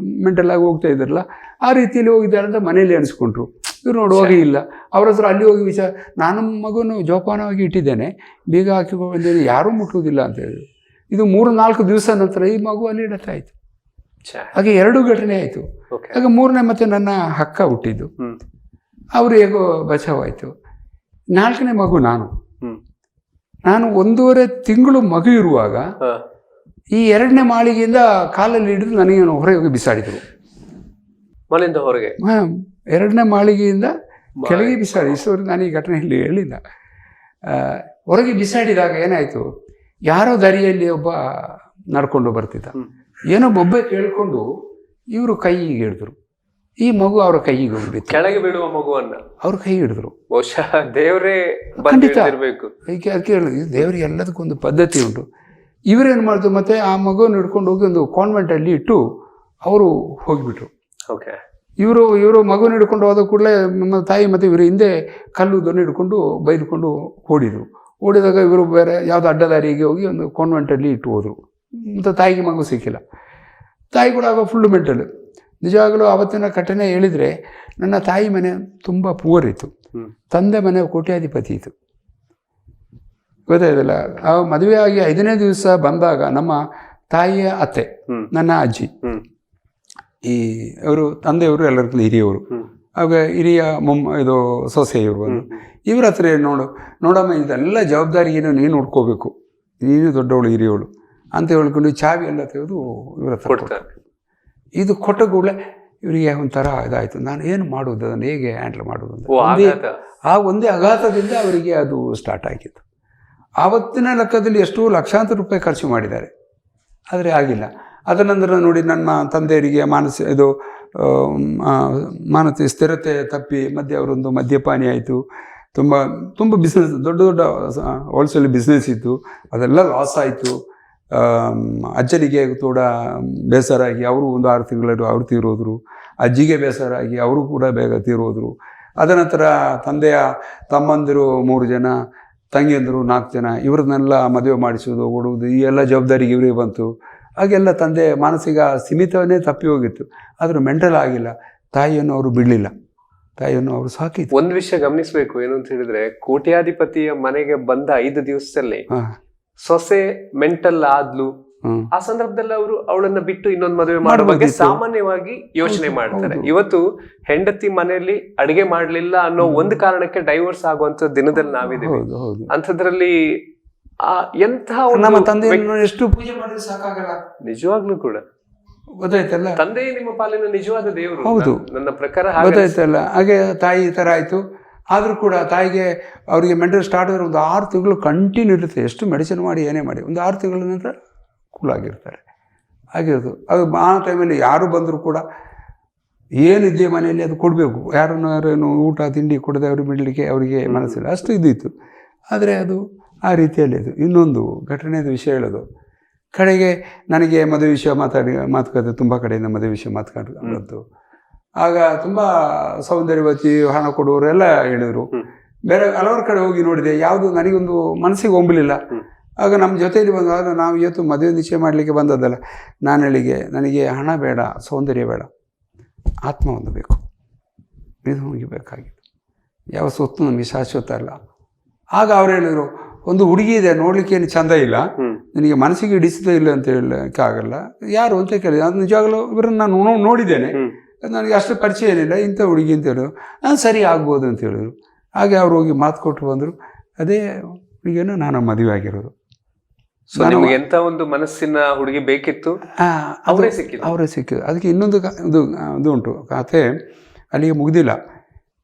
ಮೆಂಟಲ್ ಆಗಿ ಹೋಗ್ತಾ ಇದ್ದಾರಲ್ಲ, ಆ ರೀತಿಯಲ್ಲಿ ಹೋಗಿದ್ದಾರೆ ಅಂತ ಮನೇಲಿ ಅನಿಸ್ಕೊಂಡ್ರು. ಇವ್ರು ನೋಡುವಾಗ ಇಲ್ಲ. ಅವ್ರ ಹತ್ರ ಅಲ್ಲಿ ಹೋಗಿ ನಾನು ಮಗುವನ್ನು ಜೋಪಾನವಾಗಿ ಇಟ್ಟಿದ್ದೇನೆ, ಬೀಗ ಹಾಕಿ ಬಂದೇನೆ, ಯಾರೂ ಮುಟ್ಟುವುದಿಲ್ಲ ಅಂತ ಹೇಳಿದ್ರು. ಇದು 3-4 ದಿವಸ ನಂತರ ಈ ಮಗು ಅಲ್ಲಿ ಡೆತ್ ಆಯಿತು. ಹಾಗೆ 2 ಘಟನೆ ಆಯಿತು. ಹಾಗೆ 3ನೇ ಮತ್ತೆ ನನ್ನ ಅಕ್ಕ ಹುಟ್ಟಿದ್ದು, ಅವರು ಹೇಗೋ ಬಚಾವಾಯಿತು. 4ನೇ ಮಗು ನಾನು 1.5 ತಿಂಗಳು ಮಗು ಇರುವಾಗ ಈ 2ನೇ ಮಾಳಿಗೆಯಿಂದ ಕಾಲಲ್ಲಿ ಹಿಡಿದು ನನಗೆ ಹೊರಗೆ ಹೋಗಿ ಬಿಸಾಡಿದರು. ಮನೆಯಿಂದ ಹೊರಗೆ? 2ನೇ ಮಾಳಿಗೆಯಿಂದ ಕೆಳಗೆ ಬಿಸಾಡಿ. ಇಷ್ಟವರೆಗೆ ನಾನು ಈ ಘಟನೆಯಲ್ಲಿ ಹೇಳಿಲ್ಲ. ಹೊರಗೆ ಬಿಸಾಡಿದಾಗ ಏನಾಯಿತು, ಯಾರೋ ದಾರಿಯಲ್ಲಿ ಒಬ್ಬ ನಡ್ಕೊಂಡು ಬರ್ತಿದ್ದ. ಏನೋ ಬೊಬ್ಬೆ ಕೇಳಿಕೊಂಡು ಇವರು ಕೈಗೆ ಹಿಡಿದ್ರು. ಈ ಮಗು ಅವರ ಕೈಗೆ ಹೋಗ್ಬಿಟ್ಟು ಕೆಳಗೆ ಬೀಳುವ ಮಗುವನ್ನ ಅವ್ರ ಕೈ ಹಿಡಿದ್ರು. ಬಹುಶಃ ದೇವರೇ ಖಂಡಿತ ಇರಬೇಕು. ಅದಕ್ಕೆ ಹೇಳಿದ್ರು, ದೇವರಿಗೆ ಎಲ್ಲದಕ್ಕೊಂದು ಪದ್ಧತಿ ಉಂಟು. ಇವರೇನು ಮಾಡಿದ್ರು, ಮತ್ತೆ ಆ ಮಗುವನ್ನು ಹಿಡ್ಕೊಂಡು ಹೋಗಿ ಒಂದು ಕಾನ್ವೆಂಟಲ್ಲಿ ಇಟ್ಟು ಅವರು ಹೋಗಿಬಿಟ್ರು. ಓಕೆ, ಇವರು ಮಗುವನ್ನು ಹಿಡ್ಕೊಂಡು ಹೋದ ಕೂಡಲೇ ನಮ್ಮ ತಾಯಿ ಮತ್ತು ಇವರು ಹಿಂದೆ ಕಲ್ಲುದನ್ನು ಹಿಡ್ಕೊಂಡು ಬೈದುಕೊಂಡು ಓಡಿದರು. ಓಡಿದಾಗ ಇವರು ಬೇರೆ ಯಾವುದೋ ಅಡ್ಡದಾರಿಗೆ ಹೋಗಿ ಒಂದು ಕಾನ್ವೆಂಟಲ್ಲಿ ಇಟ್ಟು ಹೋದರು. ಮತ್ತು ತಾಯಿಗೆ ಮಗು ಸಿಕ್ಕಿಲ್ಲ. ತಾಯಿ ಕೂಡ ಆಗ ಫುಲ್ಲು ಮೆಂಟಲ್. ನಿಜವಾಗಲೂ ಆವತ್ತಿನ ಘಟನೆ ಹೇಳಿದರೆ, ನನ್ನ ತಾಯಿ ಮನೆ ತುಂಬ ಪೂವರ್ ಇತ್ತು, ತಂದೆ ಮನೆ ಕೋಟ್ಯಾಧಿಪತಿ ಇತ್ತು. ಗೊತ್ತಾಯ್ತಲ್ಲ. ಆ ಮದುವೆ ಆಗಿ 5ನೇ ದಿವಸ ಬಂದಾಗ ನಮ್ಮ ತಾಯಿಯ ಅತ್ತೆ, ನನ್ನ ಅಜ್ಜಿ, ಈ ಅವರು ತಂದೆಯವರು ಎಲ್ಲರಿಗೂ ಹಿರಿಯವರು. ಆಗ ಹಿರಿಯ ಇದು ಸೊಸೆ ಇವರು ಬಂದು ಇವ್ರ ಹತ್ರ ನೋಡಮ್ಮ, ಇದೆಲ್ಲ ಜವಾಬ್ದಾರಿ ಏನು ನೀನು ನೋಡ್ಕೋಬೇಕು, ನೀನು ದೊಡ್ಡವಳು ಹಿರಿಯವಳು ಅಂತ ಹೇಳ್ಕೊಂಡು ಚಾವಿ ಎಲ್ಲ ತೆಗೆದು ಇವ್ರ ಹತ್ರ ಕೊಡ್ತಾರೆ. ಇದು ಕೊಟ್ಟ ಕೂಡಲೇ ಇವರಿಗೆ ಒಂಥರ ಇದಾಯಿತು. ನಾನು ಏನು ಮಾಡೋದು, ಅದನ್ನು ಹೇಗೆ ಹ್ಯಾಂಡಲ್ ಮಾಡೋದು ಅಂತ ಒಂದೇ ಆಘಾತದಿಂದ ಅವರಿಗೆ ಅದು ಸ್ಟಾರ್ಟ್ ಆಗಿತ್ತು. ಆವತ್ತಿನ ಲೆಕ್ಕದಲ್ಲಿ ಎಷ್ಟೋ ಲಕ್ಷಾಂತರ ರೂಪಾಯಿ ಖರ್ಚು ಮಾಡಿದ್ದಾರೆ, ಆದರೆ ಆಗಿಲ್ಲ. ಅದರ ನಂತರ ನೋಡಿ, ನನ್ನ ತಂದೆಯವರಿಗೆ ಮಾನಸಿಕ ಸ್ಥಿರತೆ ತಪ್ಪಿ ಮಧ್ಯೆ ಅವರೊಂದು ಮದ್ಯಪಾನಿ ಆಯಿತು. ತುಂಬ ಬಿಸ್ನೆಸ್, ದೊಡ್ಡ ಹೋಲ್ಸೇಲ್ ಬಿಸ್ನೆಸ್ ಇತ್ತು, ಅದೆಲ್ಲ ಲಾಸ್ ಆಯಿತು. ಅಜ್ಜನಿಗೆ ಕೂಡ ಬೇಸರ ಆಗಿ ಅವರು ಒಂದು 6 ತಿಂಗಳು ಅವರು ತೀರೋದ್ರು. ಅಜ್ಜಿಗೆ ಬೇಸರ ಆಗಿ ಅವರು ಕೂಡ ಬೇಗ ತೀರೋದ್ರು. ಅದನಂತರ ತಂದೆಯ ತಮ್ಮಂದಿರು 3 ಜನ, ತಂಗಿಯಂದರು 4 ಜನ, ಇವ್ರನ್ನೆಲ್ಲ ಮದುವೆ ಮಾಡಿಸೋದು ಕೊಡುವುದು ಈ ಎಲ್ಲ ಜವಾಬ್ದಾರಿಗೆ ಇವರೇ ಬಂತು. ಹಾಗೆಲ್ಲ ತಂದೆ ಮಾನಸಿಕ ಸ್ಥಿಮಿತವನ್ನೇ ತಪ್ಪಿ ಹೋಗಿತ್ತು. ಆದರೂ ಮೆಂಟಲ್ ಆಗಿಲ್ಲ. ತಾಯಿಯನ್ನು ಅವರು ಬಿಡಲಿಲ್ಲ, ತಾಯಿಯನ್ನು ಅವರು ಸಾಕಿದ್ರು. ಒಂದು ವಿಷಯ ಗಮನಿಸಬೇಕು ಏನು ಅಂತ ಹೇಳಿದ್ರೆ, ಕೋಟ್ಯಾಧಿಪತಿಯ ಮನೆಗೆ ಬಂದ 5 ದಿವಸದಲ್ಲಿ ಸೊಸೆ ಮೆಂಟಲ್ ಆದ್ಲು. ಆ ಸಂದರ್ಭದಲ್ಲಿ ಅವರು ಅವಳನ್ನ ಬಿಟ್ಟು ಇನ್ನೊಂದು ಮದುವೆ ಮಾಡೋ ಬಗ್ಗೆ ಸಾಮಾನ್ಯವಾಗಿ ಯೋಚನೆ ಮಾಡ್ತಾರೆ. ಇವತ್ತು ಹೆಂಡತಿ ಮನೆಯಲ್ಲಿ ಅಡಿಗೆ ಮಾಡ್ಲಿಲ್ಲ ಅನ್ನೋ ಒಂದು ಕಾರಣಕ್ಕೆ ಡೈವರ್ಸ್ ಆಗುವಂತ ದಿನದಲ್ಲಿ ನಾವಿದ್ದೀವಿ. ಅಂಥದ್ರಲ್ಲಿ ಎಂತಹ ನಮ್ಮ ತಂದೆಯನ್ನು ಎಷ್ಟು ಪೂಜೆ ಮಾಡಿದ್ರೆ ಸಾಕಾಗಲ್ಲ. ನಿಜವಾಗ್ಲೂ ಕೂಡ ಗೊತ್ತಾಯ್ತಲ್ಲ, ತಂದೆ ನಿಮ್ಮ ಪಾಲಿನ ನಿಜವಾದ ದೇವರು. ಹೌದು, ನನ್ನ ಪ್ರಕಾರ ಗೊತ್ತಾಯ್ತಲ್ಲ. ಹಾಗೆ ತಾಯಿ ಈ ಥರ ಆಯಿತು. ಆದರೂ ಕೂಡ ತಾಯಿಗೆ ಅವರಿಗೆ ಮೆಂಟಲ್ ಸ್ಟಾರ್ಟ್ ಆದರೆ ಒಂದು 6 ತಿಂಗಳು ಕಂಟಿನ್ಯೂ ಇರುತ್ತೆ. ಎಷ್ಟು ಮೆಡಿಸಿನ್ ಮಾಡಿ ಏನೇ ಮಾಡಿ ಒಂದು 6 ತಿಂಗಳ ನಂತರ ಕೂಲಾಗಿರ್ತಾರೆ. ಆಗಿರೋದು ಅದು ಆ ಟೈಮಲ್ಲಿ ಯಾರು ಬಂದರೂ ಕೂಡ ಏನಿದೆ ಮನೆಯಲ್ಲಿ ಅದು ಕೊಡಬೇಕು. ಯಾರೇನು ಊಟ ತಿಂಡಿ ಕೊಡದೆ ಅವ್ರಿಗೆ ಬಿಡಲಿಕ್ಕೆ ಅವರಿಗೆ ಮನಸ್ಸಿಲ್ಲ, ಅಷ್ಟು ಇದ್ದಿತ್ತು. ಆದರೆ ಅದು ಆ ರೀತಿಯಲ್ಲಿ ಅದು. ಇನ್ನೊಂದು ಘಟನೆಯ ವಿಷಯ ಹೇಳೋದು, ಕಡೆಗೆ ನನಗೆ ಮದುವೆ ವಿಷಯ ಮಾತುಕತೆ ತುಂಬ ಕಡೆಯಿಂದ ಮದುವೆ ವಿಷಯ ಮಾತುಕತೆ. ಆಗ ತುಂಬ ಸೌಂದರ್ಯವತಿ, ಹಣ ಕೊಡುವವರು ಎಲ್ಲ ಹೇಳಿದರು. ಬೇರೆ ಹಲವಾರು ಕಡೆ ಹೋಗಿ ನೋಡಿದೆ, ಯಾವುದು ನನಗೊಂದು ಮನಸ್ಸಿಗೆ ಹೊಂಬಲಿಲ್ಲ. ಆಗ ನಮ್ಮ ಜೊತೆಯಲ್ಲಿ ಬಂದಾಗ ನಾವು ಇವತ್ತು ಮದುವೆ ನಿಶ್ಚಯ ಮಾಡಲಿಕ್ಕೆ ಬಂದದ್ದಲ್ಲ, ನಾನು ಹೇಳಿಗೆ ನನಗೆ ಹಣ ಬೇಡ, ಸೌಂದರ್ಯ ಬೇಡ, ಆತ್ಮ ಒಂದು ಬೇಕು, ಇದು ಮುಗಿಬೇಕಾಗಿತ್ತು. ಯಾವ ಸ್ವತ್ತು ನಮಗೆ ಶಾಶ್ವತ ಅಲ್ಲ. ಆಗ ಅವ್ರು ಹೇಳಿದರು, ಒಂದು ಹುಡುಗಿ ಇದೆ ನೋಡ್ಲಿಕ್ಕೆ ಏನು ಚಂದ ಇಲ್ಲ, ನನಗೆ ಮನಸ್ಸಿಗೆ ಹಿಡಿಸದೇ ಇಲ್ಲ ಅಂತ ಹೇಳಕ್ಕೆ ಆಗಲ್ಲ. ಯಾರು ಅಂತ ಕೇಳಿದೆ. ಅದು ನಿಜವಾಗಲೂ ಇವರನ್ನು ನಾನು ನೋಡಿದ್ದೇನೆ, ನನಗೆ ಅಷ್ಟು ಪರಿಚಯ ಏನಿಲ್ಲ, ಇಂಥ ಹುಡುಗಿ ಅಂತ ಹೇಳಿದ್ರು. ಸರಿ ಆಗ್ಬೋದು ಅಂತ ಹೇಳಿದ್ರು. ಹಾಗೆ ಅವ್ರು ಹೋಗಿ ಮಾತು ಕೊಟ್ಟು ಬಂದರು. ಅದೇ ಹುಡುಗಿಯನ್ನು ನಾನು ಮದುವೆ ಆಗಿರೋದು. ಎಂತ ಒಂದು ಮನಸ್ಸಿನ ಹುಡುಗಿ ಬೇಕಿತ್ತು, ಅವರೇ ಸಿಕ್ಕಿದ್ರು. ಅದಕ್ಕೆ ಇನ್ನೊಂದು ಇದು ಉಂಟು ಕಥೆ, ಅಲ್ಲಿಗೆ ಮುಗಿದಿಲ್ಲ.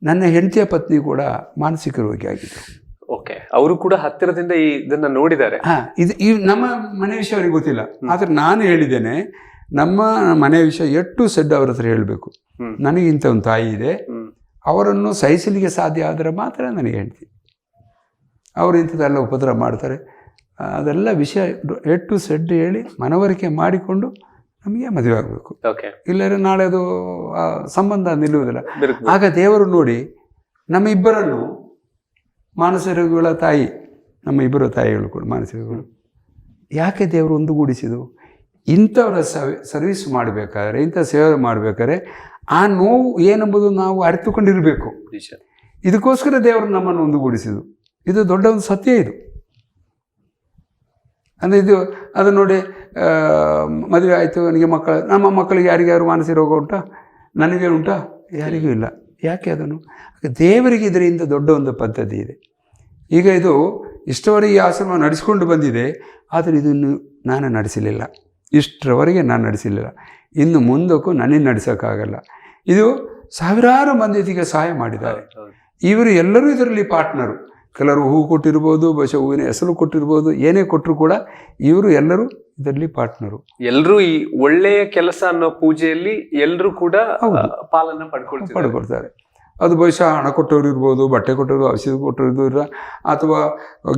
ನನ್ನ ಹೆಂಡತಿಯ ಪತ್ನಿ ಕೂಡ ಮಾನಸಿಕ ರೋಗಿ ಆಗಿದ್ರು. ಓಕೆ, ಅವರು ಕೂಡ ಹತ್ತಿರದಿಂದ ಇದನ್ನ ನೋಡಿದ್ದಾರೆ. ಇದು ಈ ನಮ್ಮ ಮನೆ ವಿಷಯ ಅವರಿಗೆ ಗೊತ್ತಿಲ್ಲ. ಆದ್ರೆ ನಾನು ಹೇಳಿದ್ದೇನೆ, ನಮ್ಮ ಮನೆ ವಿಷಯ ಎಟ್ಟು ಸೆಡ್ ಅವ್ರ ಹತ್ರ ಹೇಳಬೇಕು. ನನಗೆ ಇಂಥ ಒಂದು ತಾಯಿ ಇದೆ, ಅವರನ್ನು ಸಹಿಸಲಿಕ್ಕೆ ಸಾಧ್ಯ ಆದರೆ ಮಾತ್ರ ನನಗೆ ಹೆಂಡತಿ. ಅವರು ಇಂಥದ್ದೆಲ್ಲ ಉಪದ್ರ ಮಾಡ್ತಾರೆ. ಅದೆಲ್ಲ ವಿಷಯ ಎಟ್ಟು ಸೆಡ್ ಹೇಳಿ ಮನವರಿಕೆ ಮಾಡಿಕೊಂಡು ನಮಗೆ ಮದುವೆ ಆಗಬೇಕು. ಇಲ್ಲದ್ರೆ ನಾಳೆ ಅದು ಸಂಬಂಧ ನಿಲ್ಲುವುದಿಲ್ಲ. ಆಗ ದೇವರು ನೋಡಿ ನಮ್ಮ ಇಬ್ಬರನ್ನು, ಮಾನಸಿಕ ರೋಗಿಗಳ ತಾಯಿ, ನಮ್ಮ ಇಬ್ಬರು ತಾಯಿಗಳು ಕೂಡ ಮಾನಸಿಕ ರೋಗಿಗಳು, ಯಾಕೆ ದೇವರು ಒಂದುಗೂಡಿಸಿದು? ಇಂಥವರ ಸರ್ವಿಸ್ ಮಾಡಬೇಕಾದ್ರೆ, ಇಂಥ ಸೇವೆ ಮಾಡಬೇಕಾದ್ರೆ ಆ ನೋವು ಏನೆಂಬುದು ನಾವು ಅರಿತುಕೊಂಡಿರಬೇಕು. ಇದಕ್ಕೋಸ್ಕರ ದೇವರು ನಮ್ಮನ್ನು ಒಂದುಗೂಡಿಸಿದು. ಇದು ದೊಡ್ಡ ಒಂದು ಸತ್ಯ. ಇದು ಅಂದರೆ ಇದು ಅದು ನೋಡಿ, ಮದುವೆ ಆಯಿತು, ನನಗೆ ಮಕ್ಕಳು, ನಮ್ಮ ಮಕ್ಕಳಿಗೆ ಯಾರಿಗಾರು ಮಾನಸಿಕ ರೋಗ ಉಂಟಾ? ನನಗೆ ಉಂಟಾ? ಯಾರಿಗೂ ಇಲ್ಲ. ಯಾಕೆ ಅದನ್ನು? ದೇವರಿಗೆ ಇದರಿಂದ ದೊಡ್ಡ ಒಂದು ಪದ್ಧತಿ ಇದೆ. ಈಗ ಇದು ಇಷ್ಟವರೆಗೆ ಈ ಆಶ್ರಮ ನಡೆಸಿಕೊಂಡು ಬಂದಿದೆ, ಆದರೆ ಇದನ್ನು ನಾನು ನಡೆಸಲಿಲ್ಲ. ಇಷ್ಟರವರೆಗೆ ನಾನು ನಡೆಸಲಿಲ್ಲ. ಇನ್ನು ಮುಂದಕ್ಕೂ ನನಗೆ ನಡೆಸೋಕ್ಕಾಗಲ್ಲ. ಇದು ಸಾವಿರಾರು ಮಂದಿಗೆ ಸಹಾಯ ಮಾಡಿದ್ದಾರೆ. ಇವರು ಎಲ್ಲರೂ ಇದರಲ್ಲಿ ಪಾರ್ಟ್ನರು. ಕೆಲವರು ಹೂ ಕೊಟ್ಟಿರ್ಬೋದು, ಬಹುಶಃ ಹೂವಿನ ಹೆಸರು ಕೊಟ್ಟಿರ್ಬೋದು, ಏನೇ ಕೊಟ್ಟರು ಕೂಡ ಇವರು ಎಲ್ಲರೂ ಇದರಲ್ಲಿ ಪಾರ್ಟ್ನರು. ಎಲ್ಲರೂ ಈ ಒಳ್ಳೆಯ ಕೆಲಸ ಅನ್ನೋ ಪೂಜೆಯಲ್ಲಿ ಎಲ್ಲರೂ ಕೂಡ ಪಾಲನ್ನ ಪಡ್ಕೊಳ್ತಾರೆ. ಅದು ಬಹುಶಃ ಹಣ ಕೊಟ್ಟವರು ಇರ್ಬೋದು, ಬಟ್ಟೆ ಕೊಟ್ಟವರು, ಔಷಧಿ ಕೊಟ್ಟವರು ಇರ, ಅಥವಾ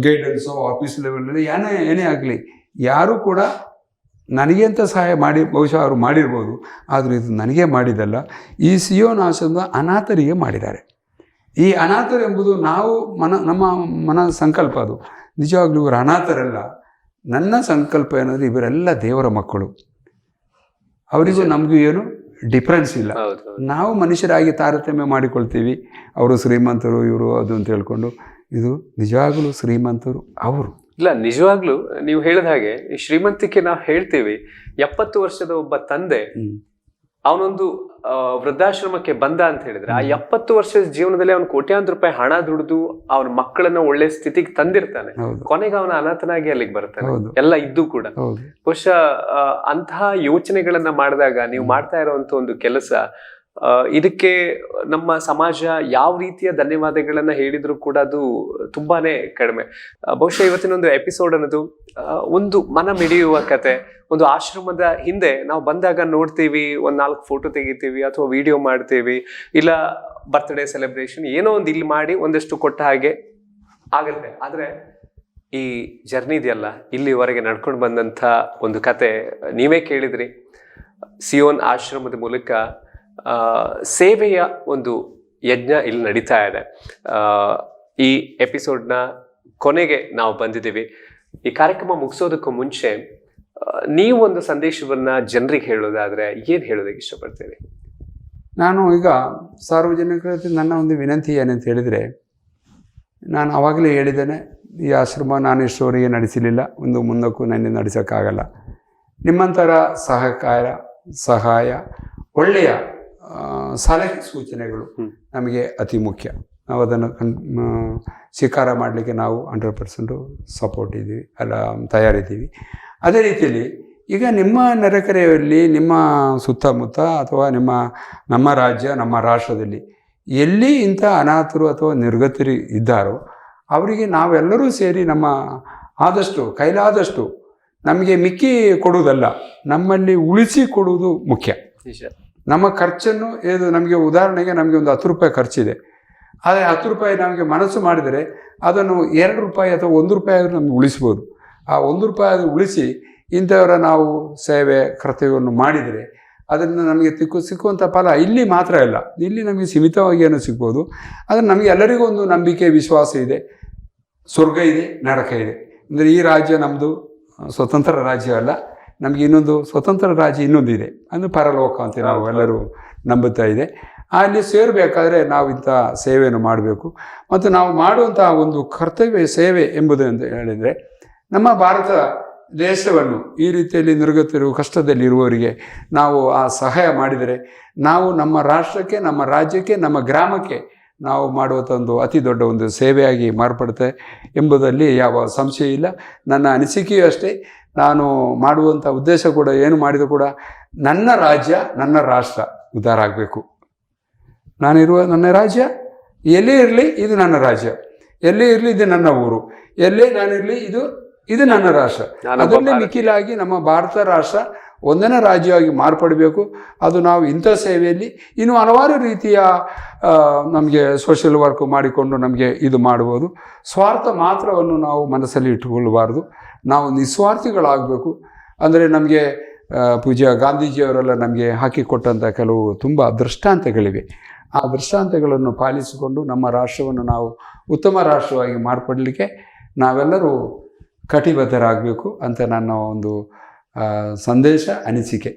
ಗೈಡೆನ್ಸು ಆಫೀಸ್ ಲೆವೆಲಲ್ಲಿ ಏನೇ ಆಗಲಿ, ಯಾರೂ ಕೂಡ ನನಗೆ ಅಂತ ಸಹಾಯ ಮಾಡಿ ಬಹುಶಃ ಅವರು ಮಾಡಿರ್ಬೋದು. ಆದರೆ ಇದು ನನಗೆ ಮಾಡಿದಲ್ಲ, ಈ ಸಿಯೋನ್ ಆಶ್ರಮದ ಅನಾಥರಿಗೆ ಮಾಡಿದ್ದಾರೆ. ಈ ಅನಾಥರು ಎಂಬುದು ನಾವು ನಮ್ಮ ಮನ ಸಂಕಲ್ಪ. ಅದು ನಿಜವಾಗ್ಲೂ ಇವರು ಅನಾಥರಲ್ಲ. ನನ್ನ ಸಂಕಲ್ಪ ಏನಂದರೆ ಇವರೆಲ್ಲ ದೇವರ ಮಕ್ಕಳು. ಅವರಿಗೂ ನಮಗೂ ಏನು ಡಿಫ್ರೆನ್ಸ್ ಇಲ್ಲ. ನಾವು ಮನುಷ್ಯರಾಗಿ ತಾರತಮ್ಯ ಮಾಡಿಕೊಳ್ತೀವಿ. ಅವರು ಶ್ರೀಮಂತರು, ಇವರು ಅದು ಅಂತ ಹೇಳ್ಕೊಂಡು. ಇದು ನಿಜವಾಗ್ಲೂ ಶ್ರೀಮಂತರು ಅವರು. ಇಲ್ಲ, ನಿಜವಾಗ್ಲೂ ನೀವು ಹೇಳಿದ ಹಾಗೆ ಈ ಶ್ರೀಮಂತಿಕೆ ನಾವು ಹೇಳ್ತೀವಿ. 70 ವರ್ಷದ ಒಬ್ಬ ತಂದೆ ಅವನೊಂದು ವೃದ್ಧಾಶ್ರಮಕ್ಕೆ ಬಂದ ಅಂತ ಹೇಳಿದ್ರೆ, ಆ 70 ವರ್ಷದ ಜೀವನದಲ್ಲಿ ಅವನು ಕೋಟ್ಯಾಂತರ ರೂಪಾಯಿ ಹಣ ದುಡಿದು ಅವನ ಮಕ್ಕಳನ್ನ ಒಳ್ಳೆ ಸ್ಥಿತಿಗೆ ತಂದಿರ್ತಾನೆ. ಕೊನೆಗೆ ಅವನ ಅನಾಥನಾಗಿ ಅಲ್ಲಿಗೆ ಬರ್ತಾನೆ, ಎಲ್ಲ ಇದ್ದು ಕೂಡ. ಬಹುಶಃ ಅಂತಹ ಯೋಚನೆಗಳನ್ನ ಮಾಡಿದಾಗ ನೀವು ಮಾಡ್ತಾ ಇರುವಂತ ಒಂದು ಕೆಲಸ, ಇದಕ್ಕೆ ನಮ್ಮ ಸಮಾಜ ಯಾವ ರೀತಿಯ ಧನ್ಯವಾದಗಳನ್ನ ಹೇಳಿದ್ರು ಕೂಡ ಅದು ತುಂಬಾನೇ ಕಡಿಮೆ. ಬಹುಶಃ ಇವತ್ತಿನ ಒಂದು ಎಪಿಸೋಡ್ ಅನ್ನೋದು ಒಂದು ಮನ ಮಿಡಿಯುವ ಕತೆ. ಒಂದು ಆಶ್ರಮದ ಹಿಂದೆ ನಾವು ಬಂದಾಗ ನೋಡ್ತೀವಿ, 4 ಫೋಟೋ ತೆಗಿತೀವಿ ಅಥವಾ ವಿಡಿಯೋ ಮಾಡ್ತೀವಿ, ಇಲ್ಲ ಬರ್ತ್ಡೇ ಸೆಲೆಬ್ರೇಷನ್ ಏನೋ ಒಂದು ಇಲ್ಲಿ ಮಾಡಿ ಒಂದಷ್ಟು ಕೊಟ್ಟ ಹಾಗೆ ಆಗುತ್ತೆ. ಆದ್ರೆ ಈ ಜರ್ನಿ ಇದೆಯಲ್ಲ, ಇಲ್ಲಿವರೆಗೆ ನಡ್ಕೊಂಡು ಬಂದಂಥ ಒಂದು ಕತೆ ನೀವೇ ಕೇಳಿದ್ರಿ. ಸಿಯೋನ್ ಆಶ್ರಮದ ಮೂಲಕ ಸೇವೆಯ ಒಂದು ಯಜ್ಞ ಇಲ್ಲಿ ನಡೀತಾ ಇದೆ. ಈ ಎಪಿಸೋಡ್ನ ಕೊನೆಗೆ ನಾವು ಬಂದಿದ್ದೀವಿ. ಈ ಕಾರ್ಯಕ್ರಮ ಮುಗಿಸೋದಕ್ಕೂ ಮುಂಚೆ ನೀವು ಒಂದು ಸಂದೇಶವನ್ನ ಜನರಿಗೆ ಹೇಳೋದಾದ್ರೆ ಏನ್ ಹೇಳೋದಕ್ಕೆ ಇಷ್ಟಪಡ್ತೀರಿ? ನಾನು ಈಗ ಸಾರ್ವಜನಿಕರ ನನ್ನ ಒಂದು ವಿನಂತಿ ಏನಂತ ಹೇಳಿದರೆ, ನಾನು ಆವಾಗಲೇ ಹೇಳಿದ್ದೇನೆ, ಈ ಆಶ್ರಮ ನಾನು ಇಷ್ಟವರೆಗೆ ನಡೆಸಲಿಲ್ಲ, ಒಂದು ಮುಂದಕ್ಕೂ ನನ್ನ ನಡೆಸೋಕ್ಕಾಗಲ್ಲ. ನಿಮ್ಮಂಥರ ಸಹಕಾರ, ಸಹಾಯ, ಒಳ್ಳೆಯ ಸಲಹೆ ಸೂಚನೆಗಳು ನಮಗೆ ಅತಿ ಮುಖ್ಯ. ನಾವು ಅದನ್ನು ಸ್ವೀಕಾರ ಮಾಡಲಿಕ್ಕೆ ನಾವು 100% ಸಪೋರ್ಟ್ ಇದ್ದೀವಿ, ಅಲ್ಲ ತಯಾರಿದ್ದೀವಿ. ಅದೇ ರೀತಿಯಲ್ಲಿ ಈಗ ನಿಮ್ಮ ನೆರೆಕರೆಯಲ್ಲಿ, ನಿಮ್ಮ ಸುತ್ತಮುತ್ತ ಅಥವಾ ನಮ್ಮ ರಾಜ್ಯ, ನಮ್ಮ ರಾಷ್ಟ್ರದಲ್ಲಿ ಎಲ್ಲಿ ಇಂಥ ಅನಾಥರು ಅಥವಾ ನಿರ್ಗತರು ಇದ್ದಾರೋ ಅವರಿಗೆ ನಾವೆಲ್ಲರೂ ಸೇರಿ ನಮ್ಮ ಆದಷ್ಟು ಕೈಲಾದಷ್ಟು, ನಮಗೆ ಮಿಕ್ಕಿ ಕೊಡುವುದಲ್ಲ, ನಮ್ಮಲ್ಲಿ ಉಳಿಸಿ ಕೊಡುವುದು ಮುಖ್ಯ. ನಮ್ಮ ಖರ್ಚನ್ನು ನಮಗೆ ಉದಾಹರಣೆಗೆ ನಮಗೆ ಒಂದು 10 ರೂಪಾಯಿ ಖರ್ಚಿದೆ, ಆದರೆ 10 ರೂಪಾಯಿ ನಮಗೆ ಮನಸ್ಸು ಮಾಡಿದರೆ ಅದನ್ನು 2 ರೂಪಾಯಿ ಅಥವಾ 1 ರೂಪಾಯಿ ಆದರೂ ನಮಗೆ ಉಳಿಸ್ಬೋದು. ಆ 1 ರೂಪಾಯಿ ಅದು ಉಳಿಸಿ ಇಂಥವರ ನಾವು ಸೇವೆ ಕರ್ತವ್ಯವನ್ನು ಮಾಡಿದರೆ ಅದನ್ನು ನಮಗೆ ಸಿಕ್ಕುವಂಥ ಫಲ ಇಲ್ಲಿ ಮಾತ್ರ ಇಲ್ಲ, ಇಲ್ಲಿ ನಮಗೆ ಸೀಮಿತವಾಗಿ ಏನೋ ಸಿಗ್ಬೋದು. ಆದರೆ ನಮಗೆ ಎಲ್ಲರಿಗೂ ಒಂದು ನಂಬಿಕೆ, ವಿಶ್ವಾಸ ಇದೆ. ಸ್ವರ್ಗ ಇದೆ, ನರಕ ಇದೆ. ಅಂದರೆ ಈ ರಾಜ್ಯ ನಮ್ಮದು ಸ್ವತಂತ್ರ ರಾಜ್ಯ ಅಲ್ಲ, ನಮಗೆ ಇನ್ನೊಂದು ಸ್ವತಂತ್ರ ರಾಜ್ಯ ಇನ್ನೊಂದು ಇದೆ, ಅದು ಪರಲೋಕ ಅಂತ ನಾವು ಎಲ್ಲರೂ ನಂಬುತ್ತಾ ಇದೆ. ಅಲ್ಲಿ ಸೇರಬೇಕಾದ್ರೆ ನಾವು ಇಂಥ ಸೇವೆಯನ್ನು ಮಾಡಬೇಕು. ಮತ್ತು ನಾವು ಮಾಡುವಂಥ ಒಂದು ಕರ್ತವ್ಯ ಸೇವೆ ಎಂಬುದು ಅಂತ ಹೇಳಿದರೆ, ನಮ್ಮ ಭಾರತ ದೇಶವನ್ನು ಈ ರೀತಿಯಲ್ಲಿ ನಿರ್ಗತರು, ಕಷ್ಟದಲ್ಲಿರುವವರಿಗೆ ನಾವು ಆ ಸಹಾಯ ಮಾಡಿದರೆ ನಾವು ನಮ್ಮ ರಾಷ್ಟ್ರಕ್ಕೆ, ನಮ್ಮ ರಾಜ್ಯಕ್ಕೆ, ನಮ್ಮ ಗ್ರಾಮಕ್ಕೆ ನಾವು ಮಾಡುವಂಥ ಒಂದು ಅತಿ ದೊಡ್ಡ ಒಂದು ಸೇವೆಯಾಗಿ ಮಾರ್ಪಡುತ್ತೆ ಎಂಬುದರಲ್ಲಿ ಯಾವ ಸಂಶಯ ಇಲ್ಲ. ನನ್ನ ಅನಿಸಿಕೆಯೂ ಅಷ್ಟೇ. ನಾನು ಮಾಡುವಂಥ ಉದ್ದೇಶ ಕೂಡ, ಏನು ಮಾಡಿದರೂ ಕೂಡ ನನ್ನ ರಾಜ್ಯ, ನನ್ನ ರಾಷ್ಟ್ರ ಉದ್ಧಾರ ಆಗಬೇಕು. ನನ್ನ ರಾಜ್ಯ ಎಲ್ಲೇ ಇರಲಿ ಇದು ನನ್ನ ರಾಜ್ಯ, ಎಲ್ಲೇ ಇರಲಿ ಇದು ನನ್ನ ಊರು, ಎಲ್ಲೇ ನಾನಿರಲಿ ಇದು ನನ್ನ ರಾಷ್ಟ್ರ. ಅದನ್ನೇ ಮಿಕ್ಕಿಲಾಗಿ ನಮ್ಮ ಭಾರತ ರಾಷ್ಟ್ರ ಒಂದನೇ ರಾಜ್ಯವಾಗಿ ಮಾರ್ಪಡಬೇಕು. ಅದು ನಾವು ಇಂಥ ಸೇವೆಯಲ್ಲಿ ಇನ್ನೂ ಹಲವಾರು ರೀತಿಯ ನಮಗೆ ಸೋಷಿಯಲ್ ವರ್ಕ್ ಮಾಡಿಕೊಂಡು ನಮಗೆ ಇದು ಮಾಡ್ಬೋದು. ಸ್ವಾರ್ಥ ಮಾತ್ರವನ್ನು ನಾವು ಮನಸ್ಸಲ್ಲಿ ಇಟ್ಟುಕೊಳ್ಳಬಾರ್ದು, ನಾವು ನಿಸ್ವಾರ್ಥಿಗಳಾಗಬೇಕು. ಅಂದರೆ ನಮಗೆ ಪೂಜ್ಯ ಗಾಂಧೀಜಿಯವರೆಲ್ಲ ನಮಗೆ ಹಾಕಿಕೊಟ್ಟಂಥ ಕೆಲವು ತುಂಬ ದೃಷ್ಟಾಂತಗಳಿವೆ. ಆ ದೃಷ್ಟಾಂತಗಳನ್ನು ಪಾಲಿಸಿಕೊಂಡು ನಮ್ಮ ರಾಷ್ಟ್ರವನ್ನು ನಾವು ಉತ್ತಮ ರಾಷ್ಟ್ರವಾಗಿ ಮಾರ್ಪಡಲಿಕ್ಕೆ ನಾವೆಲ್ಲರೂ ಕಟಿಬದ್ಧರಾಗಬೇಕು ಅಂತ ನನ್ನ ಒಂದು ಸಂದೇಶ, ಅನಿಸಿಕೆ.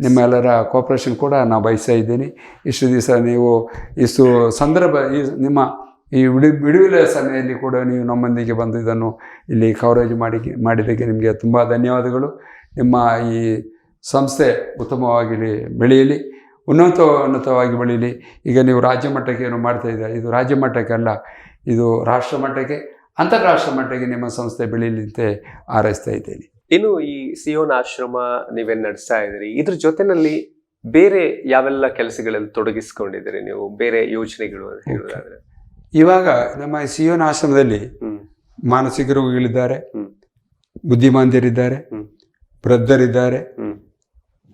ನಿಮ್ಮೆಲ್ಲರ ಕೋಆಪ್ರೇಷನ್ ಕೂಡ ನಾನು ಬಯಸ್ತಾ ಇದ್ದೀನಿ. ಇಷ್ಟು ದಿವಸ ನೀವು ಇಷ್ಟು ನಿಮ್ಮ ಈ ಬಿಡುವಿನ ಸಮಯದಲ್ಲಿ ಕೂಡ ನೀವು ನಮ್ಮೊಂದಿಗೆ ಬಂದು ಇದನ್ನು ಇಲ್ಲಿ ಕವರೇಜ್ ಮಾಡಿದ್ದಕ್ಕೆ ನಿಮಗೆ ತುಂಬ ಧನ್ಯವಾದಗಳು. ನಿಮ್ಮ ಈ ಸಂಸ್ಥೆ ಉತ್ತಮವಾಗಿ ಬೆಳೆಯಲಿ, ಉನ್ನತವಾಗಿ ಬೆಳೀಲಿ. ಈಗ ನೀವು ರಾಜ್ಯ ಮಟ್ಟಕ್ಕೆ ಏನು ಮಾಡ್ತಾಯಿದ್ದೀರಾ, ಇದು ರಾಜ್ಯ ಮಟ್ಟಕ್ಕೆ ಅಲ್ಲ, ಇದು ರಾಷ್ಟ್ರ ಮಟ್ಟಕ್ಕೆ, ಅಂತಾರಾಷ್ಟ್ರ ಮಟ್ಟಕ್ಕೆ ನಿಮ್ಮ ಸಂಸ್ಥೆ ಬೆಳೀಲಿ ಅಂತ ಹಾರೈಸ್ತಾ ಇದ್ದೇನೆ. ಇನ್ನು ಈ ಸಿಯೋನ್ ಆಶ್ರಮ ನೀವೇನು ನಡೆಸ್ತಾ ಇದ್ದೀರಿ, ಇದ್ರ ಜೊತೆನಲ್ಲಿ ಬೇರೆ ಯಾವೆಲ್ಲ ಕೆಲಸಗಳಲ್ಲಿ ತೊಡಗಿಸ್ಕೊಂಡಿದ್ದೀರಿ ನೀವು, ಬೇರೆ ಯೋಜನೆಗಳು ಅಂತ ಹೇಳೋದಾದ್ರೆ? ಇವಾಗ ನಮ್ಮ ಸಿಯೋನ್ ಆಶ್ರಮದಲ್ಲಿ ಮಾನಸಿಕ ರೋಗಿಗಳಿದ್ದಾರೆ, ಬುದ್ಧಿಮಾಂದ್ಯರಿದ್ದಾರೆ, ವೃದ್ಧರಿದ್ದಾರೆ,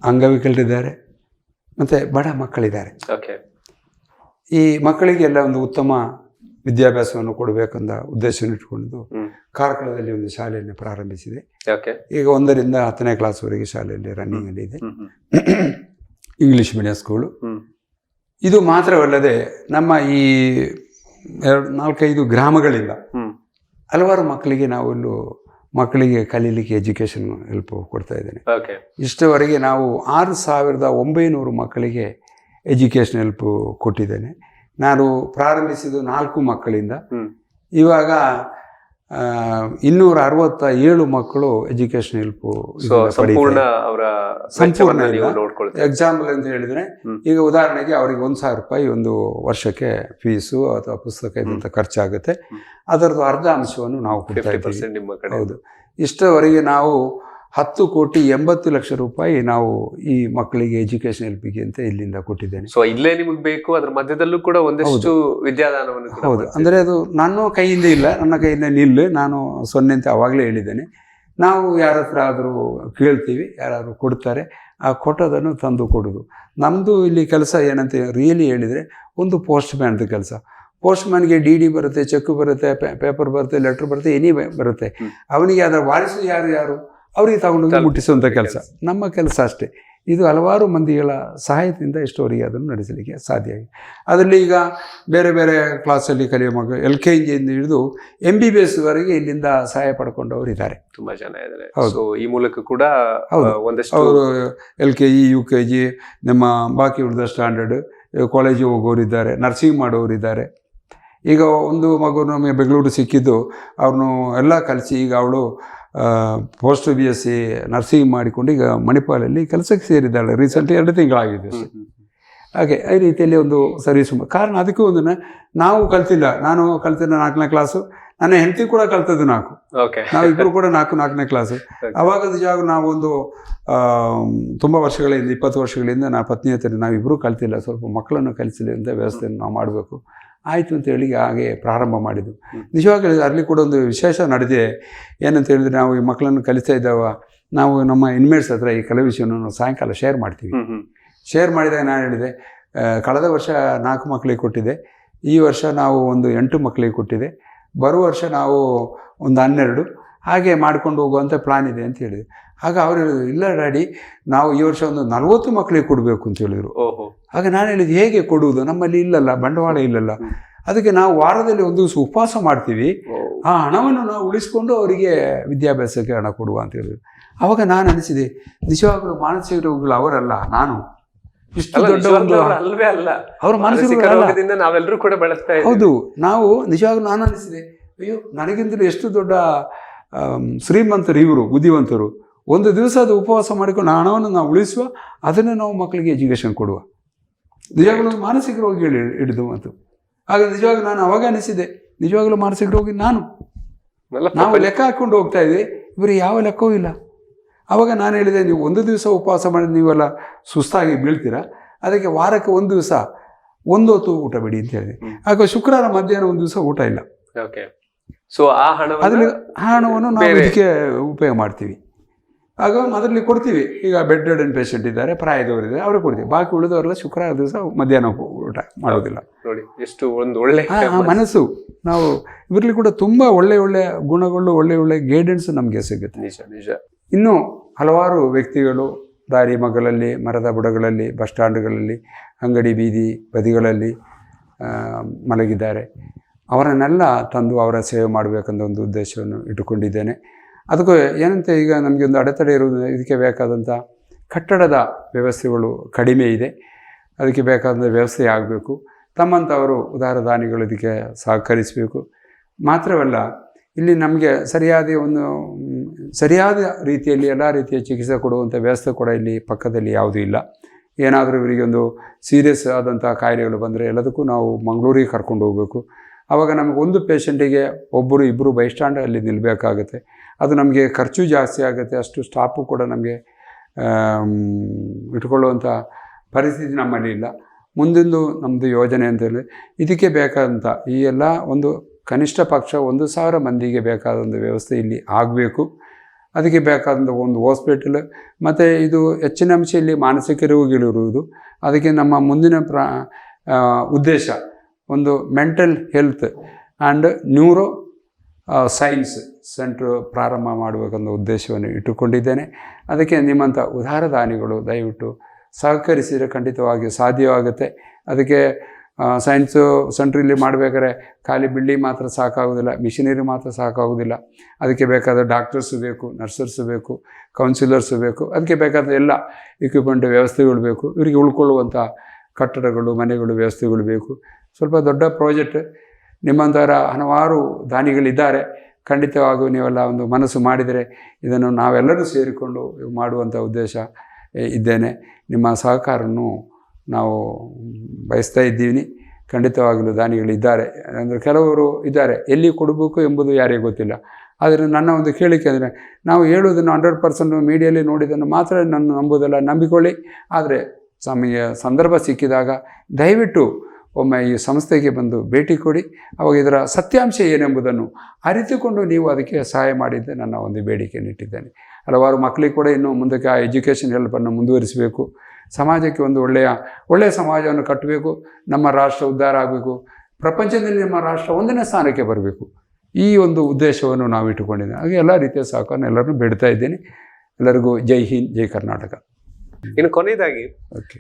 ಅಂಗವಿಕಲರಿದ್ದಾರೆ, ಮತ್ತು ಬಡ ಮಕ್ಕಳಿದ್ದಾರೆ. ಈ ಮಕ್ಕಳಿಗೆಲ್ಲ ಒಂದು ಉತ್ತಮ ವಿದ್ಯಾಭ್ಯಾಸವನ್ನು ಕೊಡಬೇಕಂದ ಉದ್ದೇಶವನ್ನು ಇಟ್ಕೊಂಡು ಕಾರ್ಕಳದಲ್ಲಿ ಒಂದು ಶಾಲೆಯನ್ನು ಪ್ರಾರಂಭಿಸಿದೆ. ಈಗ 1ರಿಂದ 10ನೇ ಕ್ಲಾಸ್ವರೆಗೆ ಶಾಲೆಯಲ್ಲಿ ರನ್ನಿಂಗಲ್ಲಿ ಇದೆ. English medium school. ಇದು ಮಾತ್ರವಲ್ಲದೆ ನಮ್ಮ ಈ 4-5 ಗ್ರಾಮಗಳಿಂದ ಹಲವಾರು ಮಕ್ಕಳಿಗೆ ಕಲೀಲಿಕ್ಕೆ ಎಜುಕೇಷನ್ ಹೆಲ್ಪ್ ಕೊಡ್ತಾ ಇದ್ದೇನೆ. ಇಷ್ಟವರೆಗೆ ನಾವು 6,900 ಮಕ್ಕಳಿಗೆ ಎಜುಕೇಷನ್ ಹೆಲ್ಪ್ ಕೊಟ್ಟಿದ್ದೇನೆ. ನಾನು ಪ್ರಾರಂಭಿಸಿದ್ದು 4 ಮಕ್ಕಳಿಂದ. ಇವಾಗ 267 ಮಕ್ಕಳು ಎಜುಕೇಷನ್ ಹೆಲ್ಪ್ ಸಂಪೂರ್ಣ ಎಕ್ಸಾಂಪಲ್ ಅಂತ ಹೇಳಿದ್ರೆ, ಈಗ ಉದಾಹರಣೆಗೆ ಅವ್ರಿಗೆ 1,000 ರೂಪಾಯಿ ಒಂದು ವರ್ಷಕ್ಕೆ ಫೀಸು ಅಥವಾ ಪುಸ್ತಕ ಇದಂತ ಖರ್ಚಾಗುತ್ತೆ. ಅದರದ್ದು ಅರ್ಧ ಅಂಶವನ್ನು ನಾವು ಕೊಡ್ತಾ ಇದ್ದೀವಿ. ಹೌದು, ಇಷ್ಟವರೆಗೆ ನಾವು 10,80,00,000 ರೂಪಾಯಿ ನಾವು ಈ ಮಕ್ಕಳಿಗೆ ಎಜುಕೇಶನ್ ಹೆಲ್ಪಿಗೆ ಅಂತ ಇಲ್ಲಿಂದ ಕೊಟ್ಟಿದ್ದೇನೆ. ಸೊ ಇಲ್ಲೇ ನಿಮಗೆ ಬೇಕು, ಅದ್ರ ಮಧ್ಯದಲ್ಲೂ ಕೂಡ ಒಂದಷ್ಟು ವಿದ್ಯಾದಾನವನ್ನು. ಹೌದು, ಅಂದರೆ ಅದು ನನ್ನ ಕೈಯಿಂದ ಇಲ್ಲ, ನನ್ನ ಕೈಯಿಂದ ನಿಲ್ಲು, ನಾನು 0 ಅಂತ ಆವಾಗಲೇ ಹೇಳಿದ್ದೇನೆ. ನಾವು ಯಾರ ಹತ್ರ ಆದರೂ ಕೇಳ್ತೀವಿ, ಯಾರಾದರೂ ಕೊಡ್ತಾರೆ, ಆ ಕೊಟ್ಟೋದನ್ನು ತಂದು ಕೊಡೋದು ನಮ್ಮದು ಇಲ್ಲಿ ಕೆಲಸ. ಏನಂತ ರಿಯಲಿ ಹೇಳಿದರೆ, ಒಂದು ಪೋಸ್ಟ್ ಮ್ಯಾನ್ದು ಕೆಲಸ. ಪೋಸ್ಟ್ ಮ್ಯಾನ್ಗೆ DD ಬರುತ್ತೆ, ಚೆಕ್ ಬರುತ್ತೆ, ಪೇಪರ್ ಬರುತ್ತೆ, ಲೆಟ್ರ್ ಬರುತ್ತೆ, ಎನಿ ಬರುತ್ತೆ. ಅವನಿಗೆ ಅದರ ವಾರಿಸು ಯಾರು ಅವ್ರಿಗೆ ತಗೊಂಡೋಗಿ ಮುಟ್ಟಿಸುವಂಥ ಕೆಲಸ ನಮ್ಮ ಕೆಲಸ ಅಷ್ಟೇ. ಇದು ಹಲವಾರು ಮಂದಿಗಳ ಸಹಾಯದಿಂದ ಇಷ್ಟವರೆಗೆ ಅದನ್ನು ನಡೆಸಲಿಕ್ಕೆ ಸಾಧ್ಯ ಆಗಿದೆ. ಅದರಲ್ಲಿ ಈಗ ಬೇರೆ ಬೇರೆ ಕ್ಲಾಸಲ್ಲಿ ಕಲಿಯುವ ಮಕ್ಕಳು LKG ಹಿಡಿದು MBBS ವರೆಗೆ ಇಲ್ಲಿಂದ ಸಹಾಯ ಪಡ್ಕೊಂಡವರು ಇದ್ದಾರೆ, ತುಂಬಾ ಜನ ಇದ್ದಾರೆ. ಹೌದು. ಈ ಮೂಲಕ ಕೂಡ ಒಂದಷ್ಟು ಅವರು LKG UKG ನಮ್ಮ ಬಾಕಿ ಉಳಿದ ಸ್ಟ್ಯಾಂಡರ್ಡ್ ಕಾಲೇಜಿಗೆ ಹೋಗೋರಿದ್ದಾರೆ, ನರ್ಸಿಂಗ್ ಮಾಡೋರಿದ್ದಾರೆ. ಈಗ ಒಂದು ಮಗು ನಮಗೆ ಬೆಂಗಳೂರು ಸಿಕ್ಕಿದ್ದು, ಅವ್ರನ್ನು ಎಲ್ಲ ಕಲಿಸಿ ಈಗ ಅವಳು ಪೋಸ್ಟ್ BSc ನರ್ಸಿಂಗ್ ಮಾಡಿಕೊಂಡು ಈಗ ಮಣಿಪಾಲಲ್ಲಿ ಕೆಲಸಕ್ಕೆ ಸೇರಿದ್ದಾಳೆ. ರೀಸೆಂಟ್ಲಿ 2 ತಿಂಗಳಾಗಿದೆ ಅಷ್ಟೇ. ಹಾಗೆ ಈ ರೀತಿಯಲ್ಲಿ ಒಂದು ಸರ್ವಿಸ್. ಕಾರಣ ಅದಕ್ಕೂ ಒಂದು ನಾವು ಕಲ್ತಿಲ್ಲ, ನಾನು ಕಲ್ತಿದ್ದ 4ನೇ ಕ್ಲಾಸು, ನನ್ನ ಹೆಂಡತಿ ಕೂಡ ಕಲ್ತದ್ದು 4. ನಾವಿಬ್ಬರು ಕೂಡ 4ನೇ ಕ್ಲಾಸು. ಆವಾಗ ನಿಜವಾಗ ನಾವೊಂದು ತುಂಬ ವರ್ಷಗಳಿಂದ 20 ವರ್ಷಗಳಿಂದ ನಾವು ಪತ್ನಿ ಹತ್ತಿರ ನಾವಿಬ್ಬರೂ ಕಲ್ತಿಲ್ಲ, ಸ್ವಲ್ಪ ಮಕ್ಕಳನ್ನು ಕಲಿಸಲಿ ಅಂತ ವ್ಯವಸ್ಥೆಯನ್ನು ನಾವು ಮಾಡಬೇಕು ಆಯಿತು ಅಂತೇಳಿ ಹಾಗೆ ಪ್ರಾರಂಭ ಮಾಡಿದ್ದು. ನಿಜವಾಗಲೂ ಅಲ್ಲಿ ಕೂಡ ಒಂದು ವಿಶೇಷ ನಡೆದಿದೆ. ಏನಂತ ಹೇಳಿದ್ರೆ, ನಾವು ಈ ಮಕ್ಕಳನ್ನು ಕಲಿಸ್ತಾ ಇದ್ದಾವ, ನಾವು ನಮ್ಮ ಇನ್ಮೇಟ್ಸ್ ಹತ್ರ ಈ ಕೆಲವು ವಿಷಯವನ್ನು ನಾವು ಸಾಯಂಕಾಲ ಶೇರ್ ಮಾಡ್ತೀವಿ. ಶೇರ್ ಮಾಡಿದಾಗ ನಾನು ಹೇಳಿದೆ, ಕಳೆದ ವರ್ಷ 4 ಮಕ್ಕಳಿಗೆ ಕೊಟ್ಟಿದೆ, ಈ ವರ್ಷ ನಾವು ಒಂದು 8 ಮಕ್ಕಳಿಗೆ ಕೊಟ್ಟಿದೆ, ಬರುವ ವರ್ಷ ನಾವು ಒಂದು 12 ಹಾಗೆ ಮಾಡ್ಕೊಂಡು ಹೋಗುವಂಥ ಪ್ಲಾನ್ ಇದೆ ಅಂತ ಹೇಳಿದೆ. ಆಗ ಅವರು ಹೇಳಿದ್ರು, ಇಲ್ಲ ಡ್ಯಾಡಿ, ನಾವು ಈ ವರ್ಷ ಒಂದು 40 ಮಕ್ಕಳಿಗೆ ಕೊಡಬೇಕು ಅಂತ ಹೇಳಿದರು. ಆಗ ನಾನು ಹೇಳಿದ್ದು, ಹೇಗೆ ಕೊಡುವುದು, ನಮ್ಮಲ್ಲಿ ಇಲ್ಲಲ್ಲ, ಬಂಡವಾಳ ಇಲ್ಲಲ್ಲ, ಅದಕ್ಕೆ ನಾವು ವಾರದಲ್ಲಿ ಒಂದು ದಿವಸ ಉಪವಾಸ ಮಾಡ್ತೀವಿ, ಆ ಹಣವನ್ನು ನಾವು ಉಳಿಸ್ಕೊಂಡು ಅವರಿಗೆ ವಿದ್ಯಾಭ್ಯಾಸಕ್ಕೆ ಹಣ ಕೊಡುವ ಅಂತ ಹೇಳಿದ್ರು. ಆವಾಗ ನಾನು ಅನಿಸಿದೆ, ನಿಜವಾಗಲೂ ಮಾನಸಿಕ ರೋಗಿಗಳು ಅವರಲ್ಲ, ನಾನು ಇಷ್ಟು ದೊಡ್ಡ ಒಂದು ಅಲ್ವೇ ಅಲ್ಲ, ಅವ್ರ ಮಾನಸಿಕ ರೋಗದಿಂದ ನಾವೆಲ್ಲರೂ ಕೂಡ ಬಳಸ್ತಾ ಇದ್ದೀವಿ. ಹೌದು, ನಾವು ನಿಜವಾಗ್ಲೂ ನಾನು ಅನಿಸಿದೆ, ಅಯ್ಯೋ ನನಗಿಂತಲೂ ಎಷ್ಟು ದೊಡ್ಡ ಶ್ರೀಮಂತರು ಇವರು, ಬುದ್ಧಿವಂತರು, ಒಂದು ದಿವಸ ಅದು ಉಪವಾಸ ಮಾಡಿಕೊಂಡು ಹಣವನ್ನು ನಾವು ಉಳಿಸುವ, ಅದನ್ನು ನಾವು ಮಕ್ಕಳಿಗೆ ಎಜುಕೇಷನ್ ಕೊಡುವ. ನಿಜವಾಗ್ಲೂ ಮಾನಸಿಕ ರೋಗಿಗಳು ಹಿಡಿದು ಮತ್ತು ಆಗ ನಿಜವಾಗ್ಲೂ ನಾನು ಅವಾಗ ಅನಿಸಿದೆ, ನಿಜವಾಗ್ಲೂ ಮಾನಸಿಕ ರೋಗಿ ನಾವು ಲೆಕ್ಕ ಹಾಕ್ಕೊಂಡು ಹೋಗ್ತಾ ಇದ್ವಿ, ಇವರು ಯಾವ ಲೆಕ್ಕವೂ ಇಲ್ಲ. ಆವಾಗ ನಾನು ಹೇಳಿದೆ, ನೀವು ಒಂದು ದಿವಸ ಉಪವಾಸ ಮಾಡಿ ನೀವೆಲ್ಲ ಸುಸ್ತಾಗಿ ಬೀಳ್ತೀರಾ, ಅದಕ್ಕೆ ವಾರಕ್ಕೆ ಒಂದು ದಿವಸ 1 ಹೊತ್ತು ಊಟ ಬಿಡಿ ಅಂತ ಹೇಳಿದೆ. ಆಗ ಶುಕ್ರವಾರ ಮಧ್ಯಾಹ್ನ ಒಂದು ದಿವಸ ಊಟ ಇಲ್ಲ. ಸೊ ಆ ಹಣವನ್ನು ನಾವು ಇದಕ್ಕೆ ಉಪಯೋಗ ಮಾಡ್ತೀವಿ. ಆಗ ಅದರಲ್ಲಿ ಕೊಡ್ತೀವಿ. ಈಗ ಬೆಡ್ ರಿಡನ್ ಪೇಷಂಟ್ ಇದ್ದಾರೆ, ಪ್ರಾಯದವರಿದ್ದಾರೆ, ಅವ್ರಿಗೆ ಕೊಡ್ತೀವಿ. ಬಾಕಿ ಉಳಿದವರೆಲ್ಲ ಶುಕ್ರವಾರ ದಿವಸ ಮಧ್ಯಾಹ್ನ ಊಟ ಮಾಡೋದಿಲ್ಲ. ನೋಡಿ ಎಷ್ಟು ಒಂದು ಒಳ್ಳೆ ಮನಸ್ಸು. ನಾವು ಇವರಲ್ಲಿ ಕೂಡ ತುಂಬ ಒಳ್ಳೆ ಗುಣಗಳು, ಒಳ್ಳೆ ಗೈಡೆನ್ಸ್ ನಮಗೆ ಸಿಗುತ್ತೆ. ನಿಜ. ಇನ್ನೂ ಹಲವಾರು ವ್ಯಕ್ತಿಗಳು ದಾರಿ ಮಗ್ಗಲಲ್ಲಿ, ಮರದ ಬುಡಗಳಲ್ಲಿ, ಬಸ್ ಸ್ಟ್ಯಾಂಡ್ಗಳಲ್ಲಿ, ಅಂಗಡಿ ಬೀದಿ ಬದಿಗಳಲ್ಲಿ ಮಲಗಿದ್ದಾರೆ. ಅವರನ್ನೆಲ್ಲ ತಂದು ಅವರ ಸೇವೆ ಮಾಡಬೇಕಂತ ಒಂದು ಉದ್ದೇಶವನ್ನು ಇಟ್ಟುಕೊಂಡಿದ್ದೇನೆ. ಅದಕ್ಕೂ ಏನಂತೆ, ಈಗ ನಮಗೆ ಒಂದು ಅಡೆತಡೆ ಇರುವುದು, ಇದಕ್ಕೆ ಬೇಕಾದಂಥ ಕಟ್ಟಡದ ವ್ಯವಸ್ಥೆಗಳು ಕಡಿಮೆ ಇದೆ, ಅದಕ್ಕೆ ಬೇಕಾದಂಥ ವ್ಯವಸ್ಥೆ ಆಗಬೇಕು. ತಮ್ಮಂಥವರು ಉದಾರ ದಾನಿಗಳು ಇದಕ್ಕೆ ಸಹಕರಿಸಬೇಕು. ಮಾತ್ರವಲ್ಲ, ಇಲ್ಲಿ ನಮಗೆ ಸರಿಯಾದ ರೀತಿಯಲ್ಲಿ ಎಲ್ಲ ರೀತಿಯ ಚಿಕಿತ್ಸೆ ಕೊಡುವಂಥ ವ್ಯವಸ್ಥೆ ಕೂಡ ಇಲ್ಲಿ ಪಕ್ಕದಲ್ಲಿ ಯಾವುದೂ ಇಲ್ಲ. ಏನಾದರೂ ಇವರಿಗೆ ಒಂದು ಸೀರಿಯಸ್ ಆದಂಥ ಕಾಯಿಲೆಗಳು ಬಂದರೆ ಎಲ್ಲದಕ್ಕೂ ನಾವು ಮಂಗಳೂರಿಗೆ ಕರ್ಕೊಂಡು ಹೋಗಬೇಕು. ಆವಾಗ ನಮಗೆ ಒಂದು ಪೇಷಂಟಿಗೆ 1-2 ಬೈ ಸ್ಟ್ಯಾಂಡ್ ಅಲ್ಲಿ ನಿಲ್ಲಬೇಕಾಗುತ್ತೆ. ಅದು ನಮಗೆ ಖರ್ಚು ಜಾಸ್ತಿ ಆಗುತ್ತೆ, ಅಷ್ಟು ಸ್ಟಾಫು ಕೂಡ ನಮಗೆ ಇಟ್ಕೊಳ್ಳುವಂಥ ಪರಿಸ್ಥಿತಿ ನಮ್ಮಲ್ಲಿ ಇಲ್ಲ. ಮುಂದೊಂದು ನಮ್ಮದು ಯೋಜನೆ ಅಂತೇಳಿ ಇದಕ್ಕೆ ಬೇಕಾದಂಥ ಈ ಎಲ್ಲ ಒಂದು ಕನಿಷ್ಠ ಪಕ್ಷ 1,000 ಮಂದಿಗೆ ಬೇಕಾದಂಥ ವ್ಯವಸ್ಥೆ ಇಲ್ಲಿ ಆಗಬೇಕು. ಅದಕ್ಕೆ ಬೇಕಾದಂಥ ಒಂದು ಹಾಸ್ಪಿಟಲ್, ಮತ್ತು ಇದು ಹೆಚ್ಚಿನ ಅಂಶ ಇಲ್ಲಿ ಮಾನಸಿಕ ರೋಗಿಗಳಿರುವುದು. ಅದಕ್ಕೆ ನಮ್ಮ ಮುಂದಿನ ಉದ್ದೇಶ ಒಂದು mental health and neuroscience centre ಪ್ರಾರಂಭ ಮಾಡಬೇಕನ್ನೋ ಉದ್ದೇಶವನ್ನು ಇಟ್ಟುಕೊಂಡಿದ್ದೇನೆ. ಅದಕ್ಕೆ ನಿಮ್ಮಂಥ ಉದಾರ ದಾನಿಗಳು ದಯವಿಟ್ಟು ಸಹಕರಿಸಿದರೆ ಖಂಡಿತವಾಗಿ ಸಾಧ್ಯವಾಗುತ್ತೆ. ಅದಕ್ಕೆ ಸೈನ್ಸು ಸೆಂಟ್ರಲ್ಲಿ ಮಾಡಬೇಕಾದ್ರೆ ಖಾಲಿ ಬಿಲ್ಡಿಂಗ್ ಮಾತ್ರ ಸಾಕಾಗೋದಿಲ್ಲ, ಮಿಷಿನರಿ ಮಾತ್ರ ಸಾಕಾಗೋದಿಲ್ಲ. ಅದಕ್ಕೆ ಬೇಕಾದ ಡಾಕ್ಟರ್ಸು ಬೇಕು, ನರ್ಸರ್ಸು ಬೇಕು, ಕೌನ್ಸಿಲರ್ಸು ಬೇಕು. ಅದಕ್ಕೆ ಬೇಕಾದ ಎಲ್ಲ ಇಕ್ವಿಪ್ಮೆಂಟ್ ವ್ಯವಸ್ಥೆಗಳು ಬೇಕು. ಇವರಿಗೆ ಉಳ್ಕೊಳ್ಳುವಂಥ ಕಟ್ಟಡಗಳು, ಮನೆಗಳು, ವ್ಯವಸ್ಥೆಗಳು ಬೇಕು. ಸ್ವಲ್ಪ ದೊಡ್ಡ ಪ್ರಾಜೆಕ್ಟ್. ನಿಮ್ಮಂಥವರ ಹಲವಾರು ದಾನಿಗಳಿದ್ದಾರೆ. ಖಂಡಿತವಾಗೂ ನೀವೆಲ್ಲ ಒಂದು ಮನಸ್ಸು ಮಾಡಿದರೆ ಇದನ್ನು ನಾವೆಲ್ಲರೂ ಸೇರಿಕೊಂಡು ಮಾಡುವಂಥ ಉದ್ದೇಶ ಇದ್ದೇನೆ. ನಿಮ್ಮ ಸಹಕಾರವನ್ನು ನಾವು ಬಯಸ್ತಾ ಇದ್ದೀವಿ. ಖಂಡಿತವಾಗಲೂ ದಾನಿಗಳಿದ್ದಾರೆ. ಅಂದರೆ ಕೆಲವರು ಇದ್ದಾರೆ, ಎಲ್ಲಿ ಕೊಡಬೇಕು ಎಂಬುದು ಯಾರಿಗೂ ಗೊತ್ತಿಲ್ಲ. ಆದರೆ ನನ್ನ ಒಂದು ಕೇಳಿಕೆ ಅಂದರೆ, ನಾವು ಹೇಳುವುದನ್ನು 100% ಮೀಡಿಯಲ್ಲಿ ನೋಡಿದ್ದನ್ನು ಮಾತ್ರ ನಾನು ನಂಬುವುದಲ್ಲ, ನಂಬಿಕೊಳ್ಳಿ. ಆದರೆ ಸಂದರ್ಭ ಸಿಕ್ಕಿದಾಗ ದಯವಿಟ್ಟು ಒಮ್ಮೆ ಈ ಸಂಸ್ಥೆಗೆ ಬಂದು ಭೇಟಿ ಕೊಡಿ. ಅವಾಗ ಇದರ ಸತ್ಯಾಂಶ ಏನೆಂಬುದನ್ನು ಅರಿತುಕೊಂಡು ನೀವು ಅದಕ್ಕೆ ಸಹಾಯ ಮಾಡಿದ್ದೆ ನನ್ನ ಒಂದು ಬೇಡಿಕೆಯನ್ನು ಇಟ್ಟಿದ್ದೇನೆ. ಹಲವಾರು ಮಕ್ಕಳಿಗೆ ಕೂಡ ಇನ್ನೂ ಮುಂದಕ್ಕೆ ಆ ಎಜುಕೇಷನ್ ಹೆಲ್ಪನ್ನು ಮುಂದುವರಿಸಬೇಕು. ಸಮಾಜಕ್ಕೆ ಒಂದು ಒಳ್ಳೆಯ ಸಮಾಜವನ್ನು ಕಟ್ಟಬೇಕು. ನಮ್ಮ ರಾಷ್ಟ್ರ ಉದ್ಧಾರ ಆಗಬೇಕು. ಪ್ರಪಂಚದಲ್ಲಿ ನಮ್ಮ ರಾಷ್ಟ್ರ 1ನೇ ಸ್ಥಾನಕ್ಕೆ ಬರಬೇಕು. ಈ ಒಂದು ಉದ್ದೇಶವನ್ನು ನಾವು ಇಟ್ಟುಕೊಂಡಿದ್ದೇವೆ. ಹಾಗೆ ಎಲ್ಲ ರೀತಿಯ ಸಹಕಾರ ಎಲ್ಲರನ್ನೂ ಬೇಡ್ತಾ ಇದ್ದೀನಿ. ಎಲ್ಲರಿಗೂ ಜೈ ಹಿಂದ್, ಜೈ ಕರ್ನಾಟಕ. ಇನ್ನು ಕೊನೆಯದಾಗಿ ಓಕೆ.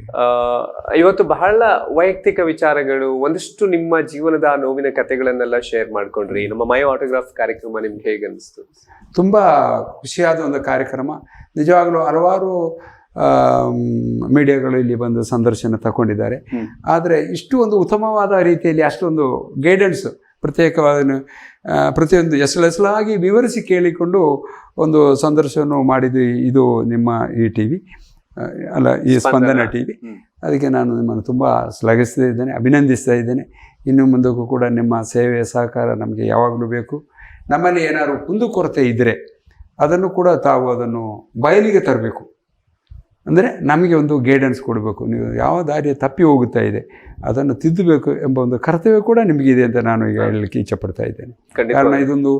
ಇವತ್ತು ಬಹಳ ವೈಯಕ್ತಿಕ ವಿಚಾರಗಳು, ಒಂದಷ್ಟು ನಿಮ್ಮ ಜೀವನದ ನೋವಿನ ಕಥೆಗಳನ್ನೆಲ್ಲ ಶೇರ್ ಮಾಡ್ಕೊಂಡ್ರಿ. ನಮ್ಮ ಮೈ ಆಟೋಗ್ರಾಫ್ ಕಾರ್ಯಕ್ರಮ ನಿಮ್ಗೆ ಹೇಗೆ ಅನಿಸ್ತು? ತುಂಬ ಖುಷಿಯಾದ ಒಂದು ಕಾರ್ಯಕ್ರಮ. ನಿಜವಾಗ್ಲೂ ಹಲವಾರು ಮೀಡಿಯಾಗಳು ಇಲ್ಲಿ ಬಂದು ಸಂದರ್ಶನ ತಗೊಂಡಿದ್ದಾರೆ. ಆದರೆ ಇಷ್ಟು ಒಂದು ಉತ್ತಮವಾದ ರೀತಿಯಲ್ಲಿ ಅಷ್ಟೊಂದು ಗೈಡೆನ್ಸ್ ಪ್ರತ್ಯೇಕವಾದ ಪ್ರತಿಯೊಂದು ಎಸಲಾಗಿ ವಿವರಿಸಿ ಕೇಳಿಕೊಂಡು ಒಂದು ಸಂದರ್ಶನ ಮಾಡಿದ್ದು ಇದು ನಿಮ್ಮ ಈ ಟಿ ವಿ ಅಲ್ಲ, ಈ ಸ್ಪಂದನ ಟಿ ವಿ. ಅದಕ್ಕೆ ನಾನು ನಿಮ್ಮನ್ನು ತುಂಬ ಶ್ಲಾಘಿಸ್ತಾ ಇದ್ದೇನೆ, ಅಭಿನಂದಿಸ್ತಾ ಇದ್ದೇನೆ. ಇನ್ನು ಮುಂದಕ್ಕೂ ಕೂಡ ನಿಮ್ಮ ಸೇವೆ ಸಹಕಾರ ನಮಗೆ ಯಾವಾಗಲೂ ಬೇಕು. ನಮ್ಮಲ್ಲಿ ಏನಾದರೂ ಕುಂದುಕೊರತೆ ಇದ್ದರೆ ಅದನ್ನು ಕೂಡ ತಾವು ಅದನ್ನು ಬಯಲಿಗೆ ತರಬೇಕು. ಅಂದರೆ ನಮಗೆ ಒಂದು ಗೈಡೆನ್ಸ್ ಕೊಡಬೇಕು. ನೀವು ಯಾವ ದಾರಿಯ ತಪ್ಪಿ ಹೋಗುತ್ತಾ ಇದೆ ಅದನ್ನು ತಿದ್ದಬೇಕು ಎಂಬ ಒಂದು ಕರ್ತವ್ಯ ಕೂಡ ನಿಮಗಿದೆ ಅಂತ ನಾನು ಈಗ ಹೇಳಲಿಕ್ಕೆ ಇಚ್ಛಪಡ್ತಾ ಇದ್ದೇನೆ. ಕಾರಣ ಇದೊಂದು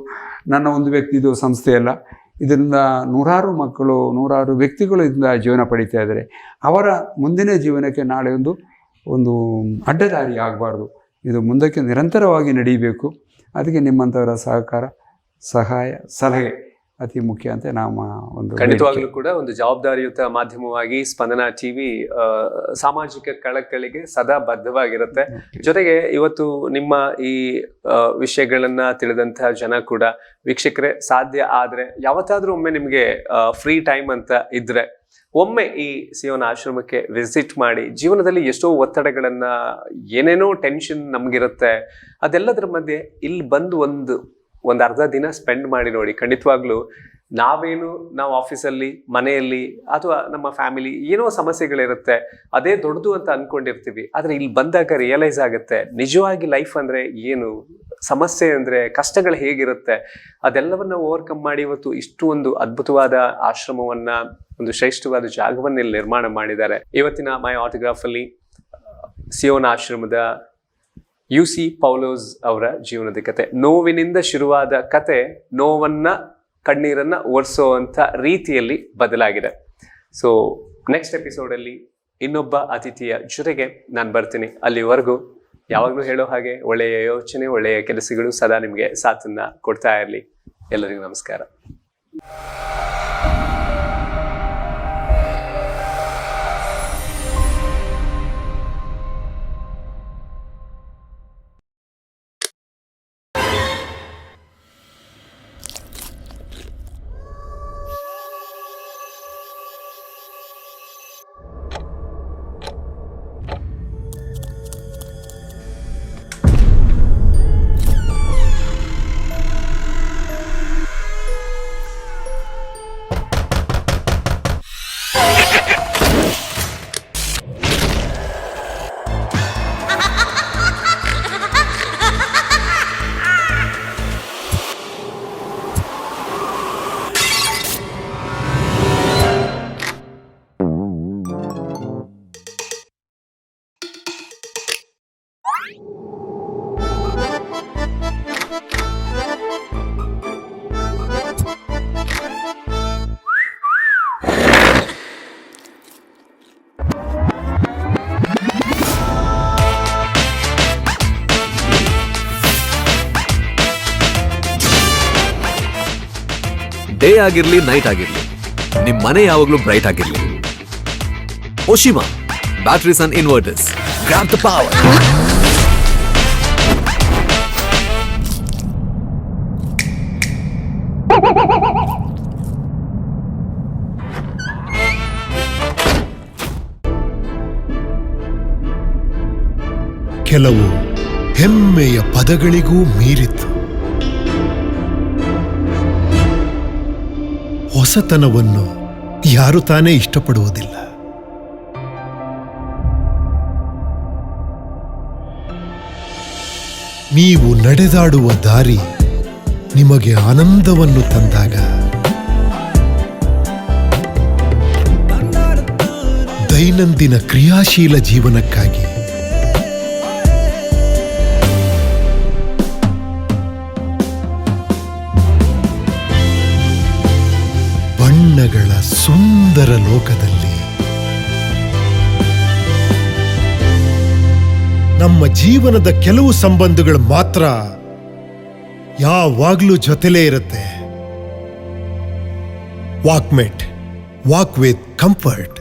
ನನ್ನ ಒಂದು ವ್ಯಕ್ತಿದು ಸಂಸ್ಥೆ ಅಲ್ಲ. ಇದರಿಂದ ನೂರಾರು ಮಕ್ಕಳು, ನೂರಾರು ವ್ಯಕ್ತಿಗಳು ಇದರಿಂದ ಜೀವನ ಪಡೀತಾ ಇದ್ದಾರೆ. ಅವರ ಮುಂದಿನ ಜೀವನಕ್ಕೆ ನಾಳೆ ಒಂದು ಅಡ್ಡದಾರಿ ಆಗಬಾರ್ದು. ಇದು ಮುಂದಕ್ಕೆ ನಿರಂತರವಾಗಿ ನಡೀಬೇಕು. ಅದಕ್ಕೆ ನಿಮ್ಮಂಥವರ ಸಹಕಾರ, ಸಹಾಯ, ಸಲಹೆ ಅತಿ ಮುಖ್ಯ ಅಂತ ನಮ್ಮ ಒಂದು ಖಂಡಿತವಾಗ್ಲೂ ಕೂಡ ಒಂದು ಜವಾಬ್ದಾರಿಯುತ ಮಾಧ್ಯಮವಾಗಿ ಸ್ಪಂದನ ಟಿವಿ ಸಾಮಾಜಿಕ ಕಳಕಳಿಗೆ ಸದಾ ಬದ್ಧವಾಗಿರುತ್ತೆ. ಜೊತೆಗೆ ಇವತ್ತು ನಿಮ್ಮ ಈ ವಿಷಯಗಳನ್ನ ತಿಳಿದಂತಹ ಜನ ಕೂಡ, ವೀಕ್ಷಕರೇ, ಸಾಧ್ಯ ಆದ್ರೆ ಯಾವತ್ತಾದ್ರೂ ಒಮ್ಮೆ ನಿಮ್ಗೆ ಫ್ರೀ ಟೈಮ್ ಅಂತ ಇದ್ರೆ ಒಮ್ಮೆ ಈ ಸಿಯೋನ ಆಶ್ರಮಕ್ಕೆ ವಿಸಿಟ್ ಮಾಡಿ. ಜೀವನದಲ್ಲಿ ಎಷ್ಟೋ ಒತ್ತಡಗಳನ್ನ, ಏನೇನೋ ಟೆನ್ಷನ್ ನಮ್ಗಿರುತ್ತೆ, ಅದೆಲ್ಲದರ ಮಧ್ಯೆ ಇಲ್ಲಿ ಬಂದು ಒಂದು ಅರ್ಧ ದಿನ ಸ್ಪೆಂಡ್ ಮಾಡಿ ನೋಡಿ. ಖಂಡಿತವಾಗ್ಲೂ ನಾವು ಆಫೀಸಲ್ಲಿ, ಮನೆಯಲ್ಲಿ ಅಥವಾ ನಮ್ಮ ಫ್ಯಾಮಿಲಿ ಏನೋ ಸಮಸ್ಯೆಗಳಿರುತ್ತೆ, ಅದೇ ದೊಡ್ಡದು ಅಂತ ಅನ್ಕೊಂಡಿರ್ತೀವಿ. ಆದ್ರೆ ಇಲ್ಲಿ ಬಂದಾಗ ರಿಯಲೈಸ್ ಆಗುತ್ತೆ ನಿಜವಾಗಿ ಲೈಫ್ ಅಂದ್ರೆ ಏನು, ಸಮಸ್ಯೆ ಅಂದ್ರೆ ಕಷ್ಟಗಳು ಹೇಗಿರುತ್ತೆ, ಅದೆಲ್ಲವನ್ನ ಓವರ್ಕಮ್ ಮಾಡಿ ಇವತ್ತು ಇಷ್ಟು ಒಂದು ಅದ್ಭುತವಾದ ಆಶ್ರಮವನ್ನ, ಒಂದು ಶ್ರೇಷ್ಠವಾದ ಜಾಗವನ್ನ ಇಲ್ಲಿ ನಿರ್ಮಾಣ ಮಾಡಿದ್ದಾರೆ. ಇವತ್ತಿನ ಮೈ ಆಟೋಗ್ರಾಫ್ ಅಲ್ಲಿ ಸಿಯೋನ ಆಶ್ರಮದ UC ಪೌಲೋಸ್ ಅವರ ಜೀವನದ ಕತೆ, ನೋವಿನಿಂದ ಶುರುವಾದ ಕತೆ ನೋವನ್ನ, ಕಣ್ಣೀರನ್ನ ಒರೆಸೋವಂಥ ರೀತಿಯಲ್ಲಿ ಬದಲಾಗಿದೆ. ಸೊ ನೆಕ್ಸ್ಟ್ ಎಪಿಸೋಡಲ್ಲಿ ಇನ್ನೊಬ್ಬ ಅತಿಥಿಯ ಜೊತೆಗೆ ನಾನು ಬರ್ತೀನಿ. ಅಲ್ಲಿವರೆಗೂ ಯಾವಾಗಲೂ ಹೇಳೋ ಹಾಗೆ ಒಳ್ಳೆಯ ಯೋಚನೆ, ಒಳ್ಳೆಯ ಕೆಲಸಗಳು ಸದಾ ನಿಮಗೆ ಸಾಥನ್ನ ಕೊಡ್ತಾ ಇರಲಿ. ಎಲ್ಲರಿಗೂ ನಮಸ್ಕಾರ. ಡೇ ಆಗಿರ್ಲಿ, ನೈಟ್ ಆಗಿರ್ಲಿ, ನಿಮ್ ಮನೆ ಯಾವಾಗ್ಲೂ ಬ್ರೈಟ್ ಆಗಿರ್ಲಿ. Oshima batteries and inverters, grab the power. ಕೆಲವು ಹೆಮ್ಮೆಯ ಪದಗಳಿಗೂ ಮೀರಿತು. ಹೊಸತನವನ್ನು ಯಾರು ತಾನೇ ಇಷ್ಟಪಡುವುದಿಲ್ಲ. ನೀವು ನಡೆದಾಡುವ ದಾರಿ ನಿಮಗೆ ಆನಂದವನ್ನು ತಂದಾಗ, ದೈನಂದಿನ ಕ್ರಿಯಾಶೀಲ ಜೀವನಕ್ಕಾಗಿ ಬಣ್ಣಗಳ ಸುಂದರ ಲೋಕದಲ್ಲಿ ನಮ್ಮ ಜೀವನದ ಕೆಲವು ಸಂಬಂಧಗಳು ಮಾತ್ರ ಯಾವಾಗ್ಲೂ ಜೊತೆಲೇ ಇರುತ್ತೆ. Walkmate, walk with comfort.